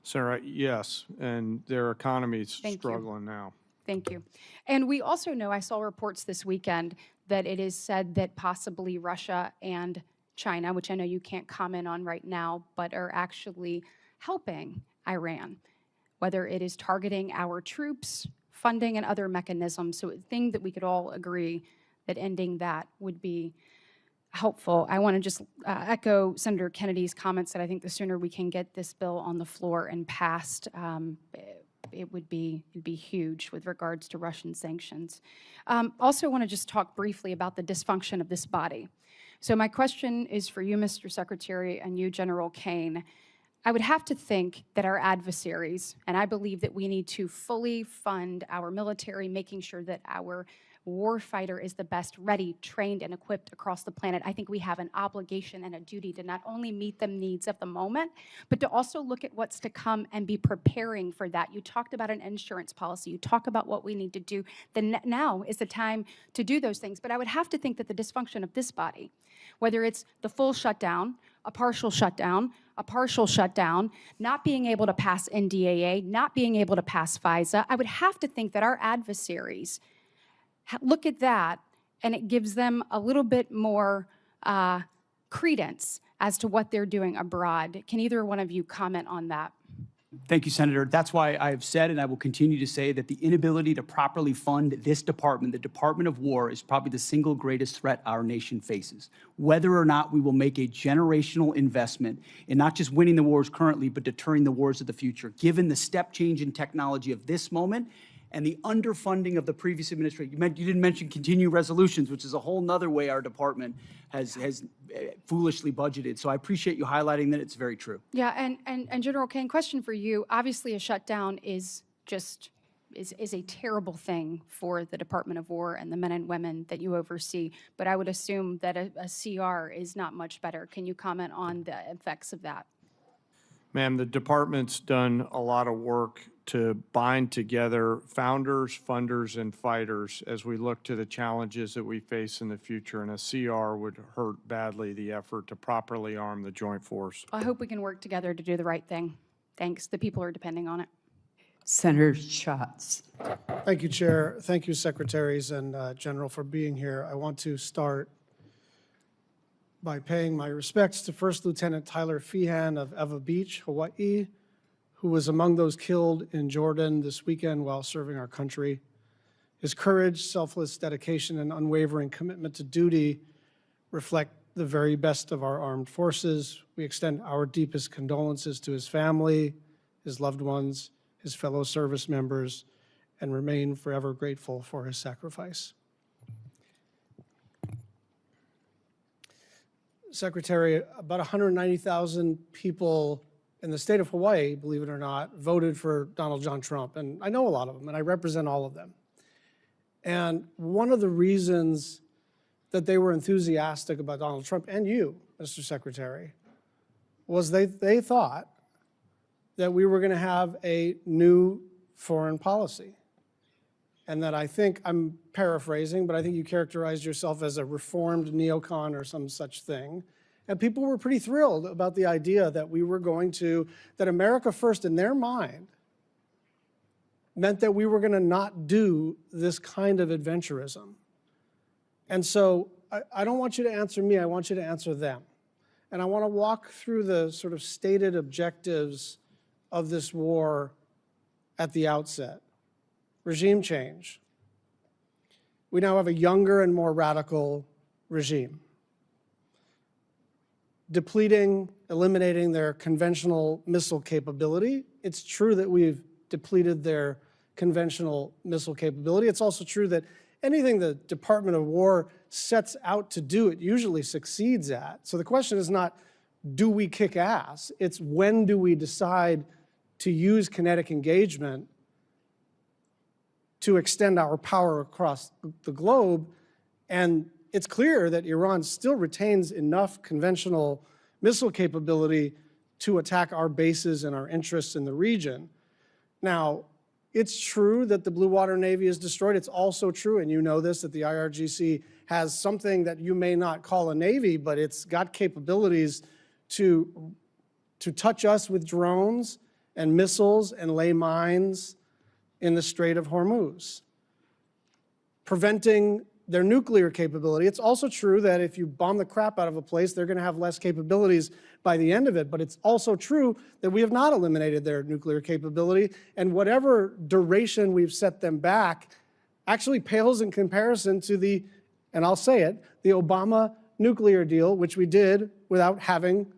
Senator, yes, and their economy is struggling now. Thank you. And we also know, I saw reports this weekend, that it is said that possibly Russia and China, which I know you can't comment on right now, but are actually helping Iran, whether it is targeting our troops, funding, and other mechanisms. So a thing that we could all agree that ending that would be helpful. I want to just echo Senator Kennedy's comments that I think the sooner we can get this bill on the floor and passed, it'd be huge with regards to Russian sanctions. Also want to just talk briefly about the dysfunction of this body. So my question is for you, Mr. Secretary, and you, General Kane. I would have to think that our adversaries, and I believe that we need to fully fund our military, making sure that our warfighter is the best ready, trained, and equipped across the planet. I think we have an obligation and a duty to not only meet the needs of the moment, but to also look at what's to come and be preparing for that. You talked about an insurance policy. You talk about what we need to do. Then now is the time to do those things. But I would have to think that the dysfunction of this body, whether it's the full shutdown, a partial shutdown, not being able to pass NDAA, not being able to pass FISA, I would have to think that our adversaries look at that, and it gives them a little bit more credence as to what they're doing abroad. Can either one of you comment on that? Thank you, Senator. That's why I have said, and I will continue to say, that the inability to properly fund this department, the Department of War, is probably the single greatest threat our nation faces. Whether or not we will make a generational investment in not just winning the wars currently, but deterring the wars of the future, given the step change in technology of this moment and the underfunding of the previous administration. You didn't mention continuing resolutions, which is a whole nother way our department has foolishly budgeted. So I appreciate you highlighting that. It's very true. Yeah, and General Kane, question for you. Obviously, a shutdown is a terrible thing for the Department of War and the men and women that you oversee, but I would assume that a CR is not much better. Can you comment on the effects of that? Ma'am, the department's done a lot of work to bind together founders, funders, and fighters as we look to the challenges that we face in the future, and a CR would hurt badly the effort to properly arm the joint force. I hope we can work together to do the right thing. Thanks. The people are depending on it. Senator Schatz. Thank you, Chair. Thank you, Secretaries and General, for being here. I want to start by paying my respects to First Lieutenant Tyler Feehan of Eva Beach, Hawaii, who was among those killed in Jordan this weekend while serving our country. His courage, selfless dedication, and unwavering commitment to duty reflect the very best of our armed forces. We extend our deepest condolences to his family, his loved ones, his fellow service members, and remain forever grateful for his sacrifice. Secretary, about 190,000 people in the state of Hawaii, believe it or not, voted for Donald John Trump. And I know a lot of them, and I represent all of them. And one of the reasons that they were enthusiastic about Donald Trump, and you, Mr. Secretary, was they thought that we were going to have a new foreign policy. And that I think, I'm paraphrasing, but I think you characterized yourself as a reformed neocon or some such thing. And people were pretty thrilled about the idea that we were going to, that America First in their mind meant that we were going to not do this kind of adventurism. And so I don't want you to answer me, I want you to answer them. And I want to walk through the sort of stated objectives of this war at the outset. Regime change. We now have a younger and more radical regime. Depleting, eliminating their conventional missile capability. It's true that we've depleted their conventional missile capability. It's also true that anything the Department of War sets out to do, it usually succeeds at. So the question is not, do we kick ass? It's when do we decide to use kinetic engagement to extend our power across the globe. And it's clear that Iran still retains enough conventional missile capability to attack our bases and our interests in the region. Now, it's true that the Blue Water Navy is destroyed. It's also true, and you know this, that the IRGC has something that you may not call a navy, but it's got capabilities to touch us with drones and missiles and lay mines in the Strait of Hormuz, preventing their nuclear capability. It's also true that if you bomb the crap out of a place, they're going to have less capabilities by the end of it. But it's also true that we have not eliminated their nuclear capability, and whatever duration we've set them back actually pales in comparison to the, and I'll say it, the Obama nuclear deal, which we did without having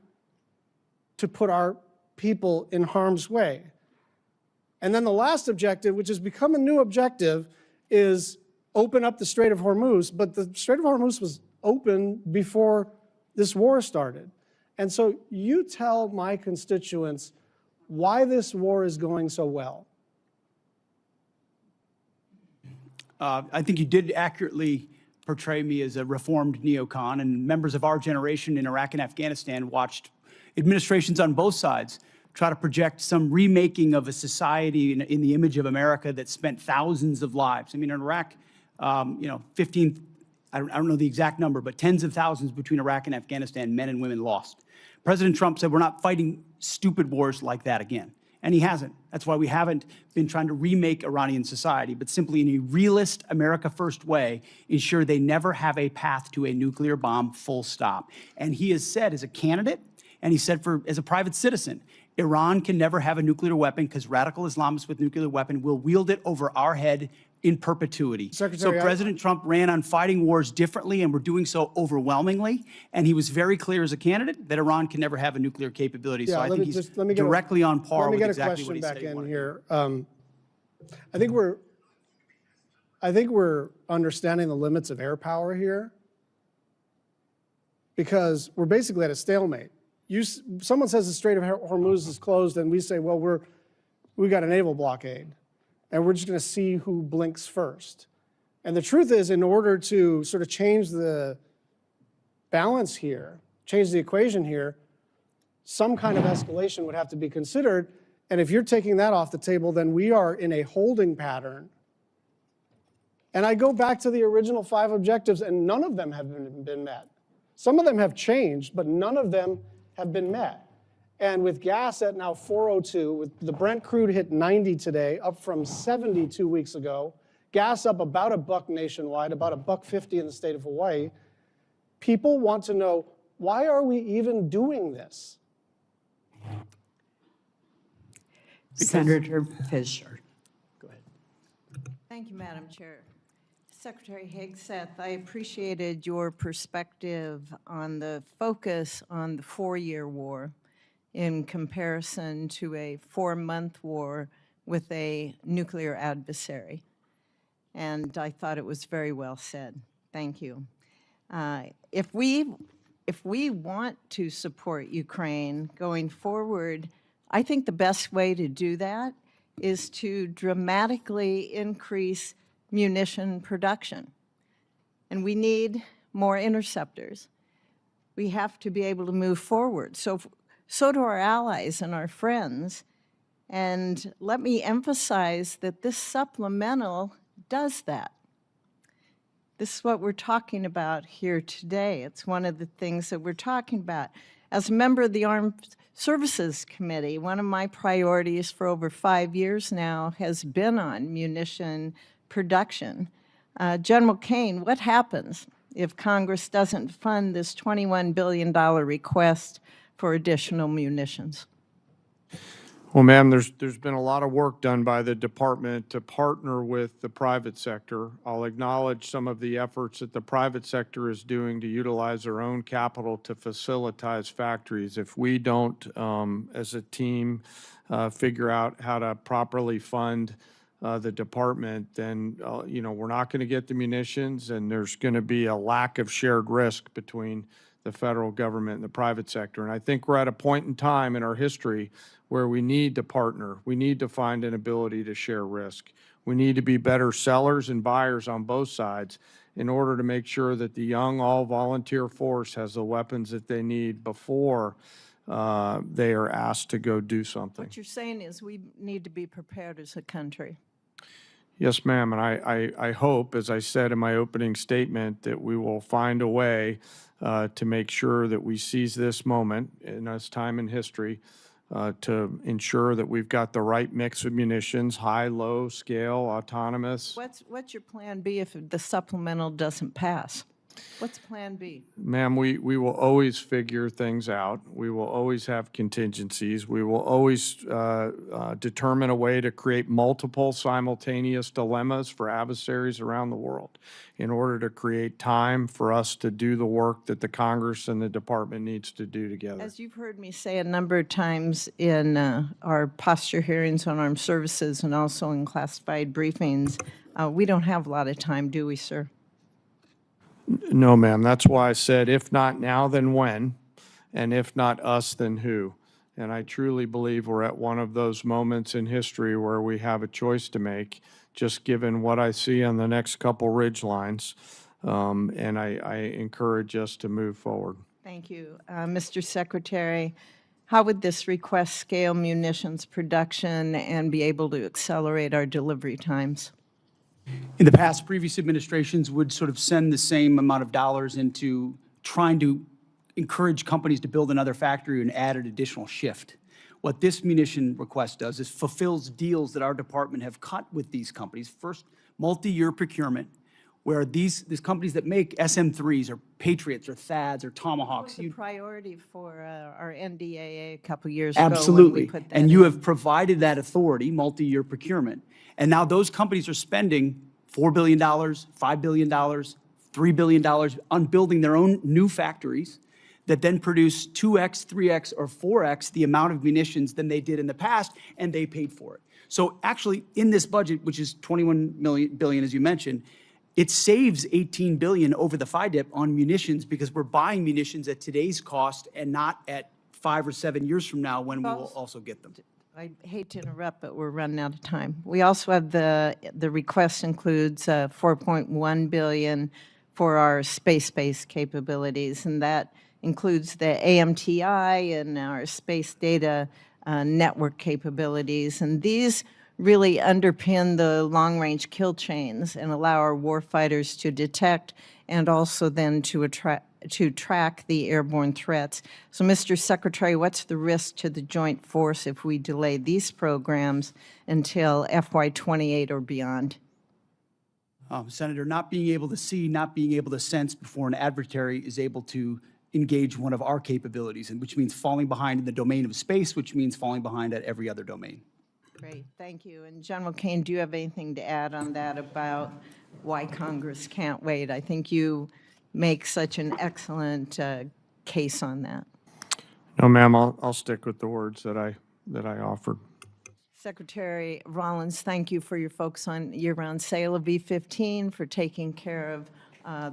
to put our people in harm's way. And then the last objective, which has become a new objective, is open up the Strait of Hormuz. But the Strait of Hormuz was open before this war started. And so you tell my constituents why this war is going so well. I think you did accurately portray me as a reformed neocon, and members of our generation in Iraq and Afghanistan watched administrations on both sides try to project some remaking of a society in the image of America that spent thousands of lives. I mean, in Iraq, 15, I don't know the exact number, but tens of thousands between Iraq and Afghanistan, men and women lost. President Trump said, we're not fighting stupid wars like that again. And he hasn't. That's why we haven't been trying to remake Iranian society, but simply in a realist, America First way, ensure they never have a path to a nuclear bomb, full stop. And he has said as a candidate, and he said as a private citizen, Iran can never have a nuclear weapon because radical Islamists with nuclear weapon will wield it over our head in perpetuity. Secretary, so President Trump ran on fighting wars differently, and we're doing so overwhelmingly. And he was very clear as a candidate that Iran can never have a nuclear capability. Yeah, so I think he's directly on par with exactly what he said. Let me get a question back in here. I think we're understanding the limits of air power here, because we're basically at a stalemate. Someone says the Strait of Hormuz is closed, and we say, well, we got a naval blockade, and we're just going to see who blinks first. And the truth is, in order to sort of change the balance here, change the equation here, some kind of escalation would have to be considered. And if you're taking that off the table, then we are in a holding pattern. And I go back to the original 5 objectives, and none of them have been met. Some of them have changed, but none of them have been met. And with gas at now 402, with the Brent crude hit 90 today, up from 70 2 weeks ago, gas up about $1 nationwide, about $1.50 in the state of Hawaii, people want to know, why are we even doing this? Senator Fisher. Thank you, Madam Chair. Secretary Hegseth, I appreciated your perspective on the focus on the 4-year war in comparison to a 4-month war with a nuclear adversary. And I thought it was very well said. Thank you. If we want to support Ukraine going forward, I think the best way to do that is to dramatically increase munition production. And we need more interceptors. We have to be able to move forward. So do our allies and our friends. And let me emphasize that this supplemental does that. This is what we're talking about here today. It's one of the things that we're talking about. As a member of the Armed Services Committee, one of my priorities for over 5 years now has been on munition production. General Kane, what happens if Congress doesn't fund this $21 billion request for additional munitions? Well, ma'am, there's been a lot of work done by the department to partner with the private sector. I'll acknowledge some of the efforts that the private sector is doing to utilize their own capital to facilitate factories. If we don't, as a team, figure out how to properly fund the department, then we're not going to get the munitions, and there's going to be a lack of shared risk between the federal government and the private sector. And I think we're at a point in time in our history where we need to partner. We need to find an ability to share risk. We need to be better sellers and buyers on both sides in order to make sure that the young all-volunteer force has the weapons that they need before they are asked to go do something. What you're saying is we need to be prepared as a country. Yes, ma'am, and I hope, as I said in my opening statement, that we will find a way to make sure that we seize this moment in this time in history to ensure that we've got the right mix of munitions, high, low, scale, autonomous. What's your plan B if the supplemental doesn't pass? What's plan B? Ma'am, we will always figure things out. We will always have contingencies. We will always determine a way to create multiple simultaneous dilemmas for adversaries around the world in order to create time for us to do the work that the Congress and the Department needs to do together. As you've heard me say a number of times in our posture hearings on armed services and also in classified briefings, we don't have a lot of time, do we, sir? No, ma'am. That's why I said, if not now, then when? And if not us, then who? And I truly believe we're at one of those moments in history where we have a choice to make, just given what I see on the next couple ridge lines. And I encourage us to move forward. Thank you. Mr. Secretary, how would this request scale munitions production and be able to accelerate our delivery times? In the past, previous administrations would sort of send the same amount of dollars into trying to encourage companies to build another factory and add an additional shift. What this munition request does is fulfills deals that our department have cut with these companies. First, multi-year procurement, where these companies that make SM-3s or Patriots or THAADs or Tomahawks. That was a priority for our NDAA a couple years ago. Absolutely. When we put that and you in. have provided that authority, multi-year procurement. And now those companies are spending $4 billion, $5 billion, $3 billion on building their own new factories that then produce 2x, 3x, or 4x the amount of munitions than they did in the past, and they paid for it. So actually, in this budget, which is $21 billion, as you mentioned, it saves $18 billion over the FIDIP on munitions because we're buying munitions at today's cost and not at 5 or 7 years from now when we will also get them. I hate to interrupt, but we're running out of time. We also have the request includes $4.1 billion for our space-based capabilities, and that includes the AMTI and our space data network capabilities. And these really underpin the long-range kill chains and allow our warfighters to detect and also then to track the airborne threats. So, Mr. Secretary, what's the risk to the joint force if we delay these programs until FY28 or beyond? Senator, not being able to see, not being able to sense before an adversary is able to engage one of our capabilities, and which means falling behind in the domain of space, which means falling behind at every other domain. Great, thank you. And General Kane, do you have anything to add on that about why Congress can't wait? I think you make such an excellent case on that. No, ma'am, I'll stick with the words that I offered. Secretary Rollins, thank you for your focus on year-round sale of E-15, for taking care of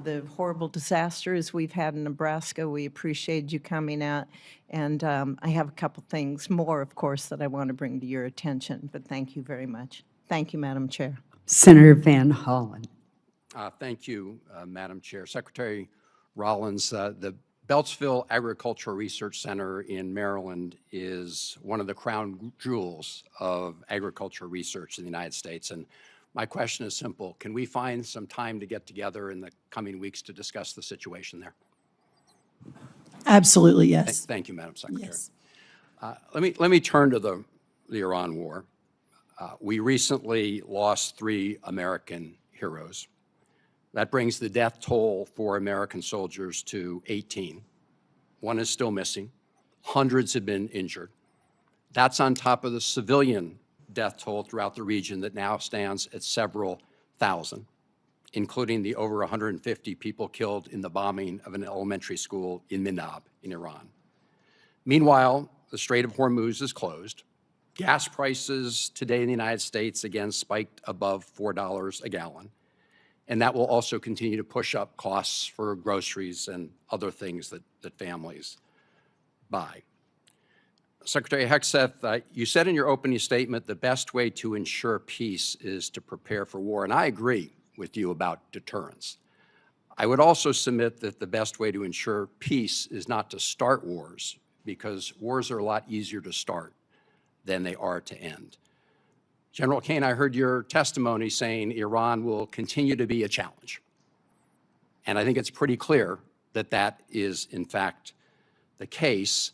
the horrible disasters we've had in Nebraska. We appreciate you coming out. And I have a couple things more, of course, that I want to bring to your attention, but thank you very much. Thank you, Madam Chair. Senator Van Hollen. Thank you, Madam Chair. Secretary Rollins, the Beltsville Agricultural Research Center in Maryland is one of the crown jewels of agricultural research in the United States. And my question is simple. Can we find some time to get together in the coming weeks to discuss the situation there? Absolutely, yes. Thank you, Madam Secretary. Yes. Let me turn to the Iran war. We recently lost 3 American heroes. That brings the death toll for American soldiers to 18. 1 is still missing. Hundreds have been injured. That's on top of the civilian death toll throughout the region that now stands at several thousand, including the over 150 people killed in the bombing of an elementary school in Minab in Iran. Meanwhile, the Strait of Hormuz is closed. Gas prices today in the United States again spiked above $4 a gallon. And that will also continue to push up costs for groceries and other things that families buy. Secretary Hegseth, you said in your opening statement the best way to ensure peace is to prepare for war, and I agree with you about deterrence. I would also submit that the best way to ensure peace is not to start wars, because wars are a lot easier to start than they are to end. General Kane, I heard your testimony saying Iran will continue to be a challenge. And I think it's pretty clear that that is, in fact, the case.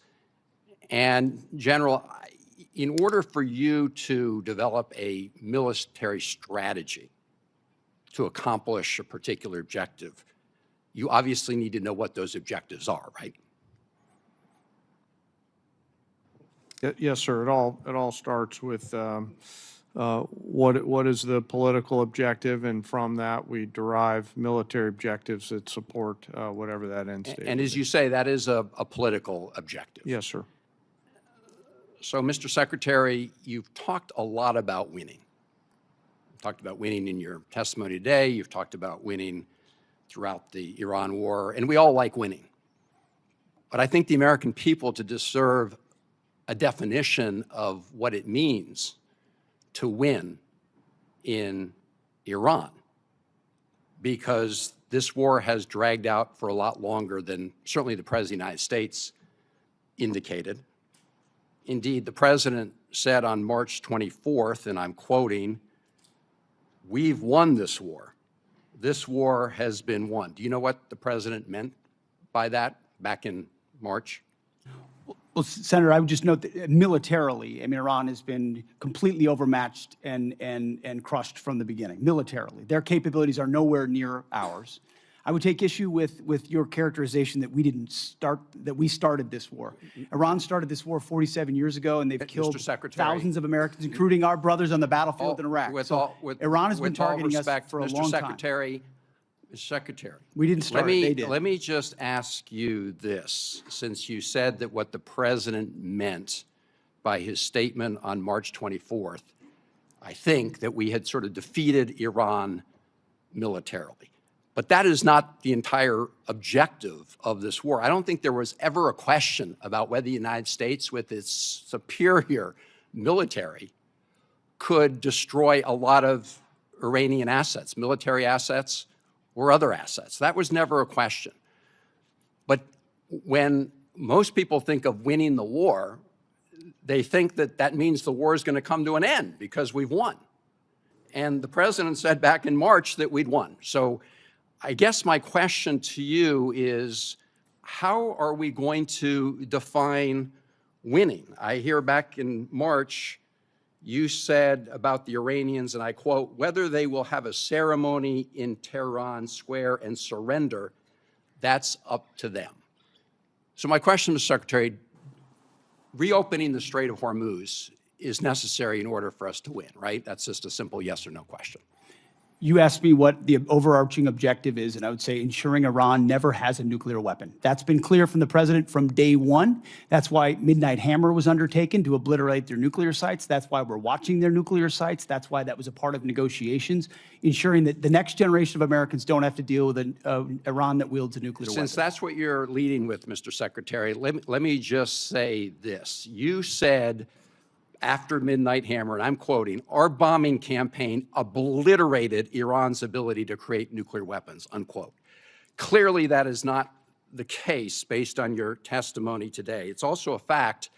And, General, in order for you to develop a military strategy to accomplish a particular objective, you obviously need to know what those objectives are, right? Yes, sir. It all starts with what is the political objective, and from that we derive military objectives that support whatever that end state. And as you say, that is a political objective. Yes, sir. So, Mr. Secretary, you've talked a lot about winning. You've talked about winning in your testimony today. You've talked about winning throughout the Iran war, and we all like winning. But I think the American people deserve a definition of what it means to win in Iran, because this war has dragged out for a lot longer than certainly the President of the United States indicated. Indeed, the President said on March 24th, and I'm quoting, "We've won this war. This war has been won." Do you know what the President meant by that back in March? Well, Senator, I would just note that militarily, I mean, Iran has been completely overmatched and crushed from the beginning, militarily. Their capabilities are nowhere near ours. I would take issue with your characterization that we started this war. Iran started this war 47 years ago, and they've killed thousands of Americans, including our brothers on the battlefield in Iraq. Iran has been targeting us for a long time. Mr. Secretary, we didn't start it, they did. Let me just ask you this, since you said that what the President meant by his statement on March 24th, I think that we had sort of defeated Iran militarily. But that is not the entire objective of this war. I don't think there was ever a question about whether the United States, with its superior military, could destroy a lot of Iranian assets, military assets, or other assets. That was never a question. But when most people think of winning the war, they think that that means the war is going to come to an end because we've won. And the President said back in March that we'd won. So I guess my question to you is, how are we going to define winning? I hear back in March, you said about the Iranians, and I quote, "Whether they will have a ceremony in Tehran Square and surrender, that's up to them." So my question, Mr. Secretary, reopening the Strait of Hormuz is necessary in order for us to win, right? That's just a simple yes or no question. You asked me what the overarching objective is, and I would say ensuring Iran never has a nuclear weapon. That's been clear from the president from day one. That's why Midnight Hammer was undertaken, to obliterate their nuclear sites. That's why we're watching their nuclear sites. That's why that was a part of negotiations, ensuring that the next generation of Americans don't have to deal with an Iran that wields a nuclear weapon. Since that's what you're leading with, Mr. Secretary, let me just say this. You said after Midnight Hammer, and I'm quoting, "Our bombing campaign obliterated Iran's ability to create nuclear weapons," unquote. Clearly, that is not the case based on your testimony today. It's also a fact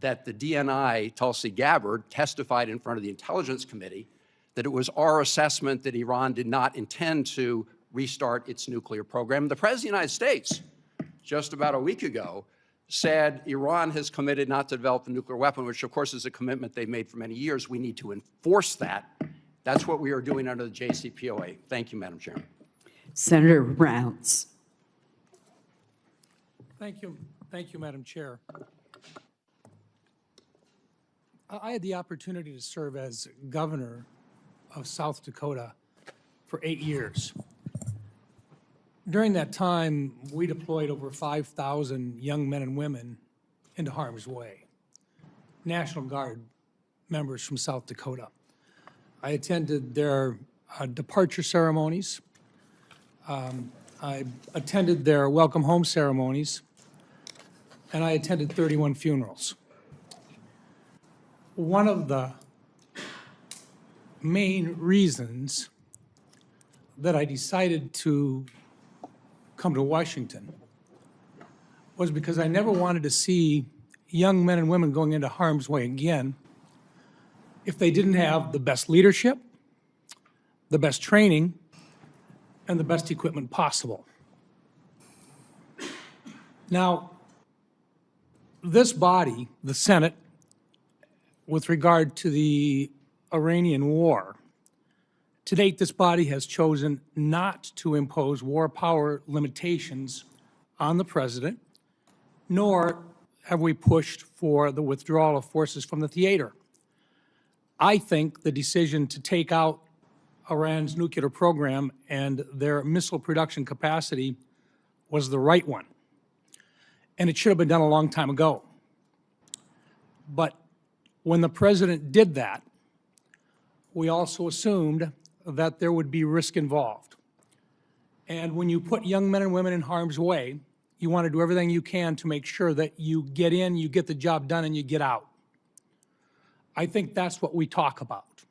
that the DNI, Tulsi Gabbard, testified in front of the Intelligence Committee that it was our assessment that Iran did not intend to restart its nuclear program. The President of the United States, just about a week ago, said Iran has committed not to develop a nuclear weapon, which of course is a commitment they've made for many years. We need to enforce that. That's what we are doing under the JCPOA. Thank you, Madam Chairman. Senator Rounds. Thank you, Madam Chair. I had the opportunity to serve as governor of South Dakota for 8 years. During that time, we deployed over 5,000 young men and women into harm's way, National Guard members from South Dakota. I attended their departure ceremonies. I attended their welcome home ceremonies, and I attended 31 funerals. One of the main reasons that I decided to come to Washington was because I never wanted to see young men and women going into harm's way again if they didn't have the best leadership, the best training, and the best equipment possible. Now, this body, the Senate, with regard to the Iranian war, to date, this body has chosen not to impose war power limitations on the president, nor have we pushed for the withdrawal of forces from the theater. I think the decision to take out Iran's nuclear program and their missile production capacity was the right one, and it should have been done a long time ago. But when the president did that, we also assumed that there would be risk involved. And when you put young men and women in harm's way, you want to do everything you can to make sure that you get in, you get the job done, and you get out. I think that's what we talk about.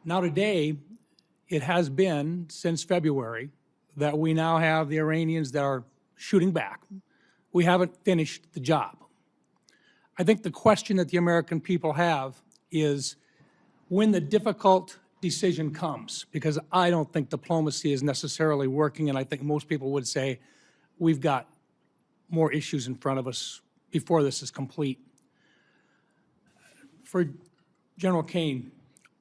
Now today, it has been since February that we now have the Iranians that are shooting back. We haven't finished the job. I think the question that the American people have is when the difficult decision comes, because I don't think diplomacy is necessarily working, and I think most people would say we've got more issues in front of us before this is complete. For General Kane,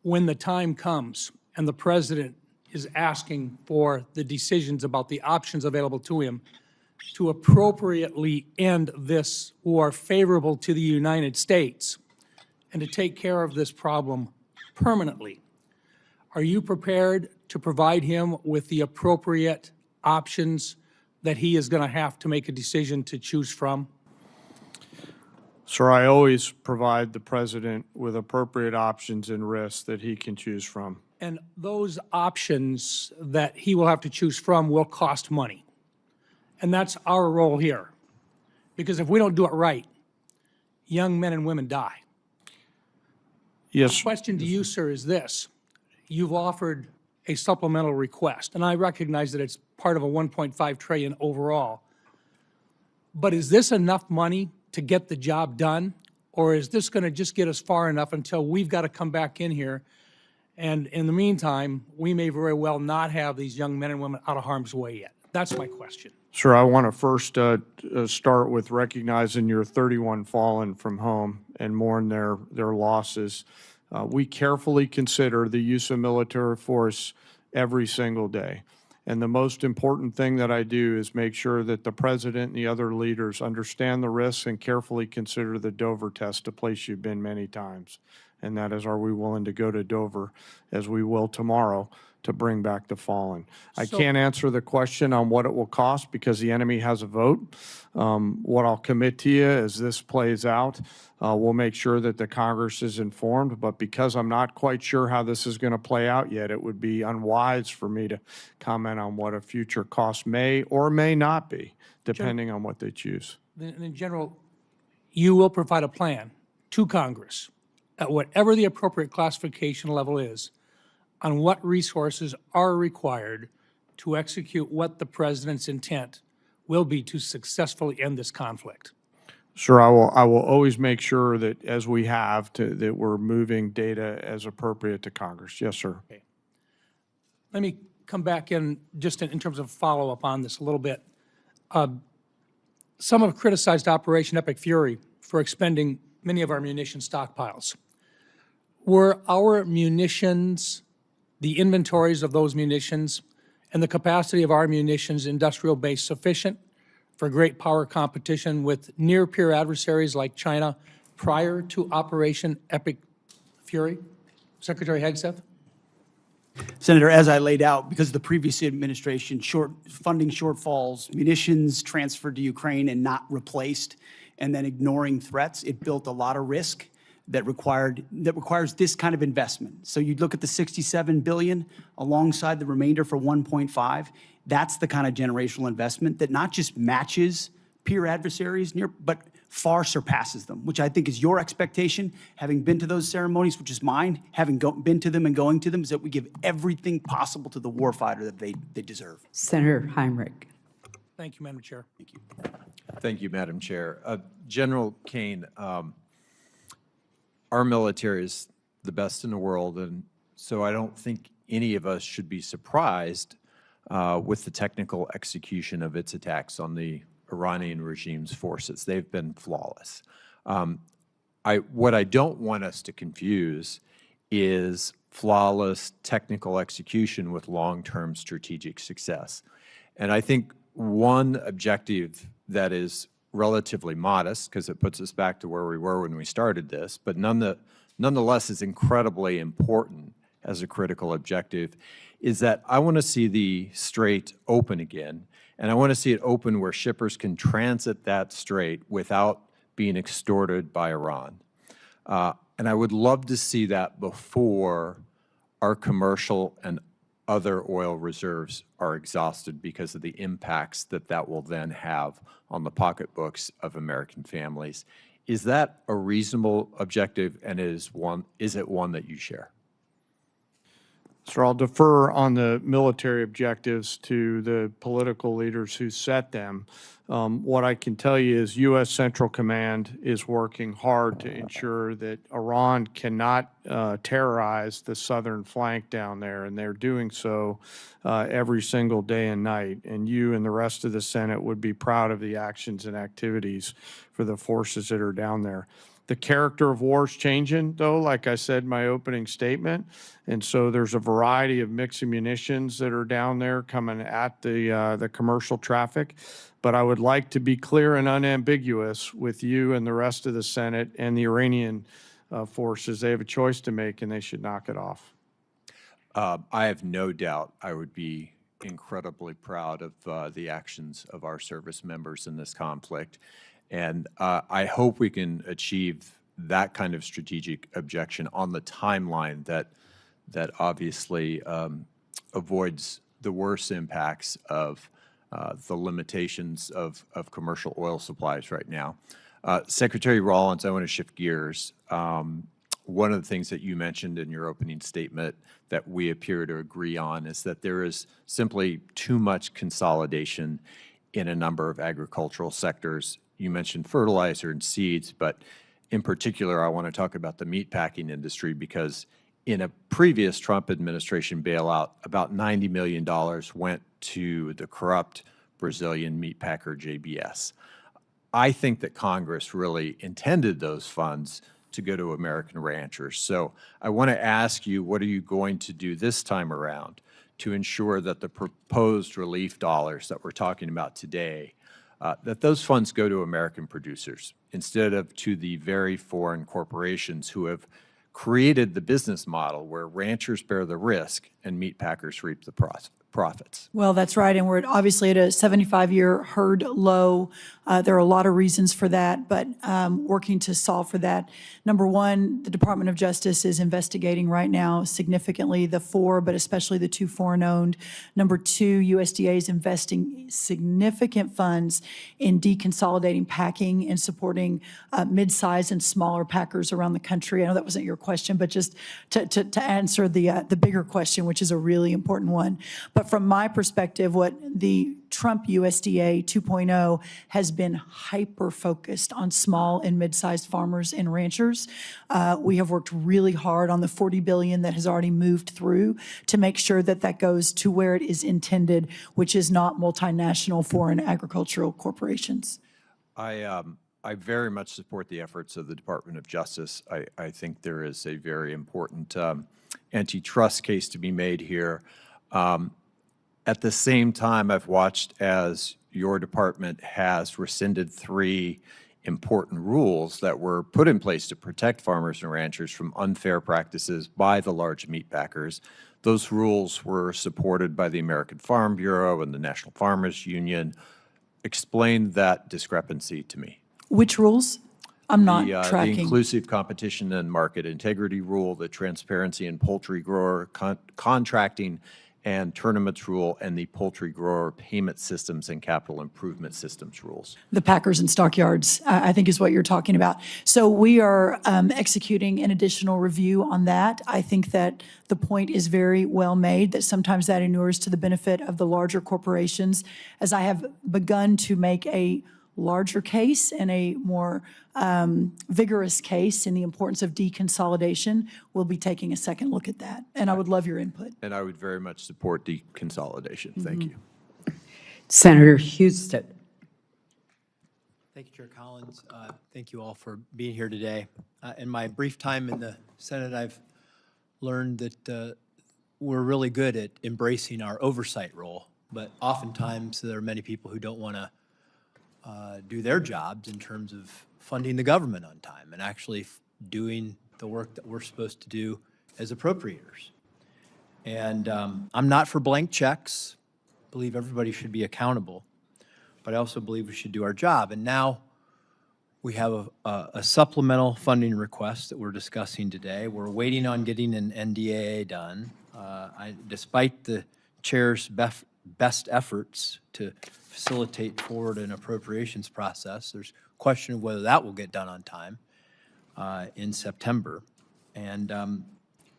when the time comes and the president is asking for the decisions about the options available to him to appropriately end this war favorable to the United States and to take care of this problem permanently, are you prepared to provide him with the appropriate options that he is going to have to make a decision to choose from? Sir, I always provide the president with appropriate options and risks that he can choose from. And those options that he will have to choose from will cost money. And that's our role here. Because if we don't do it right, young men and women die. Yes. My question to you, sir, is this. You've offered a supplemental request, and I recognize that it's part of a $1.5 trillion overall. But is this enough money to get the job done, or is this going to just get us far enough until we've got to come back in here, and in the meantime, we may very well not have these young men and women out of harm's way yet? That's my question. Sir, I want to first start with recognizing your 31 fallen from home and mourn their losses. We carefully consider the use of military force every single day. And the most important thing that I do is make sure that the President and the other leaders understand the risks and carefully consider the Dover test, a place you've been many times. And that is, are we willing to go to Dover, as we will tomorrow, to bring back the fallen? I can't answer the question on what it will cost because the enemy has a vote. What I'll commit to you as this plays out, we'll make sure that the Congress is informed, but because I'm not quite sure how this is going to play out yet, it would be unwise for me to comment on what a future cost may or may not be, depending on what they choose. In general, you will provide a plan to Congress at whatever the appropriate classification level is on what resources are required to execute what the President's intent will be to successfully end this conflict. Sure, I will always make sure that, as we have, that we're moving data as appropriate to Congress. Yes, sir. Okay. Let me come back in just in terms of follow-up on this a little bit. Some have criticized Operation Epic Fury for expending many of our munition stockpiles. Were our munitions, the inventories of those munitions, and the capacity of our munitions industrial base sufficient for great power competition with near-peer adversaries like China prior to Operation Epic Fury? Secretary Hegseth? Senator, as I laid out, because of the previous administration, funding shortfalls, munitions transferred to Ukraine and not replaced, and then ignoring threats, it built a lot of risk that requires this kind of investment. So you'd look at the $67 billion alongside the remainder for 1.5. That's the kind of generational investment that not just matches peer adversaries, but far surpasses them, which I think is your expectation, having been to those ceremonies, which is mine, having been to them and going to them, is that we give everything possible to the warfighter that they deserve. Senator Heinrich. Thank you, Madam Chair. Thank you. Thank you, Madam Chair. General Kane, our military is the best in the world, and so I don't think any of us should be surprised with the technical execution of its attacks on the Iranian regime's forces. They've been flawless. What I don't want us to confuse is flawless technical execution with long-term strategic success. And I think one objective that is relatively modest, because it puts us back to where we were when we started this, but nonetheless is incredibly important as a critical objective, is that I want to see the strait open again, and I want to see it open where shippers can transit that strait without being extorted by Iran. And I would love to see that before our commercial and other oil reserves are exhausted because of the impacts that that will then have on the pocketbooks of American families. Is that a reasonable objective, and is it one that you share? So I'll defer on the military objectives to the political leaders who set them. What I can tell you is U.S. Central Command is working hard to ensure that Iran cannot terrorize the southern flank down there, and they're doing so every single day and night. And you and the rest of the Senate would be proud of the actions and activities for the forces that are down there. The character of war is changing, though, like I said in my opening statement. And so there's a variety of mixed munitions that are down there coming at the commercial traffic. But I would like to be clear and unambiguous with you and the rest of the Senate and the Iranian forces. They have a choice to make, and they should knock it off. I have no doubt I would be incredibly proud of the actions of our service members in this conflict. And I hope we can achieve that kind of strategic objection on the timeline that obviously avoids the worst impacts of the limitations of commercial oil supplies right now. Secretary Rollins, I want to shift gears. One of the things that you mentioned in your opening statement that we appear to agree on is that there is simply too much consolidation in a number of agricultural sectors. You mentioned fertilizer and seeds, but in particular, I want to talk about the meatpacking industry because in a previous Trump administration bailout, about $90 million went to the corrupt Brazilian meatpacker JBS. I think that Congress really intended those funds to go to American ranchers. So I want to ask you, what are you going to do this time around to ensure that the proposed relief dollars that we're talking about today, that those funds go to American producers instead of to the very foreign corporations who have created the business model where ranchers bear the risk and meat packers reap the profits. Well, that's right, and we're obviously at a 75-year herd low. There are a lot of reasons for that, but working to solve for that. Number one, the Department of Justice is investigating right now significantly the but especially the 2 foreign-owned. Number two, USDA is investing significant funds in deconsolidating packing and supporting mid-size and smaller packers around the country. I know that wasn't your question, but just to answer the bigger question, which is a really important one. But from my perspective, what the Trump USDA 2.0 has been hyper-focused on small and mid-sized farmers and ranchers. We have worked really hard on the $40 billion that has already moved through to make sure that that goes to where it is intended, which is not multinational foreign agricultural corporations. I very much support the efforts of the Department of Justice. I think there is a very important antitrust case to be made here. At the same time, I've watched as your department has rescinded 3 important rules that were put in place to protect farmers and ranchers from unfair practices by the large meat packers. Those rules were supported by the American Farm Bureau and the National Farmers Union. Explain that discrepancy to me. Which rules? I'm not tracking. The inclusive competition and market integrity rule, the transparency in poultry grower contracting and tournaments rule, and the poultry grower payment systems and capital improvement systems rules. The packers and stockyards, I think is what you're talking about. So we are executing an additional review on that. I think that the point is very well made, that sometimes that inures to the benefit of the larger corporations. As I have begun to make a larger case and a more vigorous case in the importance of deconsolidation, we'll be taking a second look at that. And I would love your input. And I would very much support deconsolidation. Thank you. Senator Hegseth. Thank you, Chair Collins. Thank you all for being here today. In my brief time in the Senate, I've learned that we're really good at embracing our oversight role, but oftentimes there are many people who don't want to do their jobs in terms of funding the government on time and actually doing the work that we're supposed to do as appropriators. And I'm not for blank checks. I believe everybody should be accountable, but I also believe we should do our job. And now we have a supplemental funding request that we're discussing today. We're waiting on getting an NDAA done. Despite the chair's best efforts to facilitate forward an appropriations process, there's question of whether that will get done on time in September. And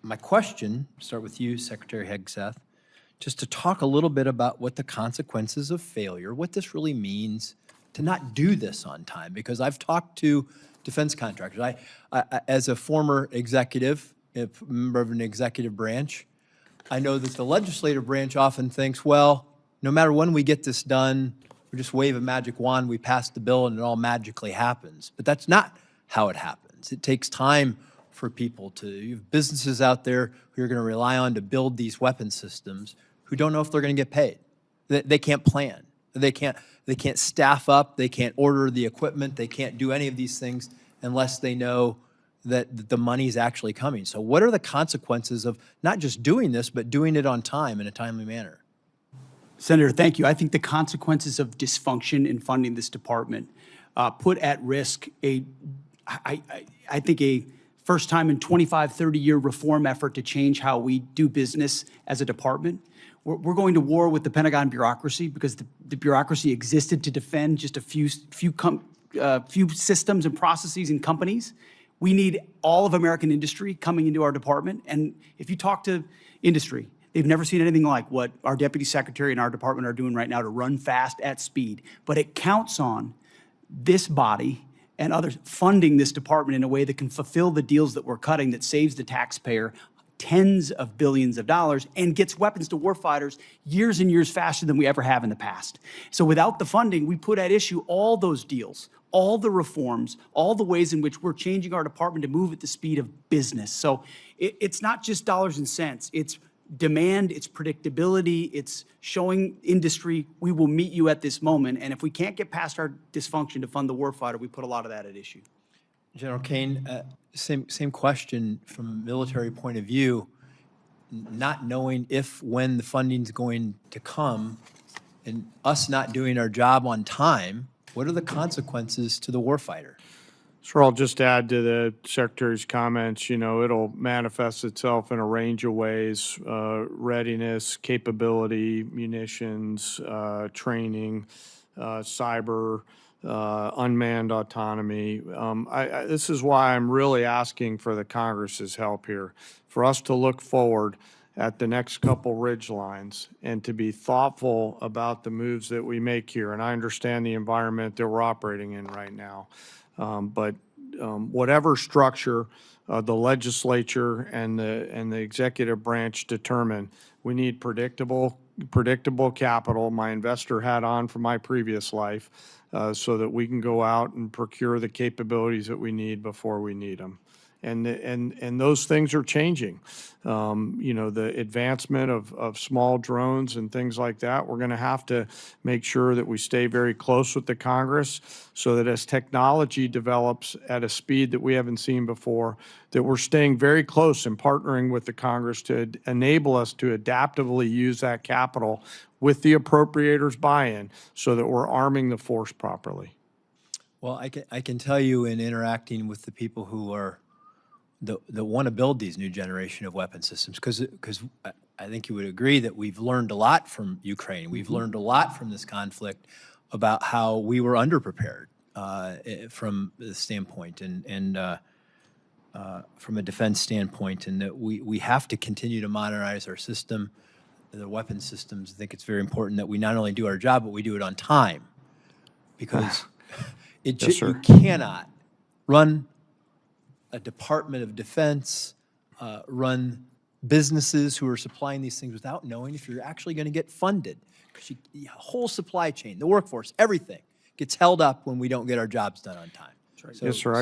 my question, start with you, Secretary Hegseth, just to talk a little bit about what the consequences of failure, what this really means to not do this on time, because I've talked to defense contractors. I as a former executive, a member of an executive branch, I know that the legislative branch often thinks, well, no matter when we get this done, we just wave a magic wand, we pass the bill, and it all magically happens. But that's not how it happens. It takes time for people to, you have businesses out there who you're going to rely on to build these weapon systems who don't know if they're going to get paid. They can't plan. They can't staff up. They can't order the equipment. They can't do any of these things unless they know that the money is actually coming. So what are the consequences of not just doing this, but doing it on time in a timely manner? Senator, thank you. I think the consequences of dysfunction in funding this department put at risk I think a first time in 25, 30-year reform effort to change how we do business as a department. We're going to war with the Pentagon bureaucracy because the bureaucracy existed to defend just a few systems and processes and companies. We need all of American industry coming into our department. And if you talk to industry, they've never seen anything like what our deputy secretary and our department are doing right now to run fast at speed. But it counts on this body and others funding this department in a way that can fulfill the deals that we're cutting, that saves the taxpayer tens of billions of dollars and gets weapons to warfighters years and years faster than we ever have in the past. So without the funding, we put at issue all those deals, all the reforms, all the ways in which we're changing our department to move at the speed of business. So it's not just dollars and cents, it's demand, it's predictability, it's showing industry, we will meet you at this moment. And if we can't get past our dysfunction to fund the warfighter, we put a lot of that at issue. General Kane, same question from a military point of view, not knowing if, when the funding's going to come, and us not doing our job on time, what are the consequences to the warfighter? Sure, I'll just add to the Secretary's comments, you know, it'll manifest itself in a range of ways, readiness, capability, munitions, training, cyber, unmanned autonomy. This is why I'm really asking for the Congress's help here, for us to look forward at the next couple ridge lines and to be thoughtful about the moves that we make here. And I understand the environment that we're operating in right now. But whatever structure the legislature and the executive branch determine, we need predictable capital, my investor hat on from my previous life, so that we can go out and procure the capabilities that we need before we need them. And those things are changing. You know, the advancement of small drones and things like that, we're going to have to make sure that we stay very close with the Congress so that as technology develops at a speed that we haven't seen before, that we're staying very close and partnering with the Congress to enable us to adaptively use that capital with the appropriators' buy-in so that we're arming the force properly. Well, I can tell you in interacting with the people who are that want to build these new generation of weapon systems, because I think you would agree that we've learned a lot from Ukraine. We've learned a lot from this conflict about how we were underprepared from the standpoint and from a defense standpoint, and that we have to continue to modernize our system, the weapon systems. I think it's very important that we not only do our job, but we do it on time, because you cannot run a Department of Defense, run businesses who are supplying these things without knowing if you're actually going to get funded. Because the whole supply chain, the workforce, everything gets held up when we don't get our jobs done on time. So, yes, sir.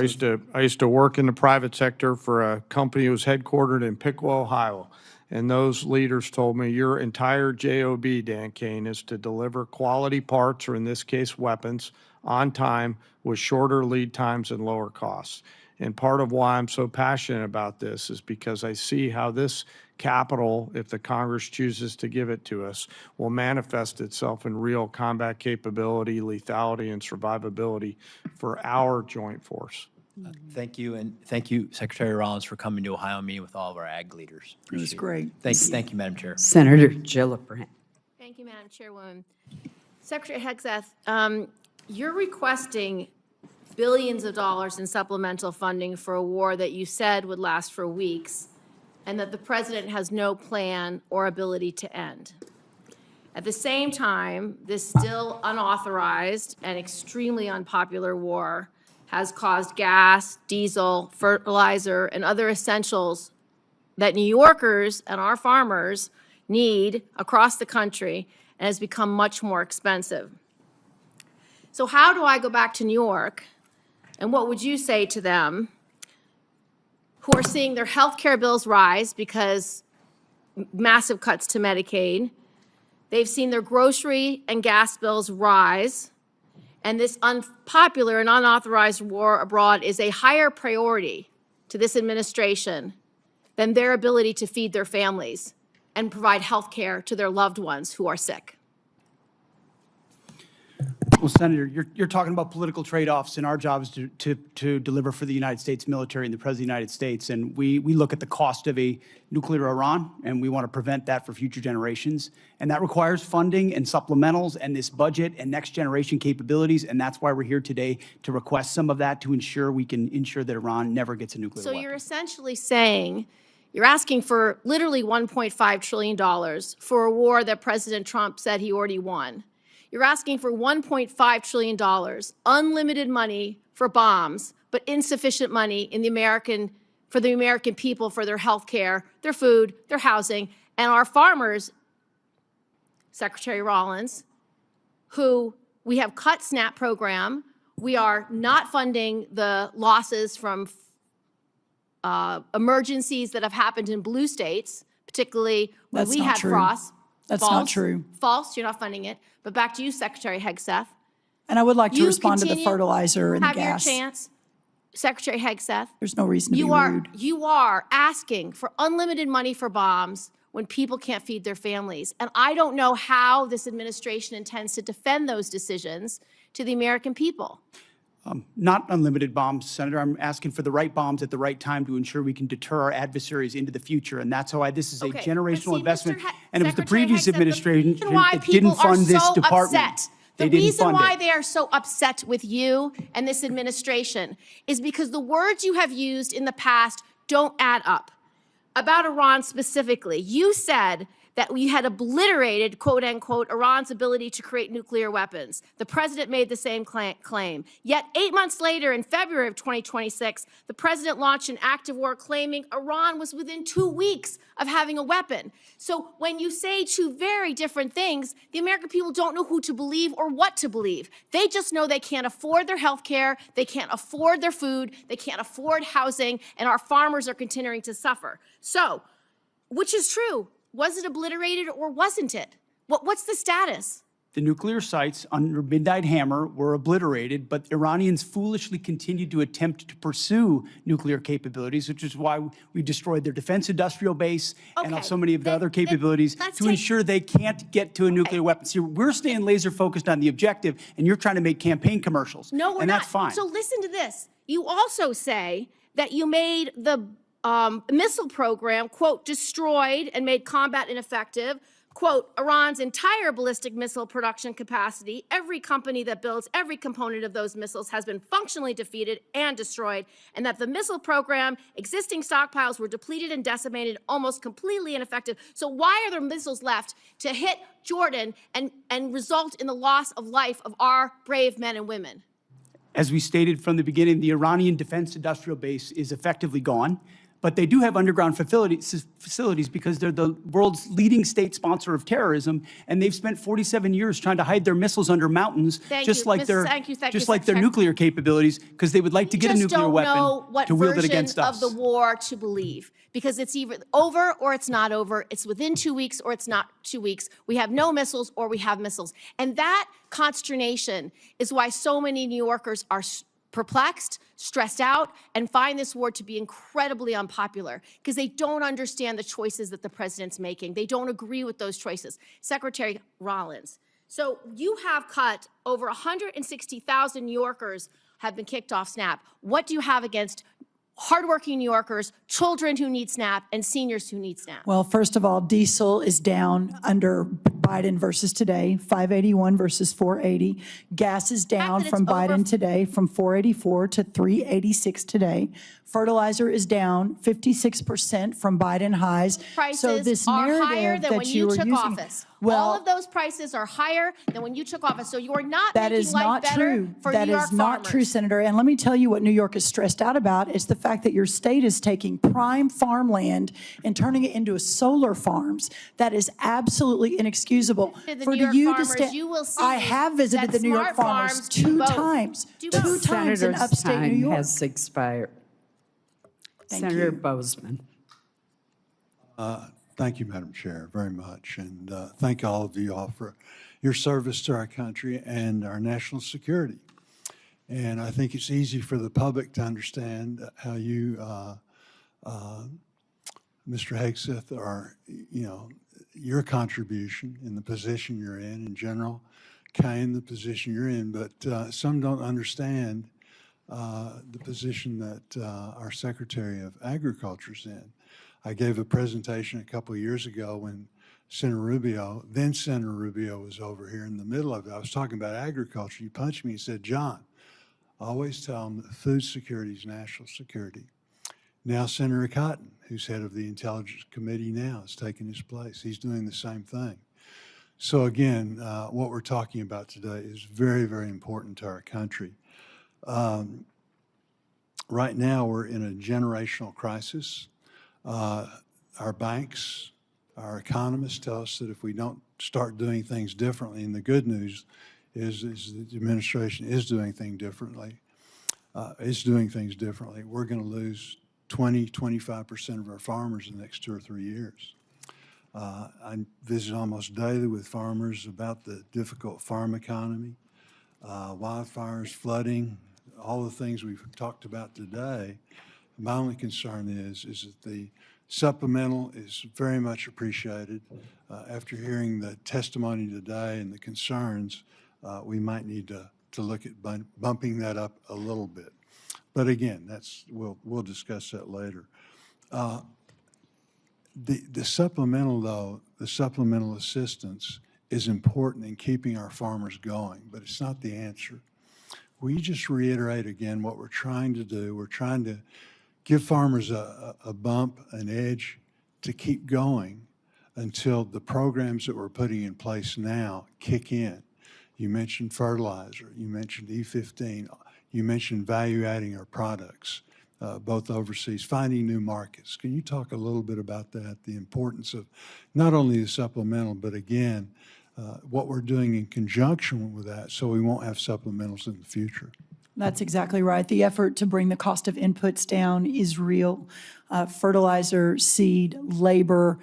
I used to work in the private sector for a company that was headquartered in Piqua, Ohio. And those leaders told me, your entire job, Dan Kane, is to deliver quality parts, or in this case, weapons, on time with shorter lead times and lower costs. And part of why I'm so passionate about this is because I see how this capital, if the Congress chooses to give it to us, will manifest itself in real combat capability, lethality, and survivability for our joint force. Thank you, and thank you, Secretary Rollins, for coming to Ohio meeting with all of our ag leaders. It was great. Thank you, Madam Chair. Senator Gillibrand. Thank you, Madam Chairwoman. Secretary Hegseth, you're requesting billions of dollars in supplemental funding for a war that you said would last for weeks, and that the president has no plan or ability to end. At the same time, this still unauthorized and extremely unpopular war has caused gas, diesel, fertilizer, and other essentials that New Yorkers and our farmers need across the country, and has become much more expensive. So how do I go back to New York, and what would you say to them who are seeing their health care bills rise because massive cuts to Medicaid? They've seen their grocery and gas bills rise, and this unpopular and unauthorized war abroad is a higher priority to this administration than their ability to feed their families and provide health care to their loved ones who are sick. Well, Senator, you're talking about political trade-offs, and our job is to deliver for the United States military and the President of the United States. And we look at the cost of a nuclear Iran, and we want to prevent that for future generations. And that requires funding and supplementals and this budget and next generation capabilities. And that's why we're here today, to request some of that to ensure we can ensure that Iran never gets a nuclear weapon. So you're essentially saying, you're asking for literally $1.5 trillion for a war that President Trump said he already won. You're asking for $1.5 trillion, unlimited money for bombs, but insufficient money in for the American people, for their health care, their food, their housing, and our farmers, Secretary Rollins, who we have cut SNAP program. We are not funding the losses from emergencies that have happened in blue states, particularly when That's we not had true. frost. That's not true. False, you're not funding it. But back to you, Secretary Hegseth. And I would like to You respond to the continue- fertilizer and the Have your gas. chance. Secretary Hegseth. There's no reason to be You are, rude. you are asking for unlimited money for bombs when people can't feed their families. And I don't know how this administration intends to defend those decisions to the American people. Not unlimited bombs, Senator. I'm asking for the right bombs at the right time to ensure we can deter our adversaries into the future. And that's why this is a Okay, but generational see, investment. Mr. And it was the Secretary previous Hegseth, the administration reason why that people didn't fund are this so department. upset, They the didn't reason fund why it. they are so upset with you and this administration is because the words you have used in the past don't add up. About Iran specifically, you said that we had obliterated, quote unquote, Iran's ability to create nuclear weapons. The president made the same claim. Yet 8 months later, in February of 2026, the president launched an active war claiming Iran was within 2 weeks of having a weapon. So when you say two very different things, the American people don't know who to believe or what to believe. They just know they can't afford their health care, they can't afford their food, they can't afford housing, and our farmers are continuing to suffer. So, which is true? Was it obliterated or wasn't it? What's the status? The nuclear sites under Midnight Hammer were obliterated, but Iranians foolishly continued to attempt to pursue nuclear capabilities, which is why we destroyed their defense industrial base and so many of the other capabilities to ensure they can't get to a nuclear weapon. See, we're staying laser focused on the objective, and you're trying to make campaign commercials. No, we're and not. that's fine. So listen to this. You also say that you made the missile program, quote, destroyed and made combat ineffective, quote, Iran's entire ballistic missile production capacity, every company that builds every component of those missiles has been functionally defeated and destroyed, and that the missile program, existing stockpiles were depleted and decimated, almost completely ineffective. So why are there missiles left to hit Jordan and result in the loss of life of our brave men and women? As we stated from the beginning, the Iranian defense industrial base is effectively gone. But they do have underground facilities because they're the world's leading state sponsor of terrorism, and they've spent 47 years trying to hide their missiles under mountains, just like their nuclear capabilities, because they would like to get a nuclear weapon to wield it against us. Of the war to believe, because it's either over or it's not over. It's within 2 weeks or it's not 2 weeks. We have no missiles or we have missiles, and that consternation is why so many New Yorkers are perplexed, stressed out, and find this war to be incredibly unpopular because they don't understand the choices that the president's making. They don't agree with those choices. Secretary Rollins, so you have cut over 160,000 New Yorkers have been kicked off SNAP. What do you have against hardworking New Yorkers, children who need SNAP, and seniors who need SNAP? Well, first of all, diesel is down under Biden versus today, 581 versus 480. Gas is down from Biden today from 484 to 386 today. Fertilizer is down 56% from Biden highs. Prices so this are narrative higher than that when you took using, office. All of those prices are higher than when you took office. So you are not that making is life not better true. for That New York is not farmers. true, Senator. And let me tell you what New York is stressed out about is the fact that your state is taking prime farmland and turning it into solar farms. That is absolutely inexcusable. For New York farmers, you will see I have visited that the New York smart farmers farms do two both. times. Do Two both. times in Senator's upstate New time York. has expired. Thank Senator you. Bozeman. Thank you, Madam Chair, very much. And thank all of you all for your service to our country and our national security. And I think it's easy for the public to understand how you, Mr. Hegseth, are, your contribution in the position you're in general, Kane, the position you're in, but some don't understand the position that our Secretary of Agriculture's in. I gave a presentation a couple of years ago when Senator Rubio was over here in the middle of it. I was talking about agriculture. He punched me and said, John, always tell them that food security is national security. Now Senator Cotton, who's head of the Intelligence Committee now, is taking his place. He's doing the same thing. So again, what we're talking about today is very, very important to our country. Right now, we're in a generational crisis. Our banks, our economists tell us that if we don't start doing things differently, and the good news is the administration is doing things differently, we're going to lose 20, 25% of our farmers in the next 2 or 3 years. I visit almost daily with farmers about the difficult farm economy, wildfires, flooding, all the things we've talked about today. My only concern is that the supplemental is very much appreciated. After hearing the testimony today and the concerns, we might need to look at bumping that up a little bit. But again, we'll discuss that later. The supplemental, though, the supplemental assistance is important in keeping our farmers going, but it's not the answer. Will you just reiterate again what we're trying to do? We're trying to give farmers a bump, an edge to keep going until the programs that we're putting in place now kick in. You mentioned fertilizer, you mentioned E15, you mentioned value adding our products, both overseas, finding new markets. Can you talk a little bit about that, the importance of not only the supplemental, but again, what we're doing in conjunction with that so we won't have supplementals in the future? That's exactly right. The effort to bring the cost of inputs down is real. Fertilizer, seed, labor,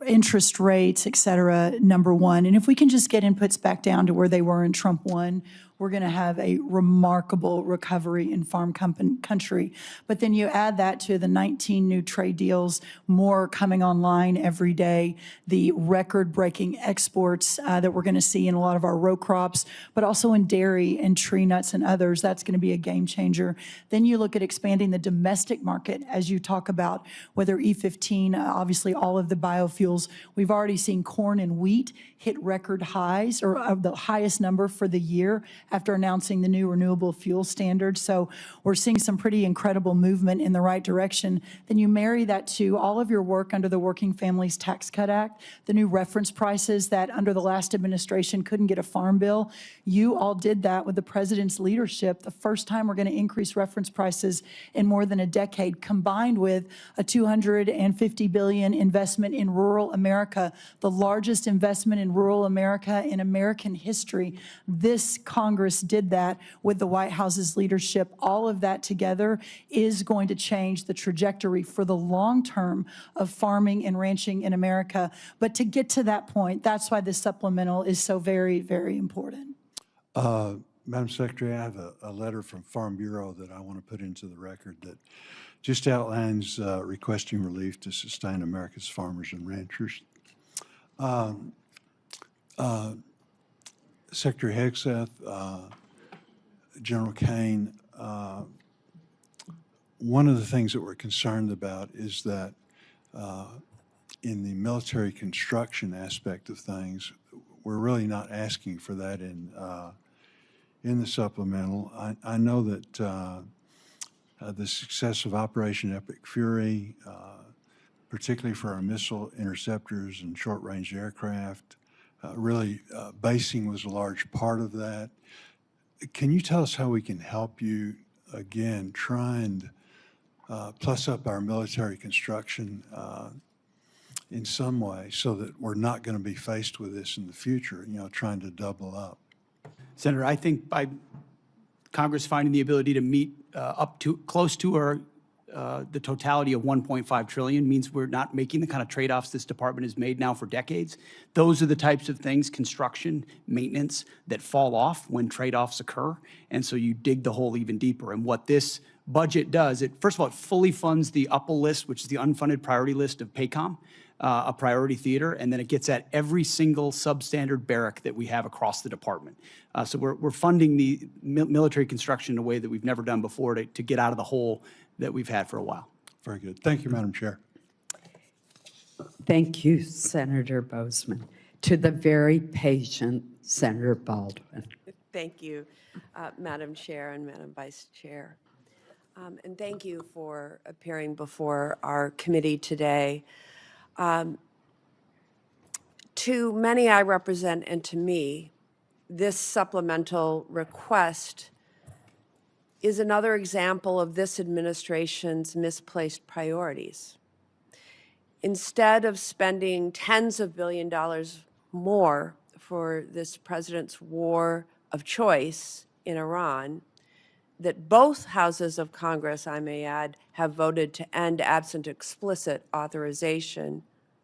interest rates, et cetera, number one. And if we can just get inputs back down to where they were in Trump 1, we're going to have a remarkable recovery in farm country. But then you add that to the 19 new trade deals, more coming online every day, the record-breaking exports that we're going to see in a lot of our row crops, but also in dairy and tree nuts and others. That's going to be a game changer. Then you look at expanding the domestic market, as you talk about, whether E15, obviously all of the biofuels. We've already seen corn and wheat hit record highs, or the highest number for the year after announcing the new renewable fuel standard. So we're seeing some pretty incredible movement in the right direction. Then you marry that to all of your work under the Working Families Tax Cut Act, the new reference prices that under the last administration couldn't get a farm bill. You all did that with the president's leadership. The first time we're going to increase reference prices in more than a decade, combined with a $250 billion investment in rural America, the largest investment in rural America in American history. This Congress did that with the White House's leadership. All of that together is going to change the trajectory for the long term of farming and ranching in America. But to get to that point, that's why this supplemental is so very, very important. Madam Secretary, I have a letter from Farm Bureau that I want to put into the record that just outlines requesting relief to sustain America's farmers and ranchers. Secretary Hegseth, General Kane, one of the things that we're concerned about is that in the military construction aspect of things, we're really not asking for that in the supplemental. I know that the success of Operation Epic Fury, particularly for our missile interceptors and short-range aircraft, really basing was a large part of that. Can you tell us how we can help you, again, try and plus up our military construction in some way so that we're not going to be faced with this in the future, trying to double up? Senator, I think by Congress finding the ability to meet up to close to our the totality of $1.5 trillion means we're not making the kind of trade-offs this department has made now for decades. Those are the types of things, construction, maintenance, that fall off when trade-offs occur. And so you dig the hole even deeper. And what this budget does, first of all, it fully funds the UPA list, which is the unfunded priority list of PACOM, a priority theater, and then it gets at every single substandard barrack that we have across the department. So we're funding the military construction in a way that we've never done before to get out of the hole that we've had for a while. Very good. Thank you, Madam Chair. Thank you, Senator Bozeman. To the very patient Senator Baldwin. Thank you, Madam Chair and Madam Vice Chair. And thank you for appearing before our committee today. To many I represent and to me, this supplemental request is another example of this administration's misplaced priorities. Instead of spending tens of billions of dollars more for this president's war of choice in Iran, that both houses of Congress, I may add, have voted to end absent explicit authorization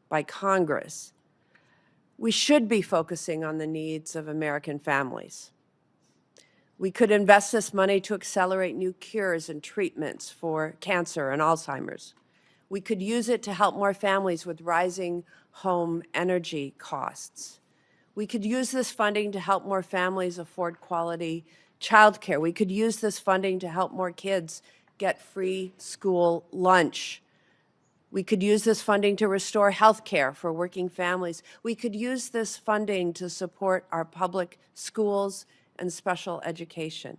by Congress, we should be focusing on the needs of American families. We could invest this money to accelerate new cures and treatments for cancer and Alzheimer's. We could use it to help more families with rising home energy costs. We could use this funding to help more families afford quality childcare. We could use this funding to help more kids get free school lunch. We could use this funding to restore health care for working families. We could use this funding to support our public schools and special education.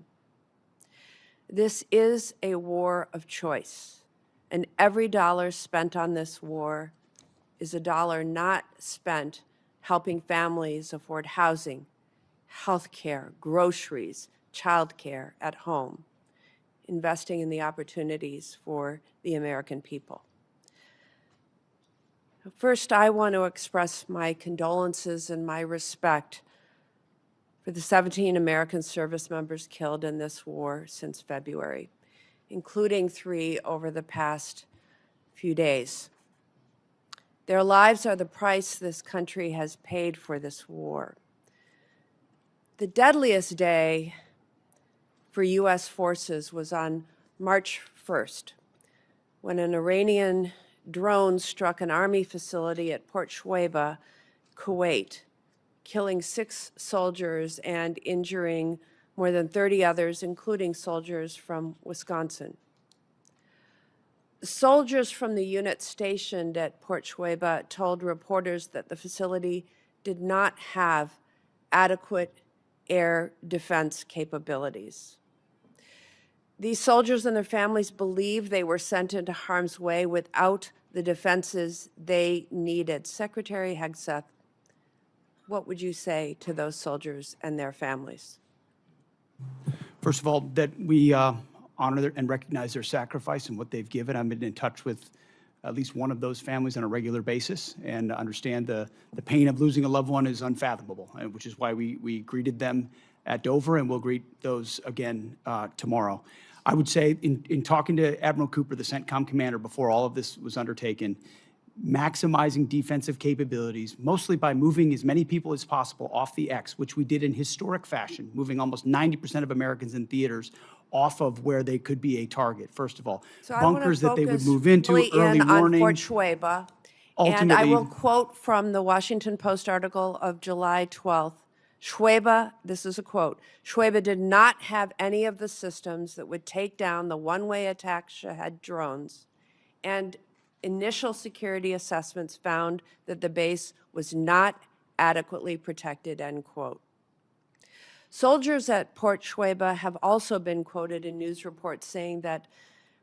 This is a war of choice, and every dollar spent on this war is a dollar not spent helping families afford housing, health care, groceries, child care at home, investing in the opportunities for the American people. First, I want to express my condolences and my respect for the 17 American service members killed in this war since February, including 3 over the past few days. Their lives are the price this country has paid for this war. The deadliest day for U.S. forces was on March 1st, when an Iranian drone struck an Army facility at Port Shuaibah, Kuwait, killing 6 soldiers and injuring more than 30 others, including soldiers from Wisconsin. Soldiers from the unit stationed at Port Shuaibah told reporters that the facility did not have adequate air defense capabilities. These soldiers and their families believed they were sent into harm's way without the defenses they needed. Secretary Hegseth, what would you say to those soldiers and their families? First of all, that we honor and recognize their sacrifice and what they've given. I've been in touch with at least one of those families on a regular basis and understand the pain of losing a loved one is unfathomable, which is why we greeted them at Dover, and we'll greet those again tomorrow. I would say in talking to Admiral Cooper, the CENTCOM commander, before all of this was undertaken, maximizing defensive capabilities, mostly by moving as many people as possible off the X, which we did in historic fashion, moving almost 90% of Americans in theaters off of where they could be a target, first of all. So Bunkers that they would move into, really early warning. on Fort Shuaibah. And I will quote from the Washington Post article of July 12th. Shuaibah, this is a quote, Shuaibah did not have any of the systems that would take down the one-way attack Shahed drones, and initial security assessments found that the base was not adequately protected, end quote. Soldiers at Port Shuaibah have also been quoted in news reports saying that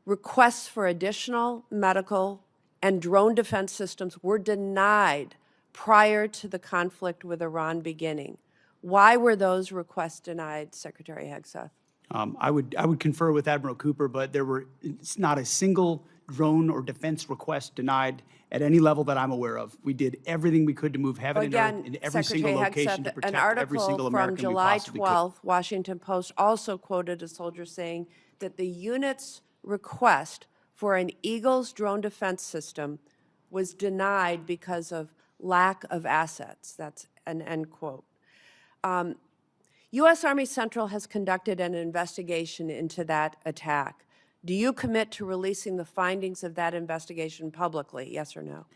requests for additional medical and drone defense systems were denied prior to the conflict with Iran beginning. Why were those requests denied, Secretary Hegseth? I would confer with Admiral Cooper, but it's not a single drone or defense request denied at any level that I'm aware of. We did everything we could to move heaven and earth in every single location to protect every single American we possibly could. An article from July 12th, Washington Post also quoted a soldier saying that the unit's request for an Eagles drone defense system was denied because of lack of assets. That's an end quote. U.S. Army Central has conducted an investigation into that attack. Do you commit to releasing the findings of that investigation publicly, yes or no?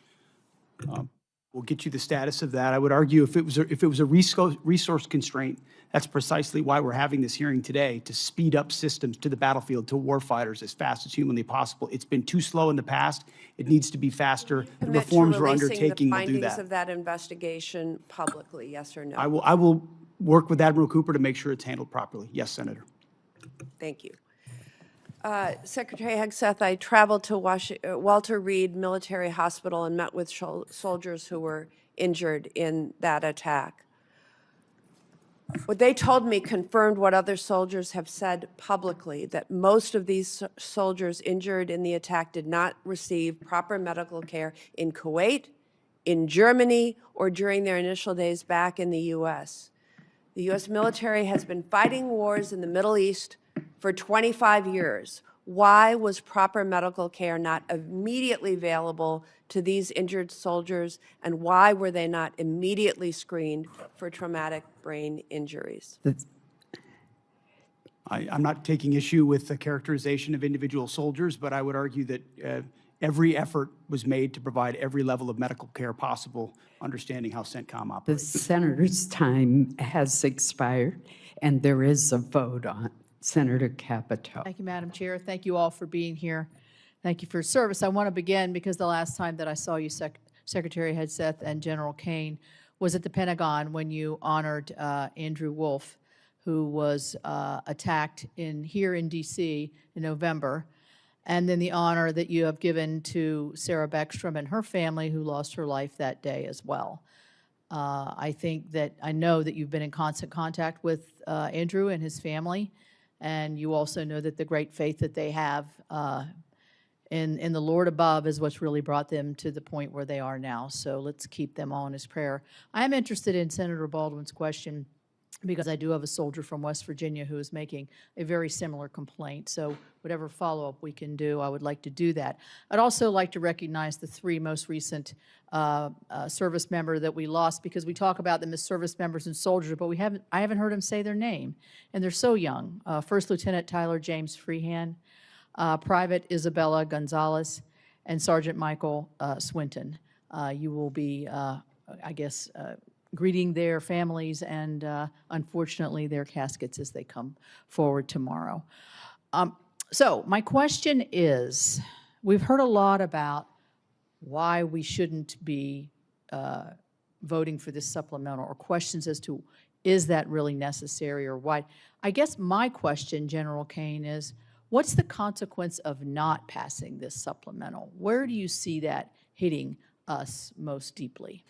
We'll get you the status of that. I would argue if it was a resource constraint, that's precisely why we're having this hearing today, to speed up systems to the battlefield, to warfighters as fast as humanly possible. It's been too slow in the past. It needs to be faster. The reforms we're undertaking will do that. Commit to releasing the findings of that investigation publicly, yes or no? I will work with Admiral Cooper to make sure it's handled properly. Yes, Senator. Thank you. Secretary Hegseth, I traveled to Walter Reed Military Hospital and met with soldiers who were injured in that attack. What they told me confirmed what other soldiers have said publicly, that most of these soldiers injured in the attack did not receive proper medical care in Kuwait, in Germany, or during their initial days back in the U.S. The U.S. military has been fighting wars in the Middle East for 25 years. Why was proper medical care not immediately available to these injured soldiers, and why were they not immediately screened for traumatic brain injuries? I'm not taking issue with the characterization of individual soldiers, but I would argue that every effort was made to provide every level of medical care possible, understanding how CENTCOM The operates. senator's time has expired, and there is a vote on. Senator Capito. Thank you, Madam Chair. Thank you all for being here. Thank you for your service. I want to begin because the last time that I saw you, Secretary Hegseth and General Kane, was at the Pentagon when you honored Andrew Wolf, who was attacked here in D.C. in November, and then the honor that you have given to Sarah Beckstrom and her family, who lost her life that day as well. I know that you've been in constant contact with Andrew and his family, and you also know that the great faith that they have in the Lord above is what's really brought them to the point where they are now. So let's keep them all in his prayer. I am interested in Senator Baldwin's question because I do have a soldier from West Virginia who is making a very similar complaint. So whatever follow-up we can do, I would like to do that. I'd also like to recognize the three most recent service member that we lost, because we talk about them as service members and soldiers, but I haven't heard them say their name, and they're so young. First Lieutenant Tyler James Freehan, Private Isabella Gonzalez, and Sergeant Michael Swinton. You will be, greeting their families and, unfortunately, their caskets as they come forward tomorrow. So my question is, we've heard a lot about why we shouldn't be voting for this supplemental, or questions as to, is that really necessary, or why? I guess my question, General Kane, is what's the consequence of not passing this supplemental? Where do you see that hitting us most deeply?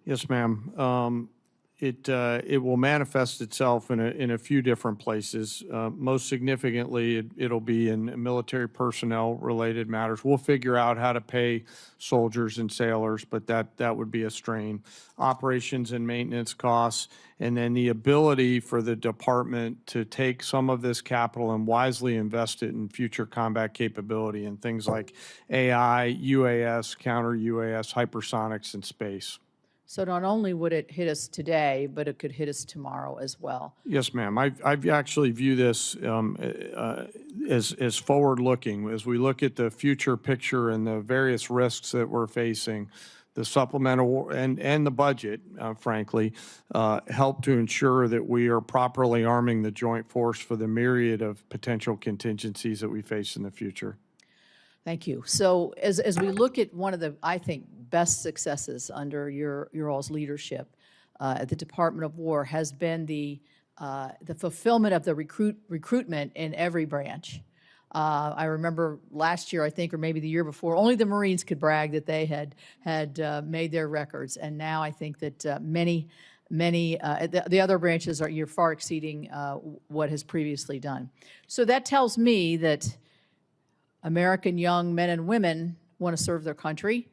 Yes, ma'am. It will manifest itself in a few different places. Most significantly, it'll be in military personnel related matters. We'll figure out how to pay soldiers and sailors, but that would be a strain. Operations and maintenance costs, and then the ability for the department to take some of this capital and wisely invest it in future combat capability and things like AI, UAS, counter-UAS, hypersonics, and space. So not only would it hit us today, but it could hit us tomorrow as well. Yes, ma'am. I actually view this as forward-looking. As we look at the future picture and the various risks that we're facing, the supplemental and the budget, frankly, help to ensure that we are properly arming the joint force for the myriad of potential contingencies that we face in the future. Thank you. So as we look at one of the, I think, best successes under your all's leadership at the Department of War has been the fulfillment of the recruitment in every branch. I remember last year, I think, or maybe the year before, only the Marines could brag that they had made their records, and now I think that the other branches you're far exceeding what has previously done. So that tells me that American young men and women want to serve their country.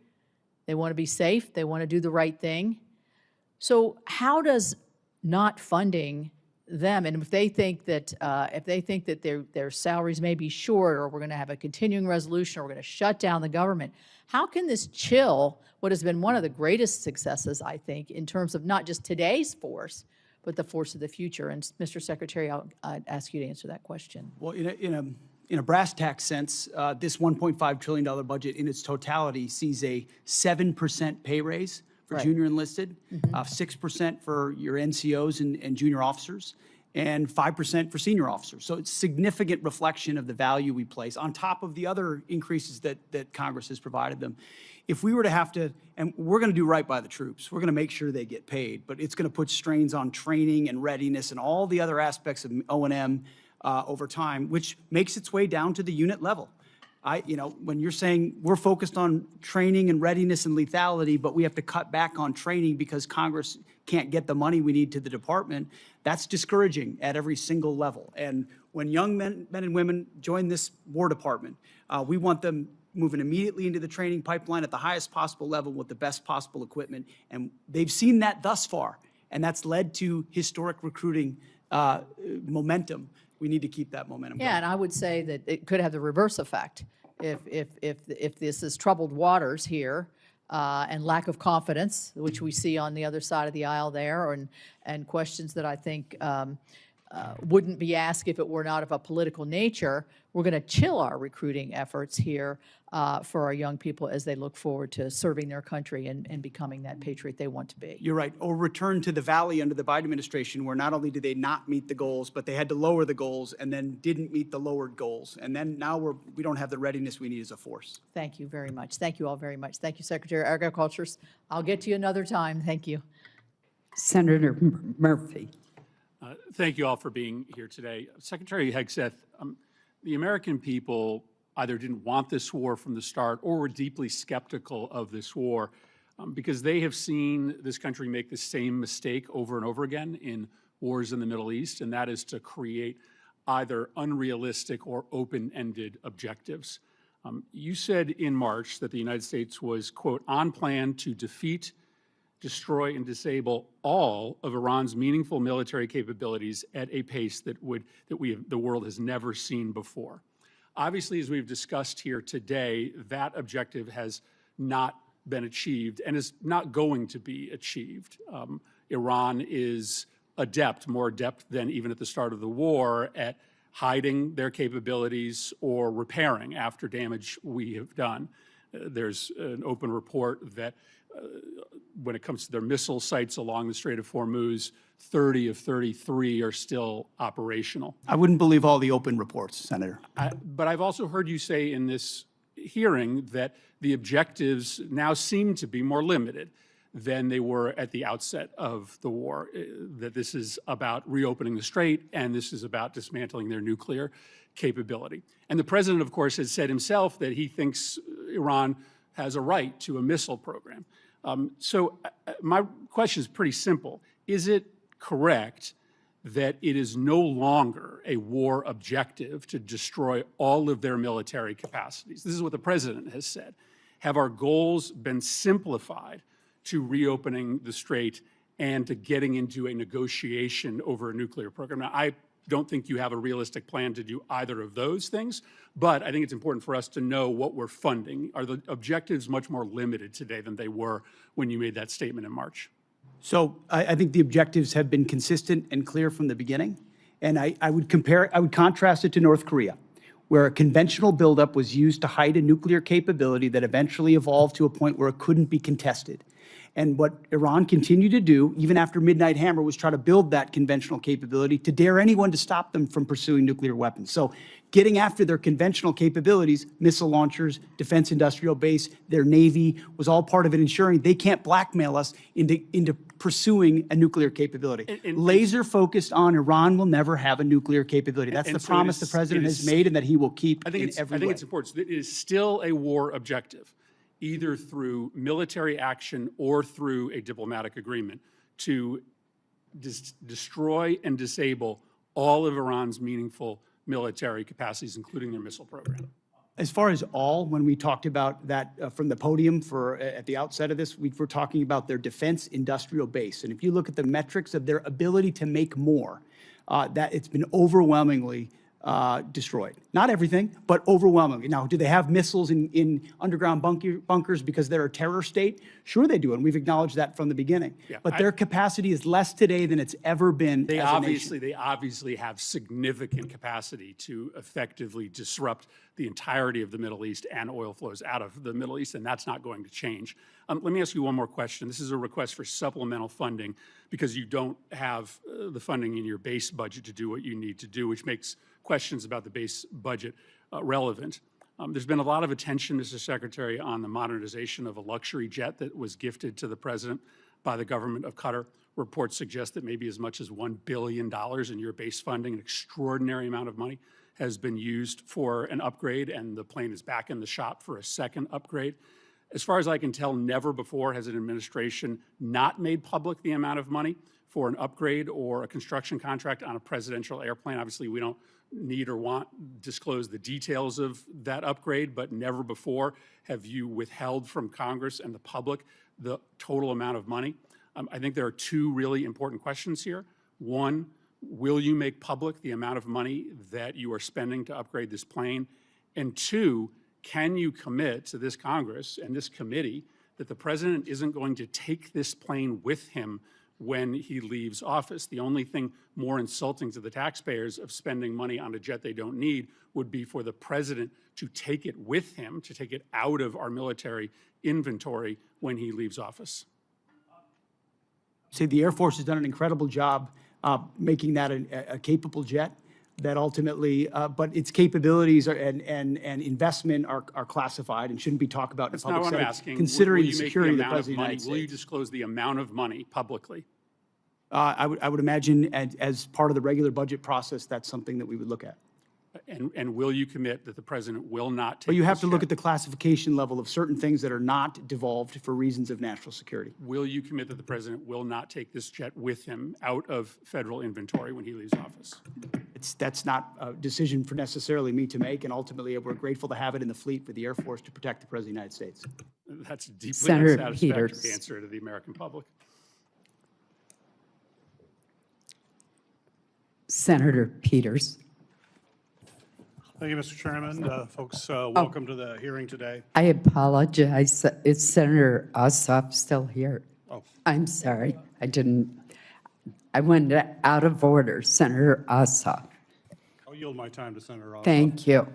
They want to be safe. They want to do the right thing. So how does not funding them, and if they think that their salaries may be short, or we're going to have a continuing resolution, or we're going to shut down the government, how can this chill what has been one of the greatest successes, I think, in terms of not just today's force, but the force of the future? And Mr. Secretary, I'll ask you to answer that question. Well, in a brass tack sense, this $1.5 trillion budget in its totality sees a 7% pay raise for junior enlisted, 6% for your NCOs and junior officers, and 5% for senior officers. So it's significant reflection of the value we place on top of the other increases that Congress has provided them. If we were to have to, and we're going to do right by the troops, we're going to make sure they get paid, but it's going to put strains on training and readiness and all the other aspects of O&M over time, which makes its way down to the unit level. When you're saying we're focused on training and readiness and lethality, but we have to cut back on training because Congress can't get the money we need to the department, that's discouraging at every single level. And when young men and women join this War Department, we want them moving immediately into the training pipeline at the highest possible level with the best possible equipment. And they've seen that thus far, and that's led to historic recruiting momentum We need to keep that momentum Yeah, going. and I would say that it could have the reverse effect. If this is troubled waters here and lack of confidence, which we see on the other side of the aisle there, and questions that I think wouldn't be asked if it were not of a political nature, we're going to chill our recruiting efforts here for our young people as they look forward to serving their country and becoming that patriot they want to be. You're right. Or return to the valley under the Biden administration, where not only did they not meet the goals, but they had to lower the goals and then didn't meet the lowered goals. And then now we don't have the readiness we need as a force. Thank you very much. Thank you all very much. Thank you, Secretary of Agriculture. I'll get to you another time. Thank you. Senator Murphy. Thank you all for being here today. Secretary Hegseth, the American people either didn't want this war from the start or were deeply skeptical of this war because they have seen this country make the same mistake over and over again in wars in the Middle East, and that is to create either unrealistic or open-ended objectives. You said in March that the United States was, quote, on plan to defeat, destroy, and disable all of Iran's meaningful military capabilities at a pace that the world has never seen before. Obviously, as we've discussed here today, that objective has not been achieved and is not going to be achieved. Iran is adept, more adept than even at the start of the war, at hiding their capabilities or repairing after damage we have done. There's an open report that when it comes to their missile sites along the Strait of Hormuz, 30 of 33 are still operational. I wouldn't believe all the open reports, Senator. But I've also heard you say in this hearing that the objectives now seem to be more limited than they were at the outset of the war, that this is about reopening the strait and this is about dismantling their nuclear capability. And the president, of course, has said himself that he thinks Iran has a right to a missile program. So my question is pretty simple. Is it correct that it is no longer a war objective to destroy all of their military capacities? This is what the president has said. Have our goals been simplified to reopening the strait and to getting into a negotiation over a nuclear program? Now, I don't think you have a realistic plan to do either of those things, but I think it's important for us to know what we're funding. Are the objectives much more limited today than they were when you made that statement in March? So I think the objectives have been consistent and clear from the beginning. And I would contrast it to North Korea, where a conventional buildup was used to hide a nuclear capability that eventually evolved to a point where it couldn't be contested. And what Iran continued to do, even after Midnight Hammer, was try to build that conventional capability to dare anyone to stop them from pursuing nuclear weapons. So getting after their conventional capabilities, missile launchers, defense industrial base, their Navy, was all part of it ensuring they can't blackmail us into pursuing a nuclear capability. Laser focused on Iran will never have a nuclear capability. That's the promise the president has made and that he will keep in every way. I think it's important. So it is still a war objective, either through military action or through a diplomatic agreement, to destroy and disable all of Iran's meaningful military capacities, including their missile program. As far as all, when we talked about that from the podium at the outset of this, we were talking about their defense industrial base. And if you look at the metrics of their ability to make more, that it's been overwhelmingly destroyed. Not everything, but overwhelmingly. Now, do they have missiles in underground bunkers because they're a terror state? Sure they do, and we've acknowledged that from the beginning. Yeah, but their capacity is less today than it's ever been They as a nation. obviously have significant capacity to effectively disrupt the entirety of the Middle East and oil flows out of the Middle East, and that's not going to change. Let me ask you one more question. This is a request for supplemental funding because you don't have the funding in your base budget to do what you need to do, which makes questions about the base budget relevant. There's been a lot of attention, Mr. Secretary, on the modernization of a luxury jet that was gifted to the president by the government of Qatar. Reports suggest that maybe as much as $1 billion in your base funding, an extraordinary amount of money, has been used for an upgrade, and the plane is back in the shop for a second upgrade. As far as I can tell, never before has an administration not made public the amount of money for an upgrade or a construction contract on a presidential airplane. Obviously, we don't need or want disclose the details of that upgrade, but never before have you withheld from Congress and the public the total amount of money. I think there are two really important questions here. One, will you make public the amount of money that you are spending to upgrade this plane? And two, can you commit to this Congress and this committee that the president isn't going to take this plane with him when he leaves office? The only thing more insulting to the taxpayers of spending money on a jet they don't need would be for the president to take it with him, to take it out of our military inventory when he leaves office. Say the Air Force has done an incredible job making that a capable jet that ultimately, but its capabilities and investment are classified and shouldn't be talked about in a That's public not what I'm setting, asking. considering Will the you make security of the amount President of the money? United Will you States. disclose the amount of money publicly? I would imagine as part of the regular budget process, that's something that we would look at. And will you commit that the president will not take But you have this to look jet? at the classification level of certain things that are not devolved for reasons of national security. Will you commit that the president will not take this jet with him out of federal inventory when he leaves office? That's not a decision for necessarily me to make, and ultimately we're grateful to have it in the fleet for the Air Force to protect the President of the United States. That's a deeply Senator unsatisfactory Peters. answer to the American public. Senator Peters. Thank you, Mr. Chairman. Folks, welcome to the hearing today. I apologize. Is Senator Ossoff still here? Oh. I'm sorry. I went out of order. Senator Ossoff. I'll yield my time to Senator Ossoff. Thank you.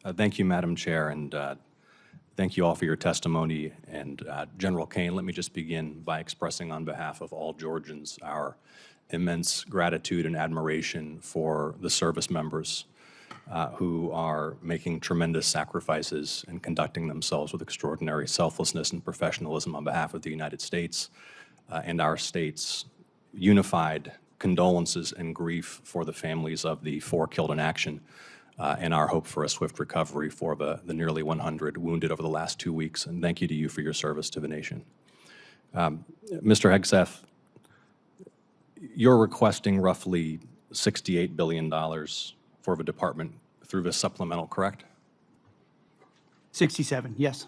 Thank you, Madam Chair, and thank you all for your testimony. And General Kane, let me just begin by expressing on behalf of all Georgians our immense gratitude and admiration for the service members who are making tremendous sacrifices and conducting themselves with extraordinary selflessness and professionalism on behalf of the United States and our state's unified condolences and grief for the families of the 4 killed in action and our hope for a swift recovery for the nearly 100 wounded over the last 2 weeks. And thank you to you for your service to the nation. Mr. Hegseth, you're requesting roughly $68 billion for the department through this supplemental, correct? 67, yes.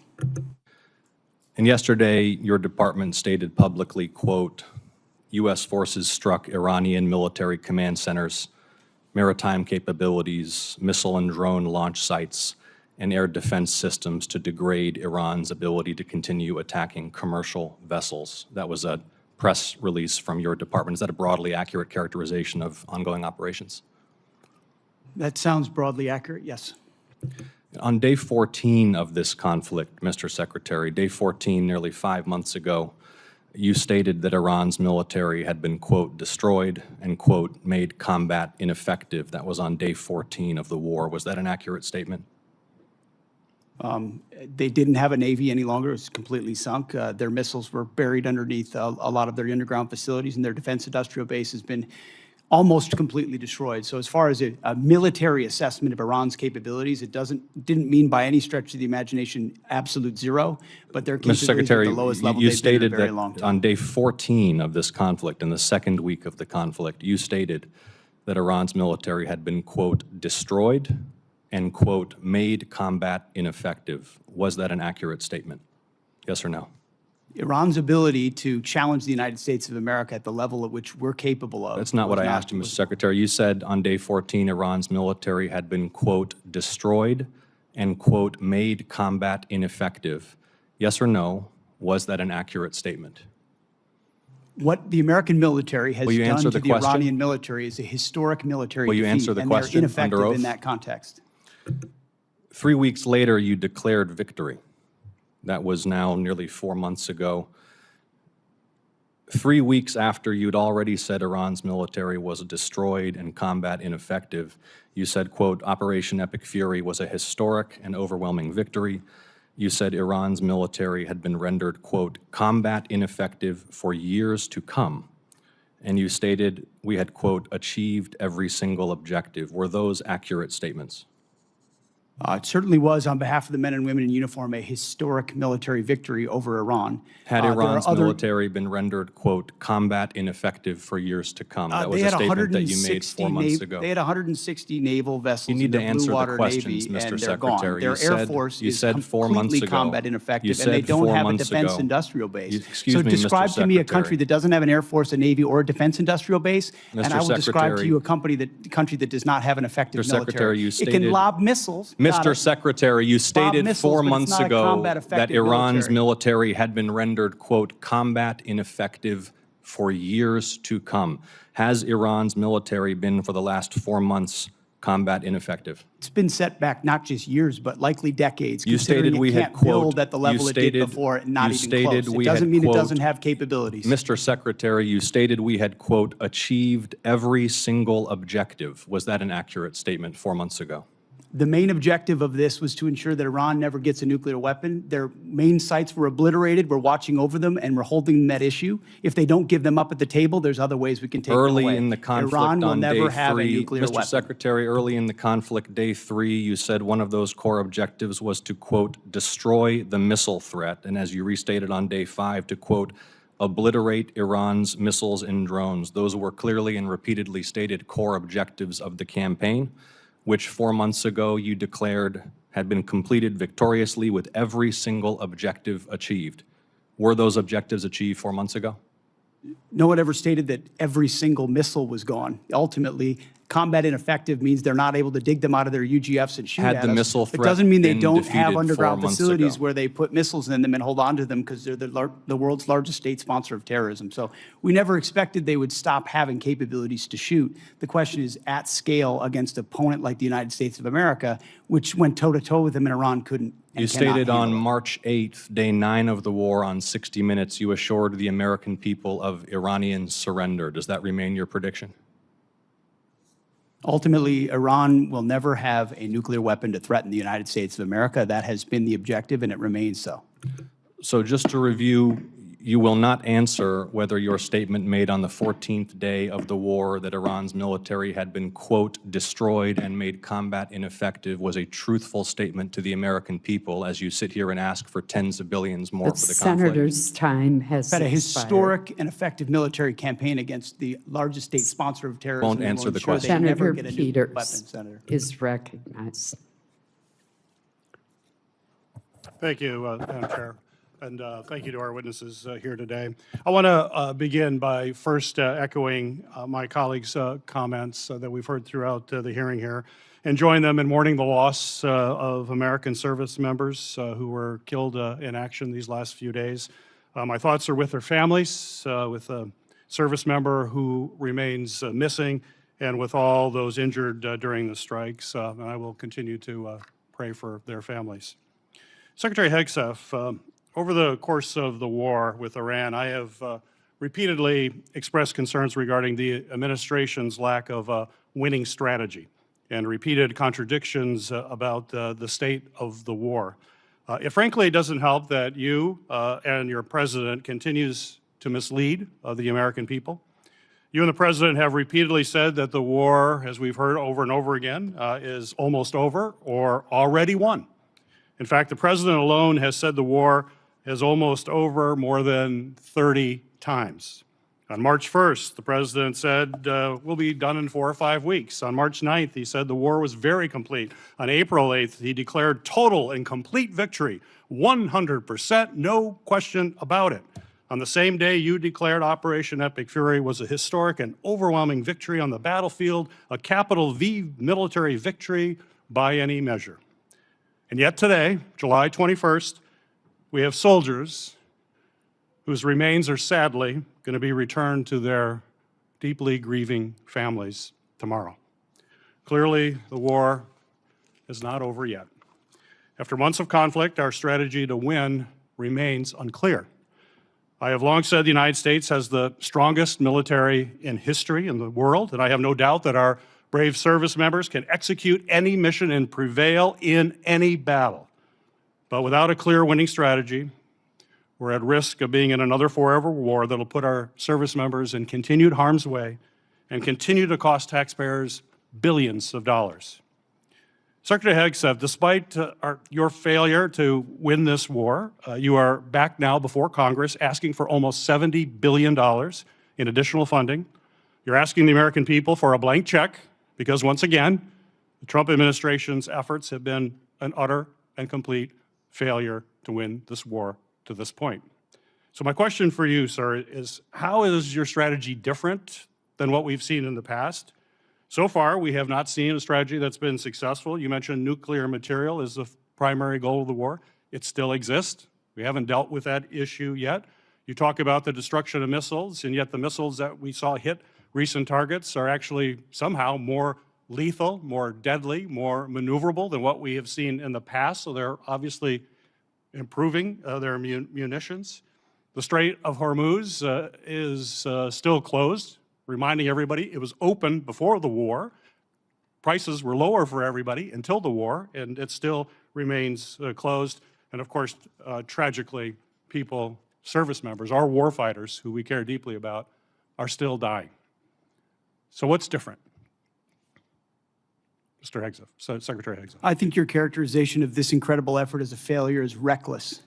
And yesterday, your department stated publicly, quote, U.S. forces struck Iranian military command centers, maritime capabilities, missile and drone launch sites, and air defense systems to degrade Iran's ability to continue attacking commercial vessels. That was a press release from your department. Is that a broadly accurate characterization of ongoing operations? That sounds broadly accurate, yes. On day 14 of this conflict, Mr. Secretary, day 14, nearly 5 months ago, you stated that Iran's military had been, quote, destroyed and, quote, made combat ineffective. That was on day 14 of the war. Was that an accurate statement? They didn't have a Navy any longer. It was completely sunk. Their missiles were buried underneath a lot of their underground facilities, and their defense industrial base has been almost completely destroyed. So as far as a military assessment of Iran's capabilities, it didn't mean by any stretch of the imagination absolute zero, but their capabilities Mr. Secretary, at the lowest level you they've been in a stated very that long time. on day 14 of this conflict, in the second week of the conflict, you stated that Iran's military had been, quote, destroyed and, quote, made combat ineffective. Was that an accurate statement? Yes or no? Iran's ability to challenge the United States of America at the level at which we're capable of. That's not what I asked you, Mr. Secretary. You said on day 14 Iran's military had been, quote, destroyed and, quote, made combat ineffective. Yes or no, was that an accurate statement? What the American military has Will you done answer to the the question? Iranian military is a historic military Will you defeat, answer the and question they're ineffective under oath? in that context. 3 weeks later, you declared victory. That was now nearly 4 months ago. 3 weeks after you'd already said Iran's military was destroyed and combat ineffective, you said, quote, Operation Epic Fury was a historic and overwhelming victory. You said Iran's military had been rendered, quote, combat ineffective for years to come. And you stated we had, quote, achieved every single objective. Were those accurate statements? It certainly was, on behalf of the men and women in uniform, a historic military victory over Iran. Had There are Iran's other- military been rendered, quote, combat ineffective for years to come? That was They a had statement that you made 4 months ago. They had 160 naval vessels You in need the to Blue answer the Water questions, Navy, Mr. and they're gone. Secretary. Their You Air said- Force you is said 4 months completely ago- combat you ineffective, and they said don't 4 have a months defense ago- industrial base. Excuse So me, Mr. describe to me a Secretary. country that doesn't have an Air Force, a Navy, or a defense industrial base, and Mr. I will describe to Secretary- you a country that does not have an effective Mr. Secretary, military. you It can stated- lob missiles. Mr. Secretary, you stated missiles, 4 but it's months not a ago combat-effective that Iran's military. military had been rendered, quote, combat ineffective for years to come. Has Iran's military been, for the last 4 months, combat ineffective? It's been set back not just years, but likely decades. You stated we had, can't quote, build at the level it did before, and not you even stated close. we It doesn't had, mean it quote, doesn't have capabilities. Mr. Secretary, you stated we had, quote, achieved every single objective. Was that an accurate statement 4 months ago? The main objective of this was to ensure that Iran never gets a nuclear weapon. Their main sites were obliterated. We're watching over them, and we're holding that issue. If they don't give them up at the table, there's other ways we can take them away. Early in the conflict Iran will on never day have a 3, nuclear Mr. weapon. Secretary, early in the conflict, day 3, you said one of those core objectives was to, quote, destroy the missile threat, and as you restated on day 5, to, quote, obliterate Iran's missiles and drones. Those were clearly and repeatedly stated core objectives of the campaign, which 4 months ago you declared had been completed victoriously with every single objective achieved. Were those objectives achieved 4 months ago? No one ever stated that every single missile was gone. Ultimately, combat ineffective means they're not able to dig them out of their UGFs and shoot Had at the us. missile It threat doesn't mean they been don't defeated have 4 underground months facilities ago? where they put missiles in them and hold on to them because they're the world's largest state sponsor of terrorism. So we never expected they would stop having capabilities to shoot. The question is at scale against an opponent like the United States of America, which went toe-to-toe with them and Iran couldn't. You stated on March 8th, day 9 of the war, on 60 Minutes, you assured the American people of Iranian surrender. Does that remain your prediction? Ultimately, Iran will never have a nuclear weapon to threaten the United States of America. That has been the objective, and it remains so. So just to review, you will not answer whether your statement made on the 14th day of the war that Iran's military had been, quote, destroyed and made combat ineffective was a truthful statement to the American people as you sit here and ask for tens of billions more The for the conflict. senator's time has Had a expired. historic and effective military campaign against the largest state sponsor of terrorism. Won't and will answer the ensure they question. never Senator get a nuclear Peters weapon, Senator. is recognized. Thank you, Madam Chair. And thank you to our witnesses here today. I want to begin by first echoing my colleagues' comments that we've heard throughout the hearing here, and join them in mourning the loss of American service members who were killed in action these last few days. My thoughts are with their families, with a service member who remains missing, and with all those injured during the strikes. And I will continue to pray for their families. Secretary Hegseth, over the course of the war with Iran, I have repeatedly expressed concerns regarding the administration's lack of a winning strategy and repeated contradictions about the state of the war. It frankly doesn't help that you and your president continues to mislead the American people. You and the president have repeatedly said that the war, as we've heard over and over again, is almost over or already won. In fact, the president alone has said the war is almost over more than 30 times. On March 1st, the president said, we'll be done in 4 or 5 weeks. On March 9th, he said the war was very complete. On April 8th, he declared total and complete victory, 100%, no question about it. On the same day, you declared Operation Epic Fury was a historic and overwhelming victory on the battlefield, a capital V military victory by any measure. And yet today, July 21st, we have soldiers whose remains are sadly going to be returned to their deeply grieving families tomorrow. Clearly, the war is not over yet. After months of conflict, our strategy to win remains unclear. I have long said the United States has the strongest military in history in the world, and I have no doubt that our brave service members can execute any mission and prevail in any battle. But without a clear winning strategy, we're at risk of being in another forever war that'll put our service members in continued harm's way and continue to cost taxpayers billions of dollars. Secretary Hegseth, despite your failure to win this war, you are back now before Congress asking for almost $70 billion in additional funding. You're asking the American people for a blank check because, once again, the Trump administration's efforts have been an utter and complete failure to win this war to this point. So my question for you, sir, is how is your strategy different than what we've seen in the past? So far, we have not seen a strategy that's been successful. You mentioned nuclear material as the primary goal of the war. It still exists. We haven't dealt with that issue yet. You talk about the destruction of missiles, and yet the missiles that we saw hit recent targets are actually somehow more lethal, more deadly, more maneuverable than what we have seen in the past. So they're obviously improving their munitions. The Strait of Hormuz is still closed, reminding everybody it was open before the war. Prices were lower for everybody until the war, and it still remains closed. And of course, tragically, people, service members, our warfighters, who we care deeply about, are still dying. So what's different? Mr. Hegseth, Secretary Hegseth. I think your characterization of this incredible effort as a failure is reckless.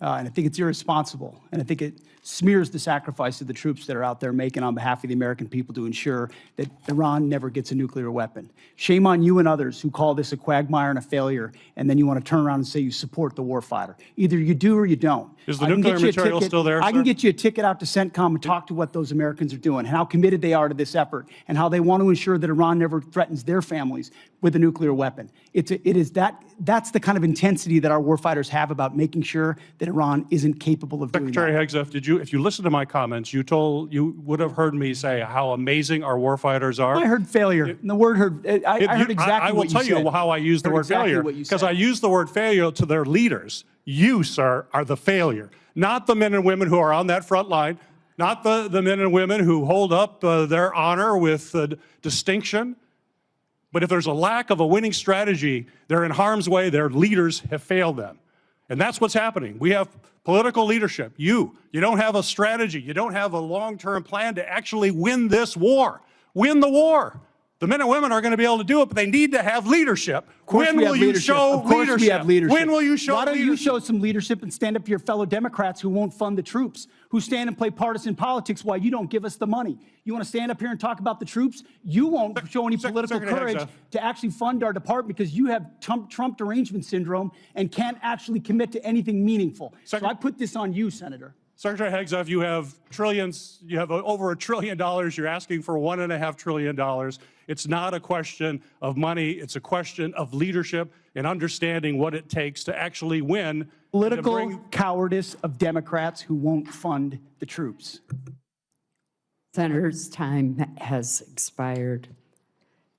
And I think it's irresponsible. And I think it smears the sacrifice of the troops that are out there making on behalf of the American people to ensure that Iran never gets a nuclear weapon. Shame on you and others who call this a quagmire and a failure, and then you want to turn around and say you support the warfighter. Either you do or you don't. Is the nuclear material still there, I sir? can get you a ticket out to CENTCOM and talk to what those Americans are doing, and how committed they are to this effort, and how they want to ensure that Iran never threatens their families with a nuclear weapon. That's the kind of intensity that our warfighters have about making sure that Iran isn't capable of doing that. Secretary Hegseth, if you listen to my comments, you would have heard me say how amazing our warfighters are. I heard failure. And the word heard, I heard exactly what you said. I will tell you how I use the word failure, because I use the word failure to their leaders. You, sir, are the failure, not the men and women who are on that front line, not the men and women who hold up their honor with distinction. But if there's a lack of a winning strategy, they're in harm's way. Their leaders have failed them. And that's what's happening. We have political leadership. You don't have a strategy. You don't have a long-term plan to actually win this war. Win the war. The men and women are going to be able to do it, but they need to have leadership. When will you show leadership? Of course we have leadership. When will you show leadership? Why don't you show some leadership and stand up to your fellow Democrats who won't fund the troops, who stand and play partisan politics while you don't give us the money? You want to stand up here and talk about the troops? You won't show any political courage to actually fund our department because you have Trump derangement syndrome and can't actually commit to anything meaningful. So I put this on you, Senator. Secretary Hegseth, you have trillions, you have over $1 trillion, you're asking for $1.5 trillion. It's not a question of money, it's a question of leadership and understanding what it takes to actually win. Political cowardice of Democrats who won't fund the troops. Senator's time has expired.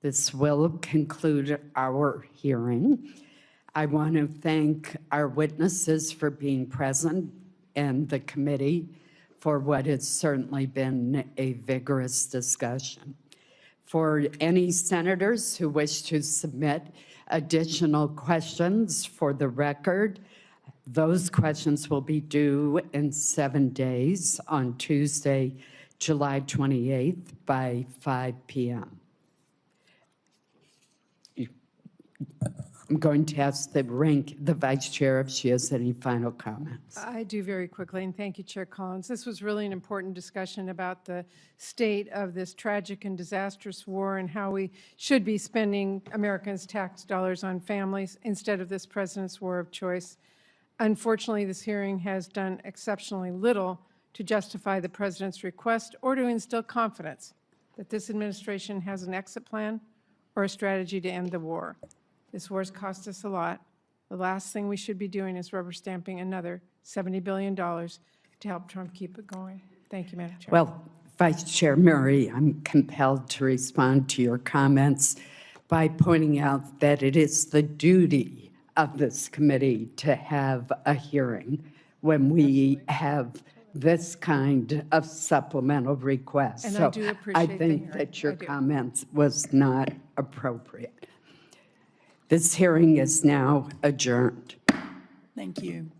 This will conclude our hearing. I want to thank our witnesses for being present and the committee for what has certainly been a vigorous discussion. For any senators who wish to submit additional questions for the record, those questions will be due in 7 days on Tuesday, July 28th by 5 p.m. I'm going to ask the Vice Chair if she has any final comments. I do very quickly, and thank you, Chair Collins. This was really an important discussion about the state of this tragic and disastrous war and how we should be spending Americans' tax dollars on families instead of this President's war of choice. Unfortunately, this hearing has done exceptionally little to justify the President's request or to instill confidence that this administration has an exit plan or a strategy to end the war. This war has cost us a lot. The last thing we should be doing is rubber stamping another $70 billion to help Trump keep it going. Thank you, Madam Chair. Well, Vice Chair Murray, I'm compelled to respond to your comments by pointing out that it is the duty of this committee to have a hearing when we have this kind of supplemental request. And so I do appreciate I think that your comments was not appropriate. This hearing is now adjourned. Thank you.